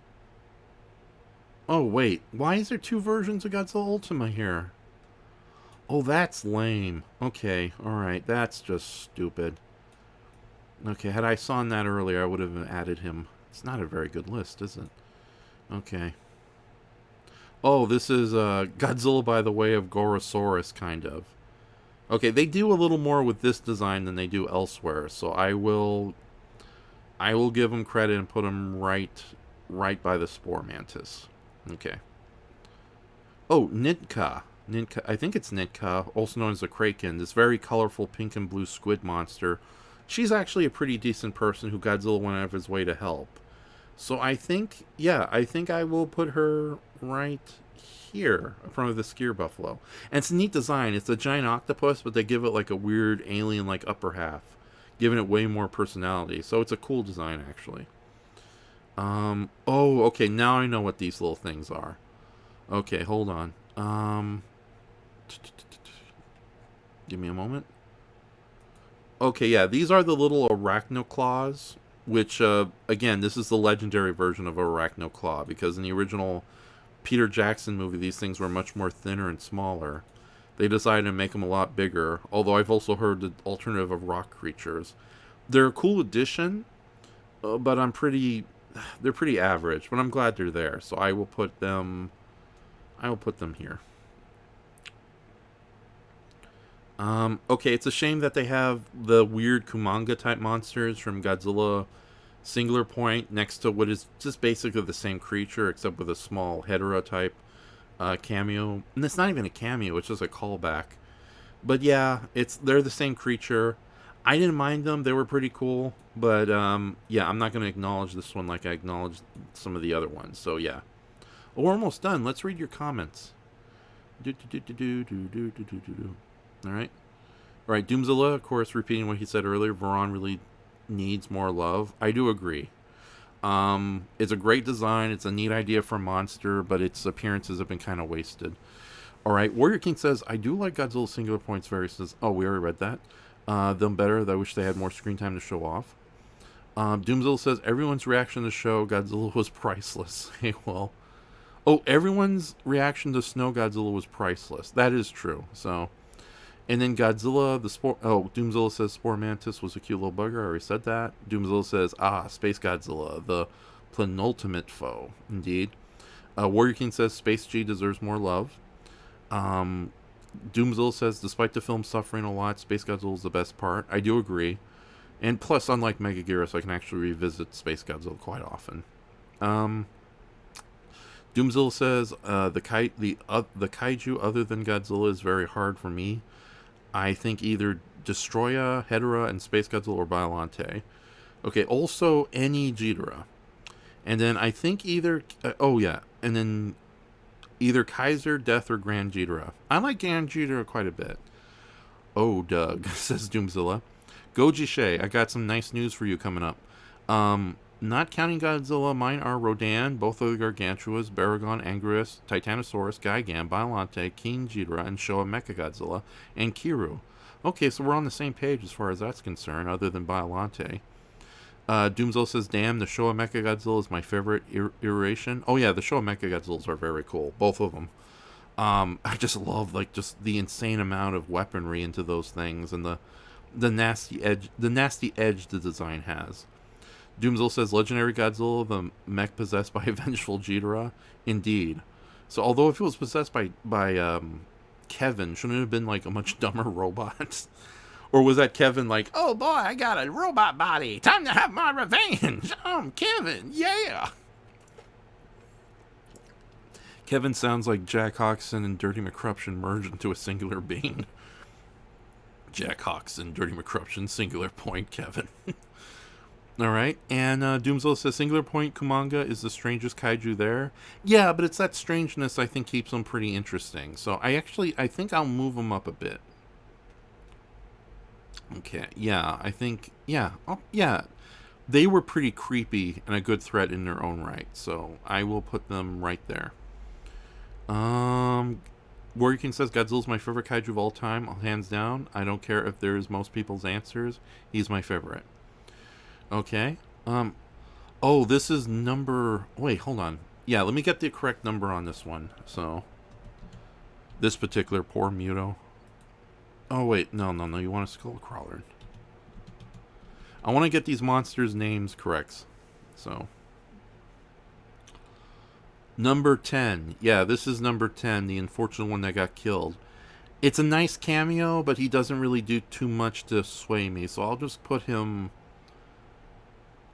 Oh, wait. Why is there two versions of Godzilla Ultima here? Oh, that's lame. Okay, alright. That's just stupid. Okay, had I sawn that earlier, I would have added him. It's not a very good list, is it? Okay. Oh, this is Godzilla by the way of Gorosaurus, kind of. Okay, they do a little more with this design than they do elsewhere, so I will give them credit and put them right by the Spore Mantis. Okay. Oh, Nitka. I think it's Nitka, also known as the Kraken, this very colorful pink and blue squid monster. She's actually a pretty decent person who Godzilla went out of his way to help. So I think, yeah, I will put her right here in front of the Skier Buffalo. And it's a neat design. It's a giant octopus, but they give it like a weird alien-like upper half, giving it way more personality. So it's a cool design, actually. Oh, okay, now I know what these little things are. Okay, hold on. Give me a moment. Okay, yeah, these are the little arachnoclaws, which, again, this is the legendary version of arachnoclaw, because in the original Peter Jackson movie, these things were much more thinner and smaller. They decided to make them a lot bigger, although I've also heard the alternative of rock creatures. They're a cool addition, but they're pretty average, but I'm glad they're there, so I will put them here. Okay, it's a shame that they have the weird Kumanga type monsters from Godzilla Singular Point next to what is just basically the same creature except with a small Hedorah type cameo. And it's not even a cameo, it's just a callback. But yeah, they're the same creature. I didn't mind them, they were pretty cool. But yeah, I'm not going to acknowledge this one like I acknowledged some of the other ones. So yeah. Oh, we're almost done. Let's read your comments. Alright. Alright, Doomzilla, of course, repeating what he said earlier, Varan really needs more love. I do agree. It's a great design, it's a neat idea for a monster, but its appearances have been kind of wasted. Alright, Warrior King says, I do like Godzilla Singular Points very says, oh, we already read that. Them better, I wish they had more screen time to show off. Doomzilla says, everyone's reaction to the show, Godzilla was priceless. Hey, well. Oh, everyone's reaction to Snow Godzilla was priceless. That is true, so... And then Godzilla, Doomzilla says Spore Mantis was a cute little bugger. I already said that. Doomzilla says, Space Godzilla, the penultimate foe. Indeed. Warrior King says Space G deserves more love. Doomzilla says, despite the film suffering a lot, Space Godzilla is the best part. I do agree. And plus, unlike Megaguirus, I can actually revisit Space Godzilla quite often. Doomzilla says, the kaiju other than Godzilla is very hard for me. I think either Destroya, Hedorah, and Space Godzilla or Biollante. Okay, also any Ghidorah. And then I think either... and then either Kaiser, Death, or Grand Ghidorah. I like Grand Ghidorah quite a bit. Oh, Doug, says Doomzilla. Goji Shay, I got some nice news for you coming up. Not counting Godzilla, mine are Rodan, both of the Gargantuas, Baragon, Anguirus, Titanosaurus, Gigan, Biollante, King Ghidorah, and Showa Mechagodzilla, and Kiru. Okay, so we're on the same page as far as that's concerned, other than Biollante. Doomzo says, damn, the Showa Mechagodzilla is my favorite iteration. Oh yeah, the Showa Mechagodzillas are very cool. Both of them. I just love, like, just the insane amount of weaponry into those things, and the nasty edge the design has. Doomzo says, legendary Godzilla, the mech possessed by a vengeful Ghidorah. Indeed. So although if it was possessed by Kevin, shouldn't it have been like a much dumber robot? Or was that Kevin like, oh boy, I got a robot body. Time to have my revenge. I'm Kevin. Yeah. Kevin sounds like Jack Hawkson and Dirty McCruption merged into a singular being. Jack Hawkson, Dirty McCruption, singular point, Kevin. All right, and Doomzo says, singular point Kumanga is the strangest kaiju there. Yeah, but it's that strangeness I think keeps them pretty interesting. So I think I'll move them up a bit. Okay, yeah, I think, yeah, yeah. They were pretty creepy and a good threat in their own right, so I will put them right there. Warrior King says, Godzilla's my favorite kaiju of all time, hands down. I don't care if there's most people's answers. He's my favorite. Okay. Oh, this is number... Wait, hold on. Yeah, let me get the correct number on this one. So, this particular poor Muto. Oh, wait. No. You want a skull crawler. I want to get these monsters' names correct. So, number 10. Yeah, this is number 10, the unfortunate one that got killed. It's a nice cameo, but he doesn't really do too much to sway me. So I'll just put him...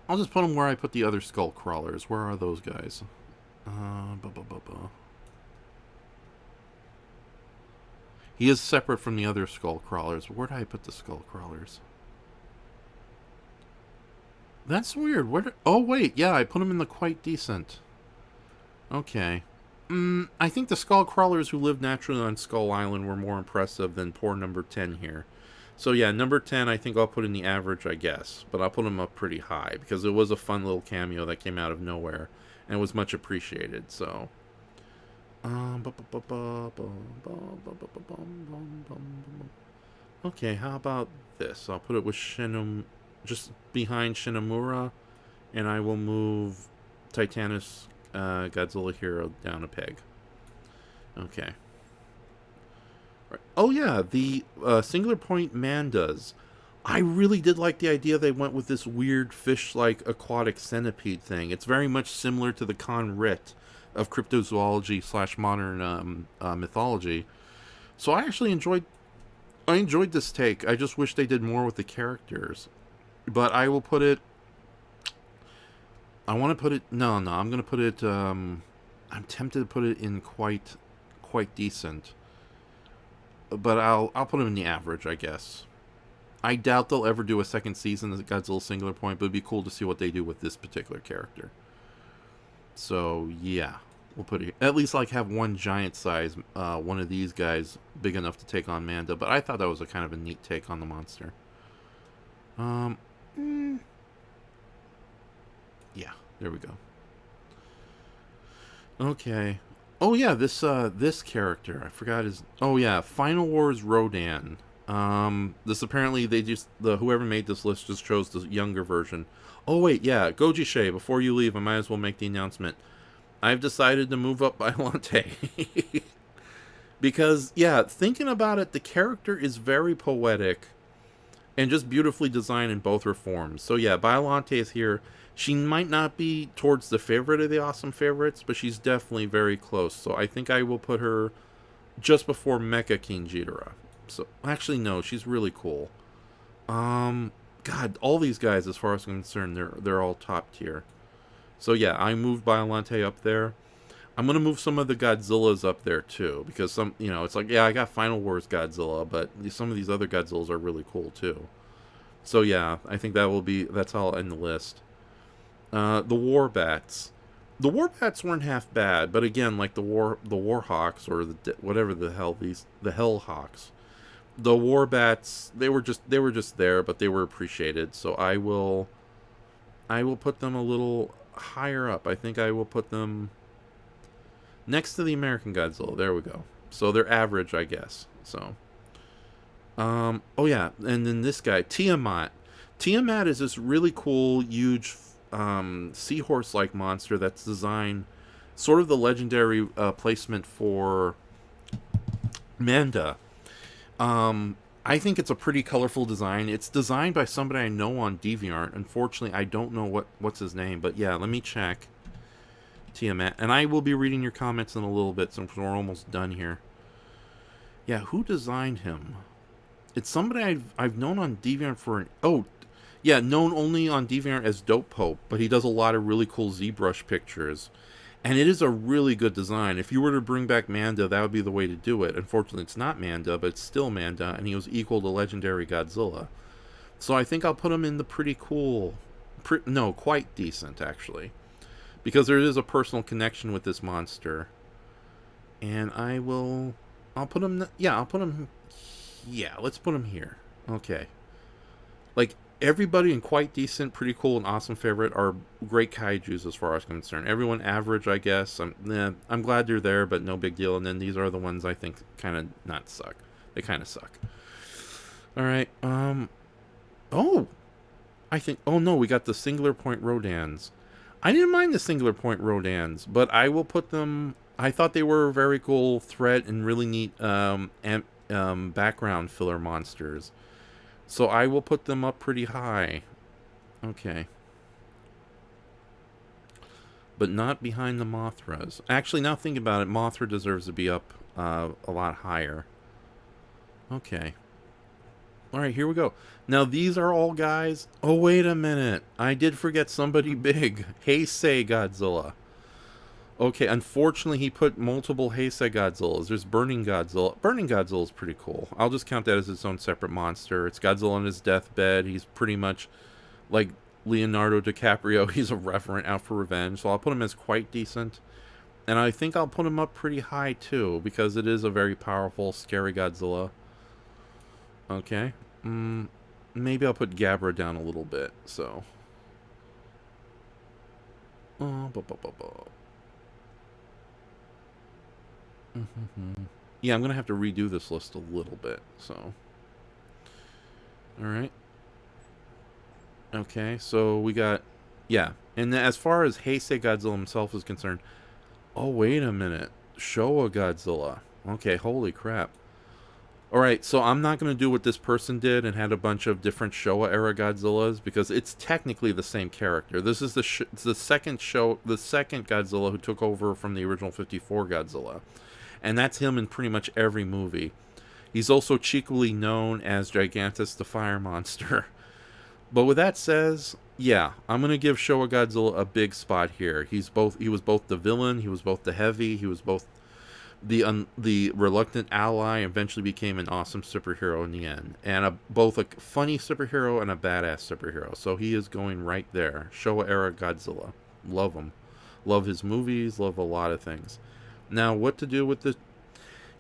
where I put the other skull crawlers. Where are those guys? He is separate from the other skull crawlers. Where did I put the skull crawlers? That's weird. Oh, wait. Yeah, I put him in the quite decent. Okay. I think the skull crawlers who live naturally on Skull Island were more impressive than poor number 10 here. So yeah, number 10 I think I'll put in the average, I guess. But I'll put him up pretty high because it was a fun little cameo that came out of nowhere and was much appreciated. So, okay, how about this? I'll put it with just behind Shinamura, and I will move Titanus Godzilla Hero down a peg. Okay. Oh yeah, the singular point Mandas. I really did like the idea they went with this weird fish-like aquatic centipede thing. It's very much similar to the Conrit of cryptozoology / modern mythology. So I actually enjoyed this take. I just wish they did more with the characters. But I will put it... I want to put it... No, I'm going to put it... I'm tempted to put it in quite decent. But I'll put him in the average, I guess. I doubt they'll ever do a second season of Godzilla Singular Point, but it'd be cool to see what they do with this particular character. So, yeah. We'll put it... At least, like, have one giant size, one of these guys big enough to take on Manda. But I thought that was a kind of a neat take on the monster. Yeah, there we go. Okay. Oh yeah, this character. I forgot his... Oh yeah, Final Wars Rodan. This apparently whoever made this list just chose the younger version. Oh wait, yeah, Goji Shay, before you leave, I might as well make the announcement. I've decided to move up Biollante. Because, yeah, thinking about it, the character is very poetic and just beautifully designed in both her forms. So yeah, Biollante is here. She might not be towards the favorite of the awesome favorites, but she's definitely very close. So I think I will put her just before Mecha King Ghidorah. So actually, no, she's really cool. God, all these guys, as far as I'm concerned, they're all top tier. So yeah, I moved Biollante up there. I'm gonna move some of the Godzillas up there too, because some, it's like, yeah, I got Final Wars Godzilla, but some of these other Godzillas are really cool too. So yeah, I think that's how I'll end the list. The Warbats. The Warbats weren't half bad, but again, like the Warhawks or whatever the hell the Hellhawks. The Warbats, they were just there, but they were appreciated. So I will put them a little higher up. I think I will put them next to the American Godzilla. There we go. So they're average, I guess. So, oh yeah, and then this guy, Tiamat. Tiamat is this really cool, huge seahorse-like monster that's designed sort of the legendary placement for Manda. I think it's a pretty colorful design. It's designed by somebody I know on DeviantArt. Unfortunately, I don't know what's his name, but yeah, let me check. Tiamat, and I will be reading your comments in a little bit since we're almost done here. Yeah, who designed him? It's somebody I've known on DeviantArt for known only on DeviantArt as Dope Pope, but he does a lot of really cool ZBrush pictures. And it is a really good design. If you were to bring back Manda, that would be the way to do it. Unfortunately, it's not Manda, but it's still Manda, and he was equal to legendary Godzilla. So I think I'll put him in the pretty cool... quite decent, actually. Because there is a personal connection with this monster. And I'll put him... Yeah, let's put him here. Okay. Like, everybody in quite decent, pretty cool, and awesome favorite are great kaijus as far as I'm concerned. Everyone average, I guess. I'm glad they're there, but no big deal. And then these are the ones I think kind of not suck. They kind of suck. All right. Oh no, we got the singular point Rodans. I didn't mind the singular point Rodans, but I will put them... I thought they were very cool threat and really neat background filler monsters. So I will put them up pretty high. Okay. But not behind the Mothras. Actually, now thinking about it, Mothra deserves to be up a lot higher. Okay. Alright, here we go. Now, these are all guys... Oh, wait a minute. I did forget somebody big. Heisei Godzilla. Okay, unfortunately, he put multiple Heisei Godzillas. There's Burning Godzilla. Burning Godzilla is pretty cool. I'll just count that as its own separate monster. It's Godzilla on his deathbed. He's pretty much like Leonardo DiCaprio. He's a reverent out for revenge. So I'll put him as quite decent. And I think I'll put him up pretty high, too, because it is a very powerful, scary Godzilla. Okay. Maybe I'll put Gabra down a little bit, so... Yeah, I'm going to have to redo this list a little bit, so... Alright. Okay, so we got... Yeah, and as far as Heisei Godzilla himself is concerned... Oh, wait a minute. Showa Godzilla. Okay, holy crap. Alright, so I'm not going to do what this person did and had a bunch of different Showa-era Godzillas, because it's technically the same character. This is the second Godzilla who took over from the original 54 Godzilla. And that's him in pretty much every movie. He's also cheekily known as Gigantus the Fire Monster. But with that says, yeah, I'm going to give Showa Godzilla a big spot here. He was both the villain, he was both the heavy, he was both the reluctant ally, eventually became an awesome superhero in the end. And both a funny superhero and a badass superhero. So he is going right there. Showa-era Godzilla. Love him. Love his movies, love a lot of things. Now, what to do with this?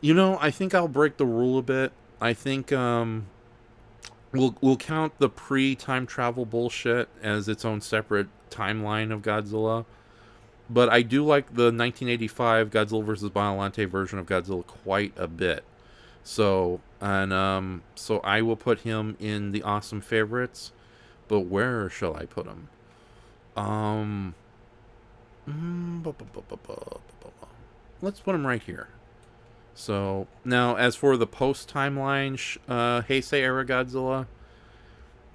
I think I'll break the rule a bit. I think we'll count the pre-time travel bullshit as its own separate timeline of Godzilla. But I do like the 1985 Godzilla vs. Biollante version of Godzilla quite a bit. So I will put him in the awesome favorites. But where shall I put him? Let's put him right here. So, now, as for the post-timeline Heisei-era Godzilla...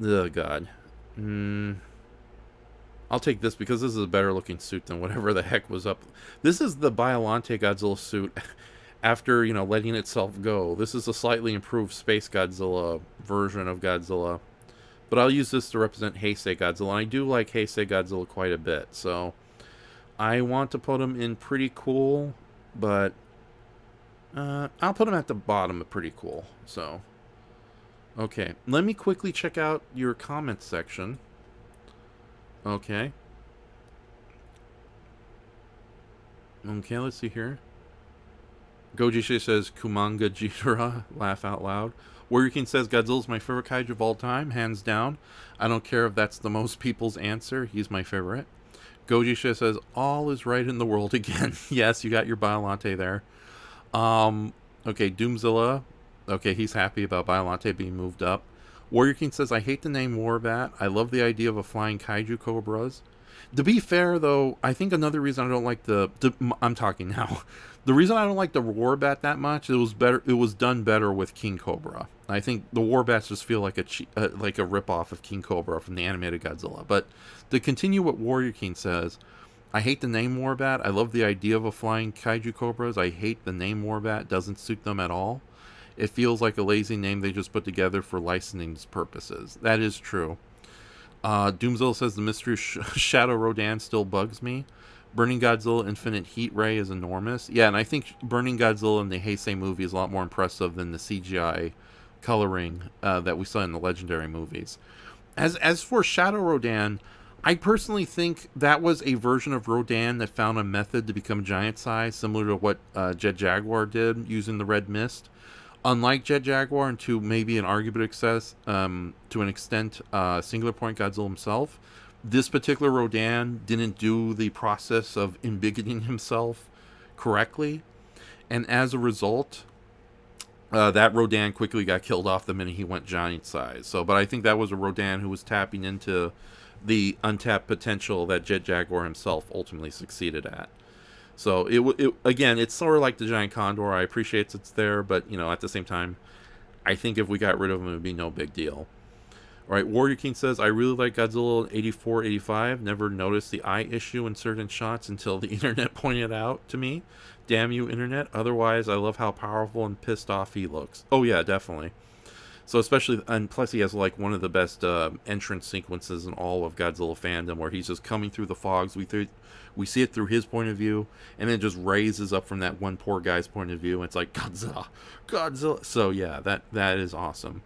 Oh, God. I'll take this because this is a better-looking suit than whatever the heck was up. This is the Biollante Godzilla suit after, letting itself go. This is a slightly improved Space Godzilla version of Godzilla. But I'll use this to represent Heisei Godzilla. And I do like Heisei Godzilla quite a bit, so... I want to put him in pretty cool, but... I'll put him at the bottom of pretty cool, so... Okay, let me quickly check out your comments section. Okay. Okay, let's see here. Gojishi says, Kumanga Jitara, laugh out loud. Warriorking says, Godzilla's my favorite kaiju of all time, hands down. I don't care if that's the most people's answer, he's my favorite. Gojishi says, all is right in the world again. Yes, you got your Biollante there. Okay, Doomzilla. Okay, he's happy about Biollante being moved up. Warrior King says, I hate the name Warbat. I love the idea of a flying kaiju cobras. To be fair, though, I think another reason I don't like I'm talking now. The reason I don't like the Warbat that much, it was better. It was done better with King Cobra. I think the Warbats just feel like like a ripoff of King Cobra from the animated Godzilla. But to continue what Warrior King says, I hate the name Warbat. I love the idea of a flying kaiju cobras. I hate the name Warbat. Doesn't suit them at all. It feels like a lazy name they just put together for licensing purposes. That is true. Doomzilla says the mystery Shadow Rodan still bugs me. Burning Godzilla Infinite Heat Ray is enormous. Yeah, and I think Burning Godzilla in the Heisei movie is a lot more impressive than the CGI coloring that we saw in the Legendary movies. As for Shadow Rodan, I personally think that was a version of Rodan that found a method to become giant size, similar to what Jet Jaguar did using the red mist. Unlike Jet Jaguar, and to maybe an arguable excess, to an extent, Singular Point Godzilla himself, this particular Rodan didn't do the process of embiggening himself correctly, and as a result, that Rodan quickly got killed off the minute he went giant size. So, but I think that was a Rodan who was tapping into the untapped potential that Jet Jaguar himself ultimately succeeded at. So it again, it's sort of like the Giant Condor. I appreciate it's there, but at the same time, I think if we got rid of him, it would be no big deal. All right, Warrior King says, I really like Godzilla 84, 85. Never noticed the eye issue in certain shots until the internet pointed out to me. Damn you, internet. Otherwise, I love how powerful and pissed off he looks. Oh yeah, definitely. So especially, and plus he has like one of the best entrance sequences in all of Godzilla fandom, where he's just coming through the fogs. We see it through his point of view, and then it just raises up from that one poor guy's point of view, and it's like Godzilla, Godzilla. So yeah, that is awesome.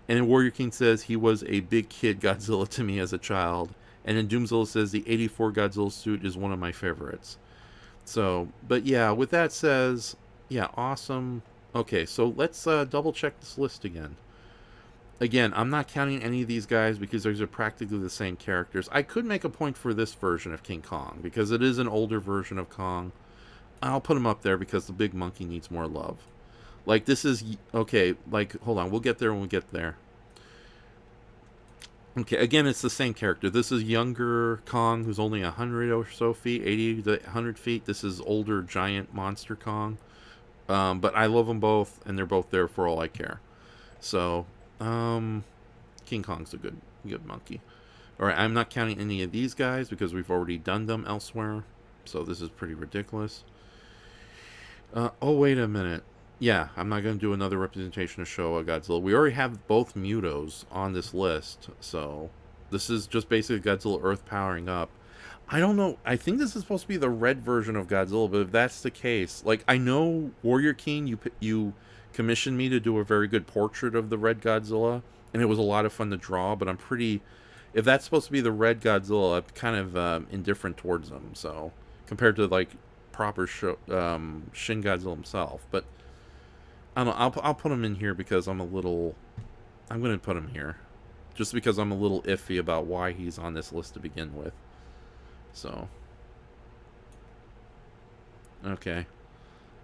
And then Warrior King says he was a big kid Godzilla to me as a child, and then Doomzilla says the '84 Godzilla suit is one of my favorites. So, but yeah, with that says, yeah, awesome. Okay, so let's double check this list again. Again, I'm not counting any of these guys because these are practically the same characters. I could make a point for this version of King Kong because it is an older version of Kong. I'll put him up there because the big monkey needs more love. Like, this is... Okay, like, hold on. We'll get there when we get there. Okay, again, it's the same character. This is younger Kong, who's only 100 or so feet, 80 to 100 feet. This is older giant monster Kong. But I love them both, and they're both there for all I care. So... King Kong's a good monkey. Alright, I'm not counting any of these guys because we've already done them elsewhere. So this is pretty ridiculous. Oh, wait a minute. Yeah, I'm not going to do another representation of Showa Godzilla. We already have both Mutos on this list. So this is just basically Godzilla Earth powering up. I don't know. I think this is supposed to be the red version of Godzilla, but if that's the case, like, I know Warrior King, you commissioned me to do a very good portrait of the red Godzilla, and it was a lot of fun to draw, but I'm pretty... If that's supposed to be the red Godzilla, I'm kind of indifferent towards them, so... Compared to, like, proper Shin Godzilla himself, but... I don't know, I'll put him in here because I'm going to put him here. Just because I'm a little iffy about why he's on this list to begin with. So... Okay.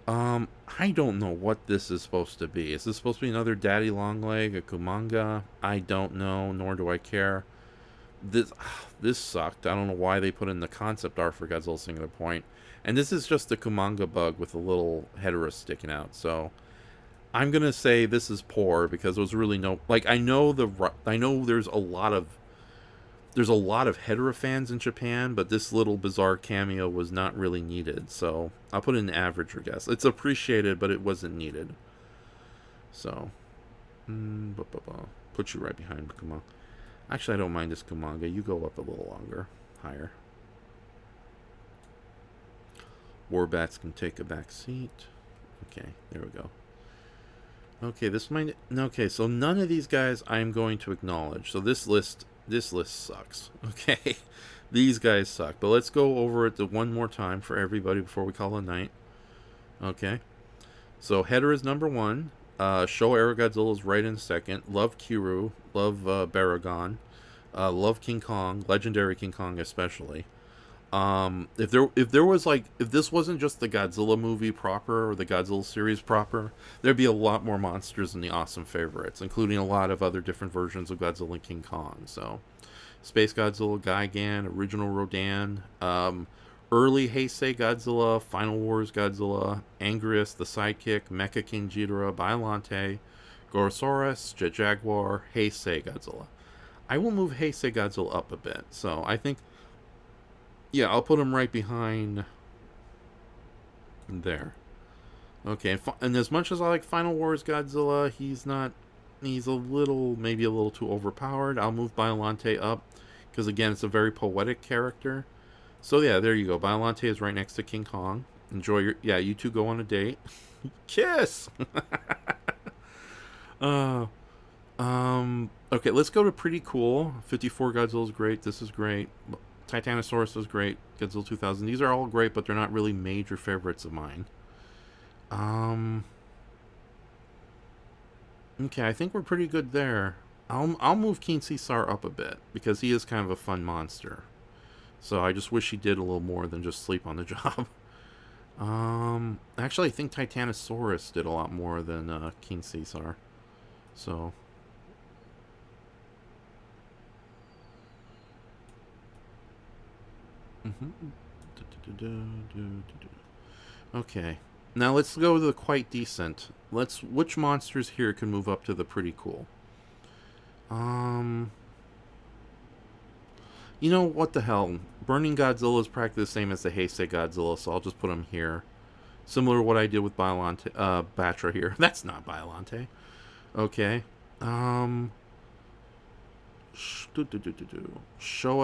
I don't know what this is supposed to be. Is this supposed to be another Daddy Longleg, a Kumanga? I don't know, nor do I care. This sucked. I don't know why they put in the concept art for Godzilla Singular Point. And this is just the Kumanga bug with a little headera sticking out. So I'm gonna say this is poor because there was really no... Like, I know there's a lot of Hedorah fans in Japan, but this little bizarre cameo was not really needed. So I'll put it in average, I guess. It's appreciated, but it wasn't needed. So, put you right behind Kumanga. Actually, I don't mind this Kumanga. You go up a little longer, higher. Warbats can take a back seat. Okay, there we go. Okay, okay, so none of these guys I'm going to acknowledge. So this list sucks. Okay, these guys suck. But let's go over it one more time for everybody before we call it a night. Okay, so Hedorah is number 1. Showa Era Godzilla is right in second. Love Kiryu. Love Baragon. Love King Kong. Legendary King Kong especially. If there was like, if this wasn't just the Godzilla movie proper or the Godzilla series proper, there'd be a lot more monsters in the awesome favorites, including a lot of other different versions of Godzilla and King Kong. So, Space Godzilla, Gigan, Original Rodan, early Heisei Godzilla, Final Wars Godzilla, Anguirus, the Sidekick, Mecha King Ghidorah, Biollante, Gorosaurus, Jet Jaguar, Heisei Godzilla. I will move Heisei Godzilla up a bit. So I think, yeah, I'll put him right behind there. Okay, and as much as I like Final Wars Godzilla, he's a little, maybe a little too overpowered. I'll move Biollante up, because again, it's a very poetic character. So yeah, there you go. Biollante is right next to King Kong. Enjoy your, yeah, you two go on a date. Kiss! uh, okay, let's go to pretty cool. 54 Godzilla is great. This is great. Titanosaurus is great. Godzilla 2000. These are all great, but they're not really major favorites of mine. Okay, I think we're pretty good there. I'll move King Caesar up a bit because he is kind of a fun monster. So I just wish he did a little more than just sleep on the job. Actually, I think Titanosaurus did a lot more than King Caesar. So. Okay. Now let's go to the quite decent. Which monsters here can move up to the pretty cool? You know, what the hell? Burning Godzilla is practically the same as the Heisei Godzilla, so I'll just put him here. Similar to what I did with Biollante, Batra here. That's not Biollante. Okay. Showa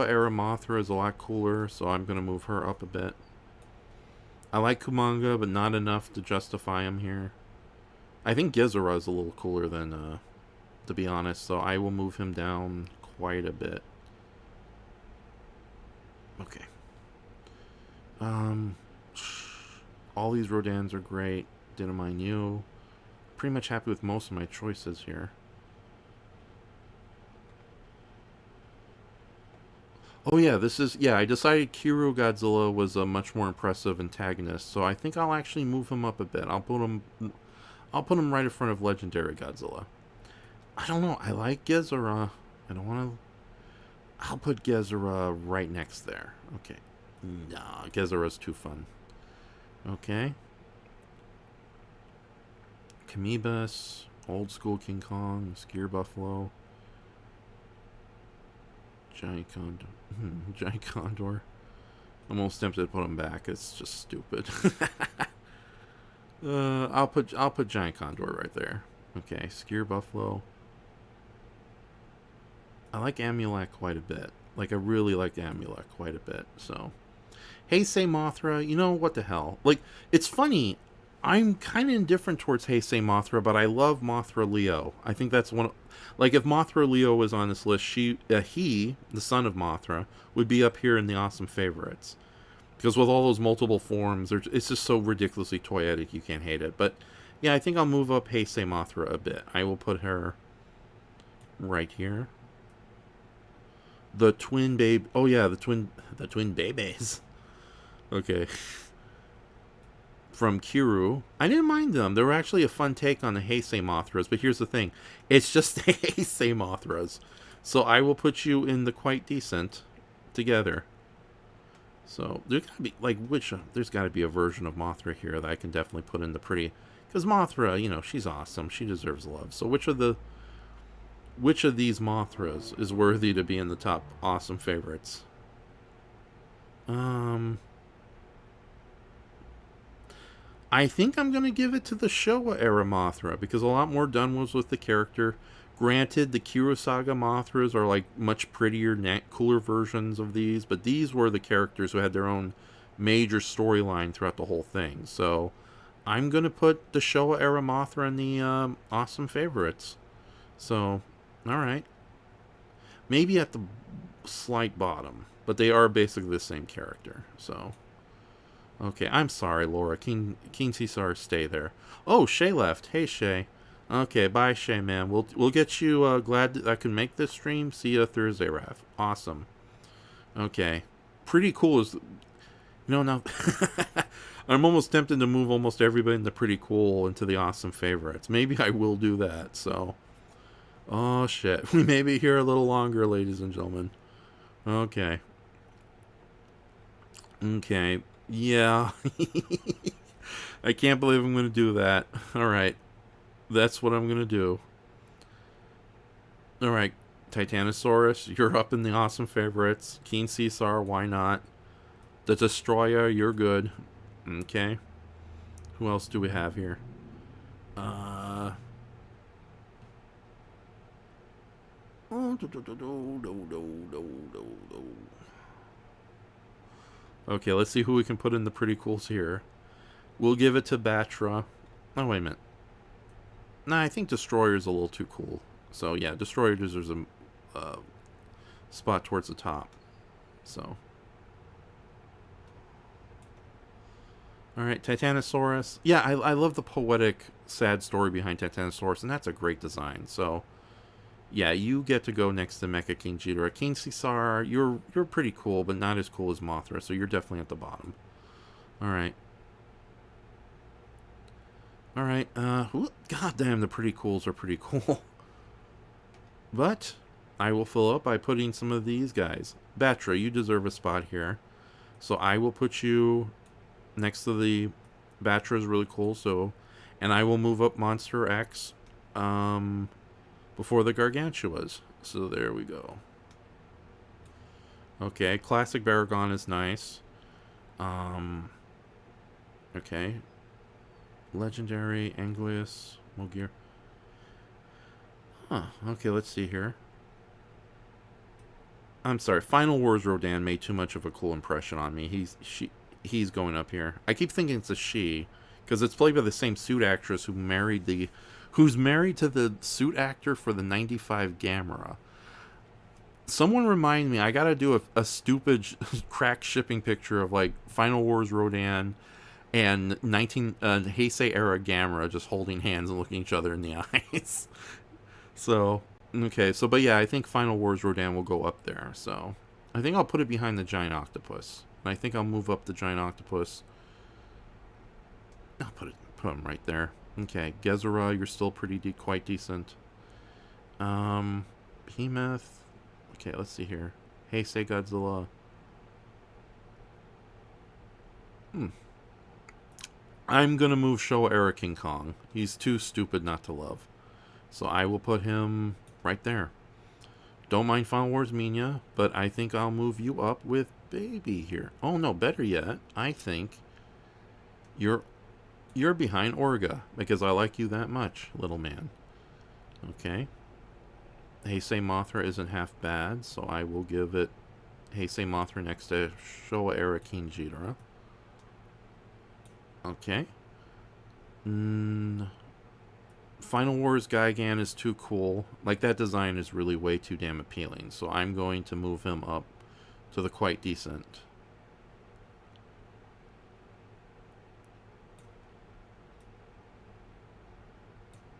era Mothra is a lot cooler, so I'm going to move her up a bit. I like Kumanga, but not enough to justify him here. I think Gezora is a little cooler than, to be honest, so I will move him down quite a bit. Okay. All these Rodans are great. Didn't mind you. Pretty much happy with most of my choices here. Oh yeah, I decided Kiryu Godzilla was a much more impressive antagonist, so I think I'll actually move him up a bit. I'll put him right in front of Legendary Godzilla. I don't know, I like Gezora. I don't want to... I'll put Gezora right next there. Okay. Nah, Gezora's too fun. Okay. Kamibas, Old School King Kong, Skier Buffalo. Giant Condor. Giant Condor. I'm almost tempted to put him back. It's just stupid. I'll put Giant Condor right there. Okay, Skier Buffalo. I like Amulek quite a bit. Like, I really like Amulek quite a bit. So, Heisei Mothra. You know what the hell? Like, it's funny. I'm kind of indifferent towards Heisei Mothra, but I love Mothra Leo. I think that's one. Like, if Mothra Leo was on this list, he, the son of Mothra, would be up here in the awesome favorites. Because with all those multiple forms, it's just so ridiculously toyetic, you can't hate it. But yeah, I think I'll move up Heisei Mothra a bit. I will put her right here. The twin babe. Oh yeah, the twin babies. Okay. From Kiryu. I didn't mind them. They were actually a fun take on the Heisei Mothras, but here's the thing. It's just the Heisei Mothras. So I will put you in the quite decent together. So there's gotta be, like, there's gotta be a version of Mothra here that I can definitely put in the pretty, because Mothra, you know, she's awesome. She deserves love. So which of these Mothras is worthy to be in the top awesome favorites? I think I'm going to give it to the Showa era Mothra, because a lot more done was with the character. Granted, the Kurosaga Mothras are like much prettier, cooler versions of these, but these were the characters who had their own major storyline throughout the whole thing. So I'm going to put the Showa era Mothra in the awesome favorites. So, alright. Maybe at the slight bottom, but they are basically the same character. So, okay, I'm sorry, Laura. King Caesar, stay there. Oh, Shay left. Hey, Shay. Okay, bye, Shay, man. We'll get you glad that I can make this stream. See you Thursday, Raph. Awesome. Okay. Pretty cool is, now I'm almost tempted to move almost everybody in the pretty cool into the awesome favorites. Maybe I will do that. So, oh shit, we may be here a little longer, ladies and gentlemen. Okay. Okay. Yeah. I can't believe I'm going to do that. All right. That's what I'm going to do. All right. Titanosaurus, you're up in the awesome favorites. Keen Caesar, why not? The Destroyer, you're good. Okay. Who else do we have here? Okay, let's see who we can put in the pretty cools here. We'll give it to Batra. Oh, wait a minute. Nah, I think Destroyer's a little too cool. So, yeah, Destroyer deserves a spot towards the top. So. Alright, Titanosaurus. Yeah, I love the poetic, sad story behind Titanosaurus, and that's a great design. So, yeah, you get to go next to Mecha King Ghidorah. King Caesar, you're pretty cool, but not as cool as Mothra, so you're definitely at the bottom. Alright. Alright, god damn, the pretty cools are pretty cool. But, I will fill up by putting some of these guys. Batra, you deserve a spot here. So I will put you next to the Batra is really cool, so, and I will move up Monster X before the Gargantuas. So there we go. Okay, classic Baragon is nice. Okay. Legendary Anguius Mogir. Huh, okay, let's see here. I'm sorry, Final Wars Rodan made too much of a cool impression on me. He's going up here. I keep thinking it's a she, because it's played by the same suit actress who's married to the suit actor for the '95 Gamera. Someone remind me, I gotta do a stupid crack shipping picture of like Final Wars Rodan and Heisei era Gamera just holding hands and looking each other in the eyes. So, okay, so but yeah, I think Final Wars Rodan will go up there. So, I think I'll put it behind the Giant Octopus. I think I'll move up the Giant Octopus. I'll put him right there. Okay, Gezora, you're still quite decent. Behemoth. Okay, let's see here. Heisei Godzilla. I'm gonna move Showa era King Kong. He's too stupid not to love. So I will put him right there. Don't mind Final Wars Minya, but I think I'll move you up with Baby here. Oh no, better yet, I think you're behind Orga, because I like you that much, little man. Okay. Heisei Mothra isn't half bad, so I will give it Heisei Mothra next to Showa era King Ghidorah. Okay. Final Wars Gigan is too cool. Like, that design is really way too damn appealing, so I'm going to move him up to the quite decent.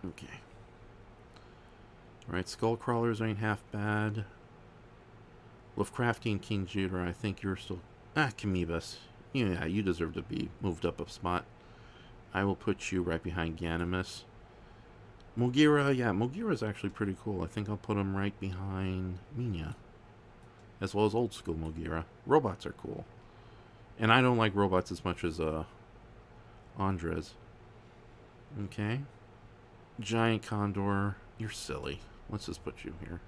Okay. Alright, Skullcrawlers ain't half bad. Lovecraftian King Ghidorah, I think you're still... Kamibas. Yeah, you deserve to be moved up a spot. I will put you right behind Ganymus. Mogira, yeah, Mogira's actually pretty cool. I think I'll put him right behind Minya. As well as old school Mogira. Robots are cool. And I don't like robots as much as Andres. Okay. Giant Condor. You're silly. Let's just put you here.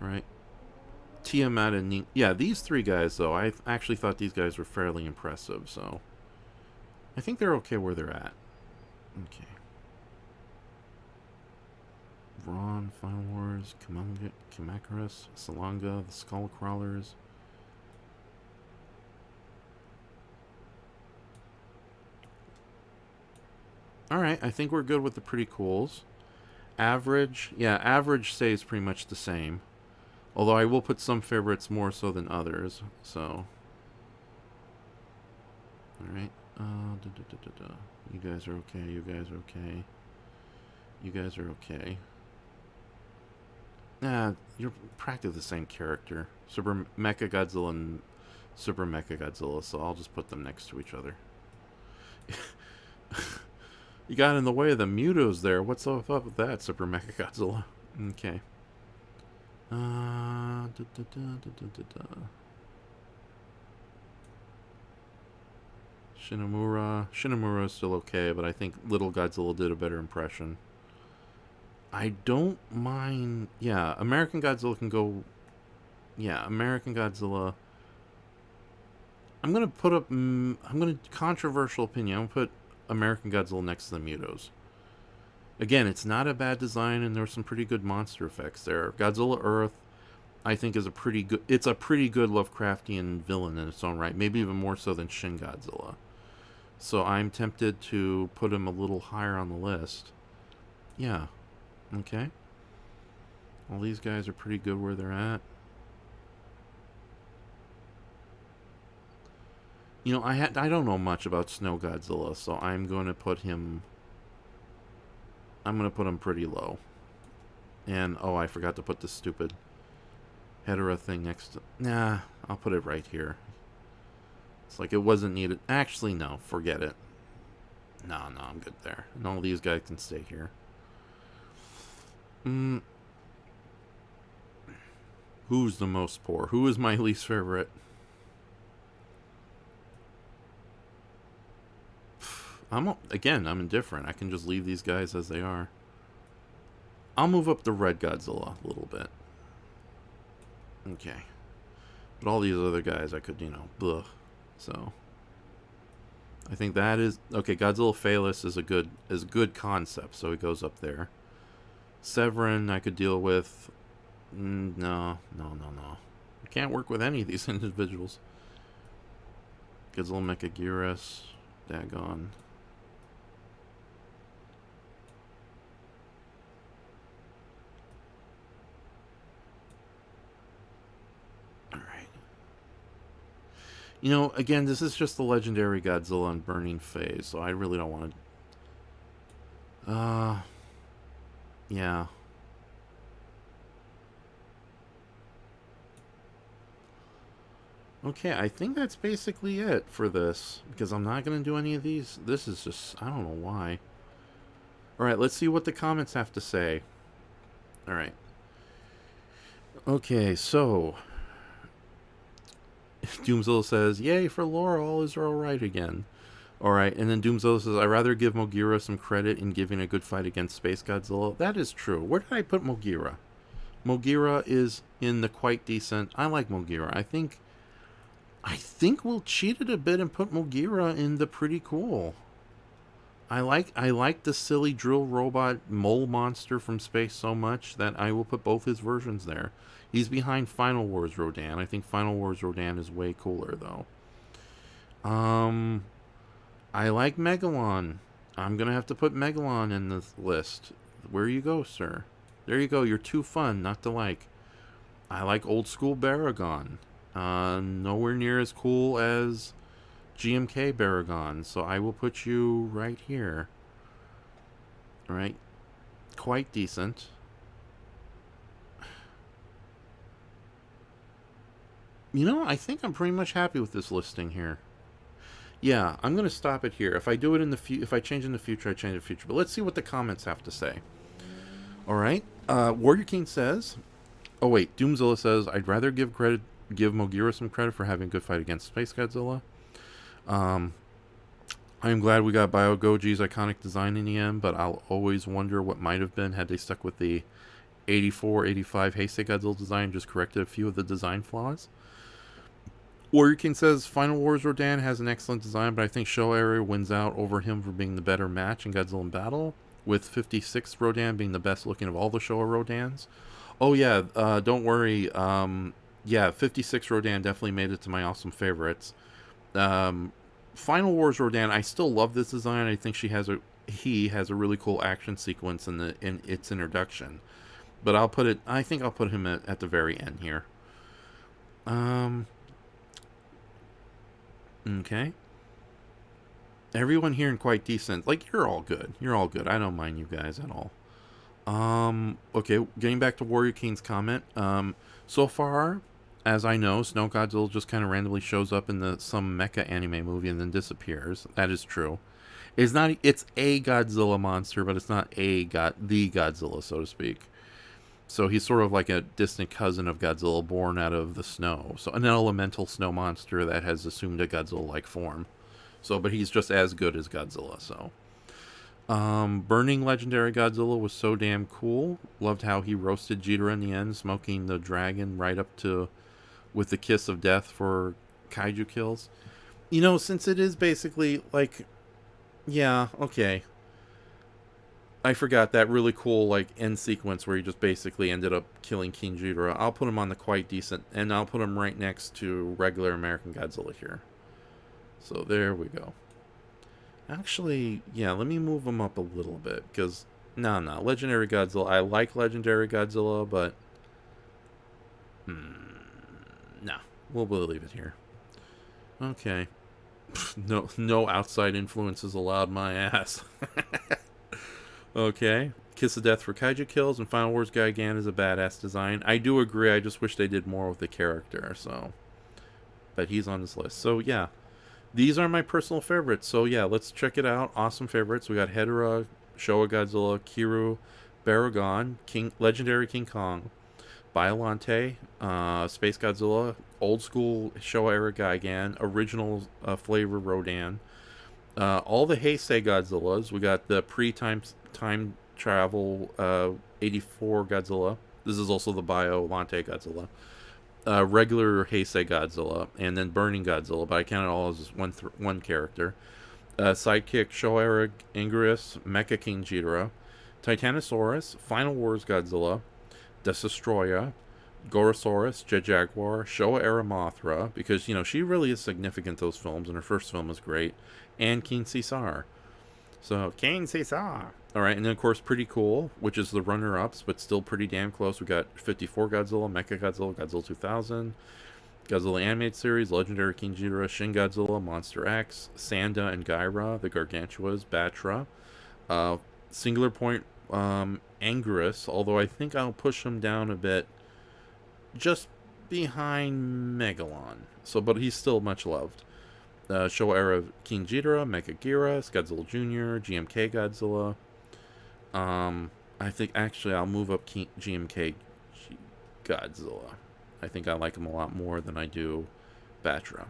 Alright. Tiamat and yeah, these three guys, though, I actually thought these guys were fairly impressive, so I think they're okay where they're at. Okay. Brawn, Final Wars, Kamakuras, Salanga, the Skullcrawlers. Alright, I think we're good with the pretty cools. Average, yeah, average stays pretty much the same. Although I will put some favorites more so than others, so. Alright. You guys are okay, you guys are okay. You guys are okay. You're practically the same character. Super Mecha Godzilla and Super Mecha Godzilla, so I'll just put them next to each other. You got in the way of the Mutos there. What's up with that, Super Mecha Godzilla? Okay. Shinamura is still okay, but I think Little Godzilla did a better impression. I don't mind. Yeah, American Godzilla can go. Yeah, American Godzilla. I'm gonna put up. I'm gonna controversial opinion. I'm gonna put American Godzilla next to the Mutos. Again, it's not a bad design, and there's some pretty good monster effects there. Godzilla Earth, I think, is a pretty good. It's a pretty good Lovecraftian villain in its own right. Maybe even more so than Shin Godzilla. So I'm tempted to put him a little higher on the list. Yeah. Okay. All these guys are pretty good where they're at. You know, I don't know much about Snow Godzilla, so I'm going to put him. I'm going to put him pretty low. And oh, I forgot to put the stupid Hedera thing next to. Nah, I'll put it right here. It's like it wasn't needed. Actually, no, forget it. No, I'm good there. And all these guys can stay here. Who's the most poor? Who is my least favorite? I'm indifferent. I can just leave these guys as they are. I'll move up the Red Godzilla a little bit. Okay. But all these other guys I could, bleh. So I think that is okay. Godzilla Phalos is a good concept, so it goes up there. Severin I could deal with. No. I can't work with any of these individuals. Godzilla Mechaguirus, Dagon. Again, this is just the legendary Godzilla and Burning Phase, so I really don't want to. Yeah. Okay, I think that's basically it for this, because I'm not going to do any of these. This is just, I don't know why. Alright, let's see what the comments have to say. Alright. Okay, so Doomzilla says, yay for Laura, all is alright again. Alright, and then Doomzilla says, I'd rather give Mogira some credit in giving a good fight against Space Godzilla. That is true. Where did I put Mogira? Mogira is in the quite decent. I like Mogira. I think we'll cheat it a bit and put Mogira in the pretty cool. I like the silly drill robot mole monster from space so much that I will put both his versions there. He's behind Final Wars Rodan. I think Final Wars Rodan is way cooler, though. I like Megalon. I'm going to have to put Megalon in this list. Where you go, sir? There you go. You're too fun not to like. I like old school Baragon. Nowhere near as cool as GMK Baragon. So I will put you right here. Alright. Quite decent. I think I'm pretty much happy with this listing here. Yeah, I'm going to stop it here. If I do it in the if I change in the future, I change in the future. But let's see what the comments have to say. All right. Warrior King says, oh wait, Doomzilla says, I'd rather give Mogira some credit for having a good fight against Space Godzilla. I am glad we got Bio Goji's iconic design in the end, but I'll always wonder what might have been had they stuck with the 84, 85 Heisei Godzilla design, just corrected a few of the design flaws. Warrior King says, Final Wars Rodan has an excellent design, but I think Show Area wins out over him for being the better match in Godzilla in Battle, with 56 Rodan being the best looking of all the Showa Rodans. Oh yeah, don't worry. Yeah, 56 Rodan definitely made it to my awesome favorites. Final Wars Rodan, I still love this design. I think he has a really cool action sequence in its introduction. But I think I'll put him at the very end here. Okay. Everyone here in quite decent. Like, you're all good. I don't mind you guys at all. Okay, getting back to Warrior King's comment. So far, as I know, Snow Godzilla just kind of randomly shows up in some mecha anime movie and then disappears. That is true. It's not. It's a Godzilla monster, but it's not the Godzilla, so to speak. So he's sort of like a distant cousin of Godzilla, born out of the snow. So an elemental snow monster that has assumed a Godzilla-like form. So, but he's just as good as Godzilla. So, burning legendary Godzilla was so damn cool. Loved how he roasted Ghidorah in the end, smoking the dragon right up to with the kiss of death for kaiju kills. You know, since it is basically like, yeah, okay. I forgot that really cool like end sequence where he just basically ended up killing King Ghidorah. I'll put him on the quite decent, and I'll put him right next to regular American Godzilla here. So there we go. Actually, yeah, let me move him up a little bit because no, Legendary Godzilla. I like Legendary Godzilla, but no, we'll leave it here. Okay. No outside influences allowed, my ass. Okay. Kiss of Death for Kaiju kills and Final Wars Gigan is a badass design. I do agree. I just wish they did more with the character. So, but he's on this list. So yeah, these are my personal favorites. So yeah, let's check it out. Awesome favorites. We got Hedorah, Showa Godzilla, Kiru, Baragon, Legendary King Kong, Biollante, Space Godzilla, Old School Showa Era Gigan, Original Flavor Rodan, all the Heisei Godzillas. We got the time travel 84 Godzilla. This is also the Biollante Godzilla. Regular Heisei Godzilla, and then Burning Godzilla, but I count it all as one character. Sidekick Showa Anguirus, Mecha King Ghidorah, Titanosaurus, Final Wars Godzilla, Destroya, Gorosaurus, Jet Jaguar, Showa Era Mothra, because, you know, she really is significant, those films, and her first film is great, and King Caesar. So, King Caesar. Alright, and then, of course, Pretty Cool, which is the runner-ups, but still pretty damn close. We got 54 Godzilla, Mecha Godzilla, Godzilla 2000, Godzilla Animated Series, Legendary King Ghidorah, Shin Godzilla, Monster X, Sanda and Gaira, the Gargantuas, Batra, Singular Point Anguirus, although I think I'll push him down a bit just behind Megalon. So, but he's still much loved. Showa Era King Ghidorah, Mecha Gira, Godzilla Jr., GMK Godzilla. I think actually I'll move up GMK Godzilla. I think I like him a lot more than I do Batra.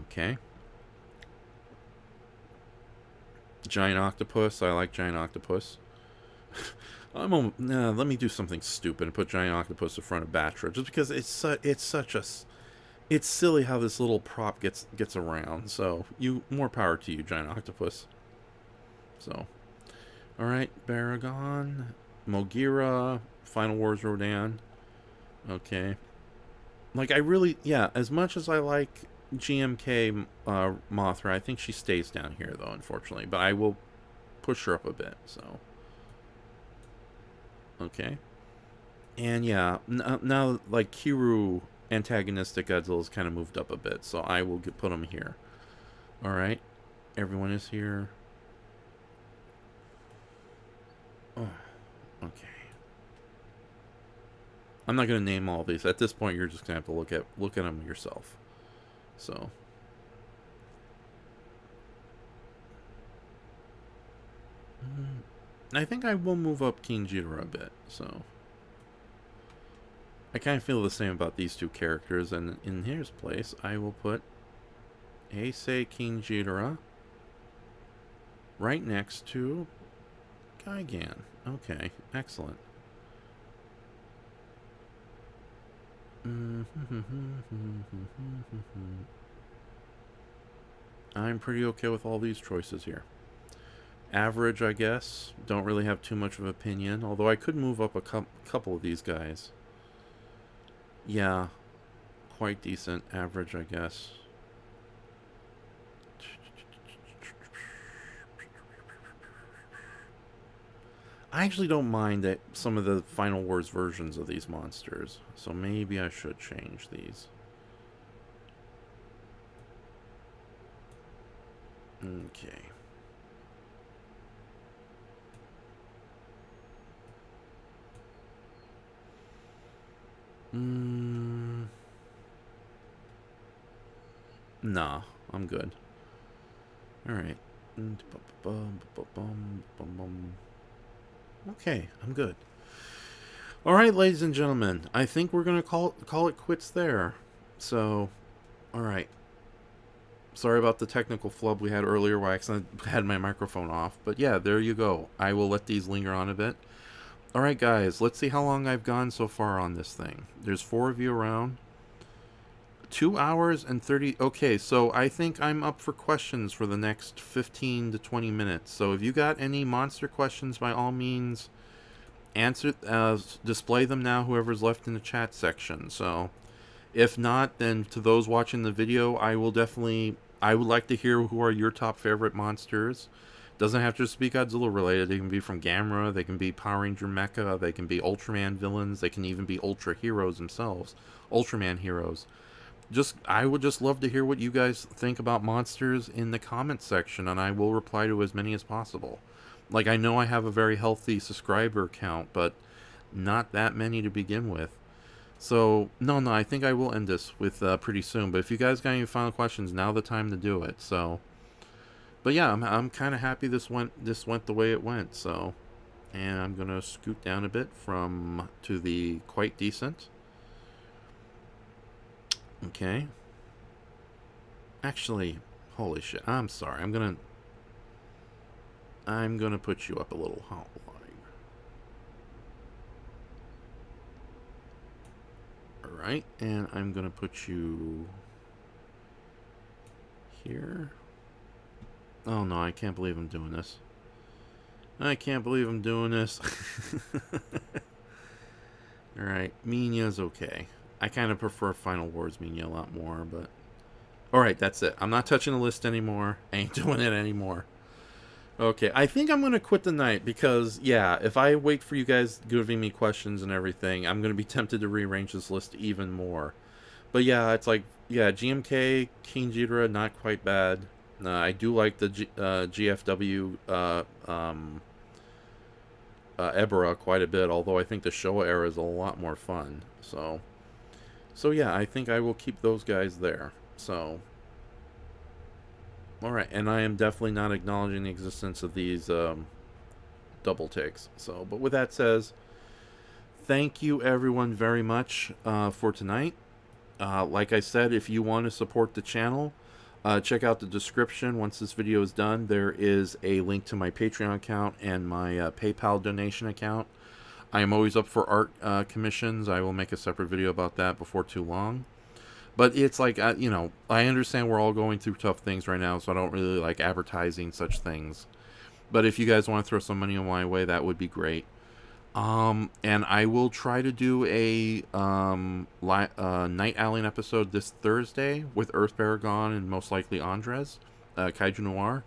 Okay. Giant Octopus. I like Giant Octopus. Let me do something stupid and put Giant Octopus in front of Batra, just because it's silly how this little prop gets around. So more power to you, Giant Octopus. So, all right, Baragon, Mogira, Final Wars Rodan. Okay, like as much as I like GMK Mothra, I think she stays down here though, unfortunately. But I will push her up a bit. So. Okay. And yeah, now like Kiru antagonistic Godzilla's kind of moved up a bit, so I will put him here. All right, everyone is here. Oh, okay. I'm not gonna name all these at this point. You're just gonna have to look at them yourself. So. I think I will move up King Ghidorah a bit, so I kind of feel the same about these two characters, and in his place, I will put Heisei King Ghidorah right next to Gigan. Okay, excellent. I'm pretty okay with all these choices here. Average, I guess. Don't really have too much of an opinion, although I could move up a couple of these guys. Yeah, quite decent. Average, I guess. I actually don't mind that some of the Final Wars versions of these monsters, so maybe I should change these. Okay. Mm, nah, I'm good. All right. Okay, I'm good. All right, ladies and gentlemen, I think we're gonna call it quits there. So, all right. Sorry about the technical flub we had earlier where I accidentally had my microphone off. But yeah, there you go. I will let these linger on a bit. All right, guys, let's see how long I've gone so far on this thing. There's 4 of you around. 2 hours and 30. Okay, so I think I'm up for questions for the next 15 to 20 minutes. So if you got any monster questions, by all means, answer, display them now, whoever's left in the chat section. So if not, then to those watching the video, I would like to hear who are your top favorite monsters. Doesn't have to just be Godzilla related. They can be from Gamera, they can be Power Ranger Mecha, they can be Ultraman villains, they can even be Ultra heroes themselves, Ultraman heroes. I would just love to hear what you guys think about monsters in the comments section, and I will reply to as many as possible. Like, I know I have a very healthy subscriber count, but not that many to begin with. So, no, I think I will end this with pretty soon. But if you guys got any final questions, now's the time to do it. So, but yeah, I'm kind of happy this went the way it went. So, and I'm gonna scoot down a bit to the quite decent. Okay. Actually, holy shit! I'm sorry. I'm gonna put you up a little. Alright, and I'm gonna put you here. Oh no, I can't believe I'm doing this. I can't believe I'm doing this. Alright, Minya's okay. I kind of prefer Final Wars Minya a lot more, but... Alright, that's it. I'm not touching the list anymore. I ain't doing it anymore. Okay, I think I'm going to quit the night because, yeah, if I wait for you guys giving me questions and everything, I'm going to be tempted to rearrange this list even more. But yeah, it's like, yeah, GMK, King Ghidorah, not quite bad. I do like the GFW Ebera quite a bit, although I think the Showa era is a lot more fun. So yeah, I think I will keep those guys there. So... Alright, and I am definitely not acknowledging the existence of these double takes. So, but with that says, thank you everyone very much for tonight. Like I said, if you want to support the channel, check out the description. Once this video is done, there is a link to my Patreon account and my PayPal donation account. I am always up for art commissions. I will make a separate video about that before too long. But it's like, you know, I understand we're all going through tough things right now, so I don't really like advertising such things. But if you guys want to throw some money my way, that would be great. And I will try to do a Night Owling episode this Thursday with Earth Paragon and most likely Andres, Kaiju Noir.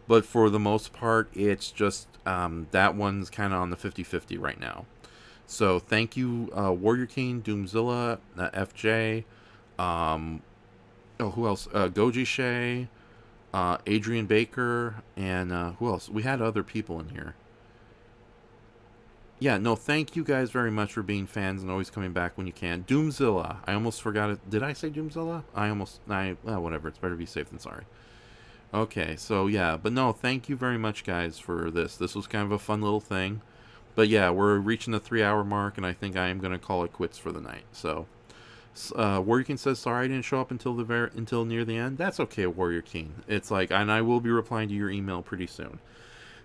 But for the most part, it's just that one's kind of on the 50-50 right now. So thank you, Warrior King, Doomzilla, FJ... who else? Goji Shea, Adrian Baker, and who else? We had other people in here. Yeah, no, thank you guys very much for being fans and always coming back when you can. Doomzilla. I almost forgot it. Did I say Doomzilla? Whatever. It's better to be safe than sorry. Okay, so yeah, but no, thank you very much, guys, for this. This was kind of a fun little thing. But yeah, we're reaching the 3-hour mark, and I think I am going to call it quits for the night. So... Warrior King says, sorry I didn't show up until near the end. That's okay, Warrior King. It's like, and I will be replying to your email pretty soon.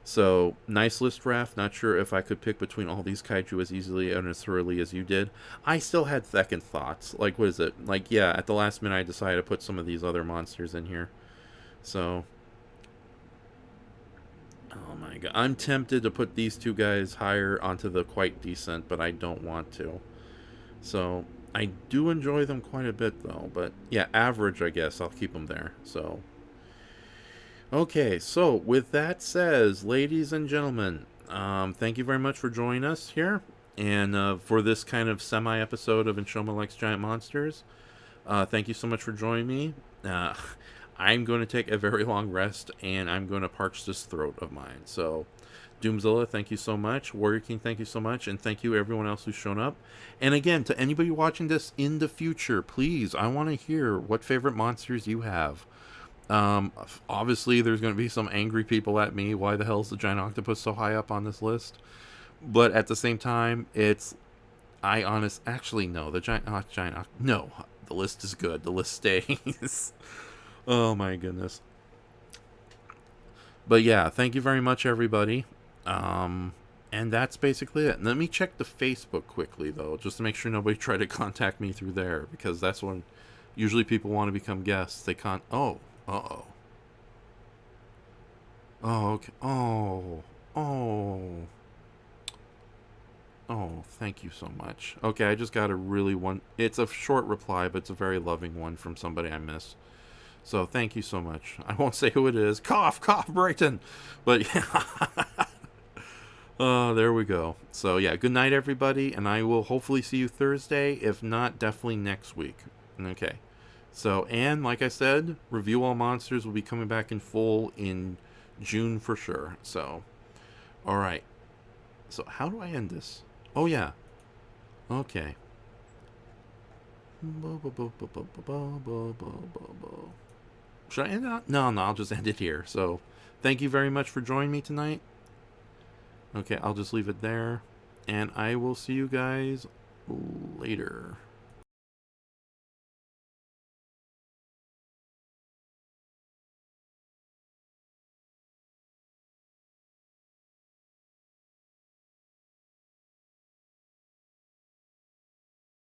So, nice list, Raph. Not sure if I could pick between all these kaiju as easily and as thoroughly as you did. I still had second thoughts. Like, what is it? Like, yeah, at the last minute I decided to put some of these other monsters in here. So... Oh my god. I'm tempted to put these two guys higher onto the quite decent, but I don't want to. So... I do enjoy them quite a bit, though. But, yeah, average, I guess. I'll keep them there. So, okay. So, with that says, ladies and gentlemen, thank you very much for joining us here. And for this kind of semi-episode of ENSHOHMA Likes Giant Monsters. Thank you so much for joining me. I'm going to take a very long rest, and I'm going to parch this throat of mine. So, Doomzilla, thank you so much. Warrior King, thank you so much. And thank you everyone else who's shown up. And again, to anybody watching this in the future, please, I want to hear what favorite monsters you have. Obviously, there's going to be some angry people at me. Why the hell is the giant octopus so high up on this list? But at the same time, actually, no, no, the list is good. The list stays. Oh my goodness. But yeah, thank you very much, everybody. And that's basically it. Let me check the Facebook quickly, though, just to make sure nobody tried to contact me through there, because that's when usually people want to become guests. They can't. Oh, uh-oh. Oh, okay. Oh, thank you so much. Okay, I just got a really it's a short reply, but it's a very loving one from somebody I miss. So thank you so much. I won't say who it is. Cough, cough, Brighton. But yeah. There we go. So yeah, good night, everybody, and I will hopefully see you Thursday. If not, definitely next week. Okay. So, and like I said, Review All Monsters will be coming back in full in June for sure. So, all right. So how do I end this? Oh yeah. Okay. Should I end it? No, I'll just end it here. So, thank you very much for joining me tonight. Okay, I'll just leave it there. And I will see you guys later.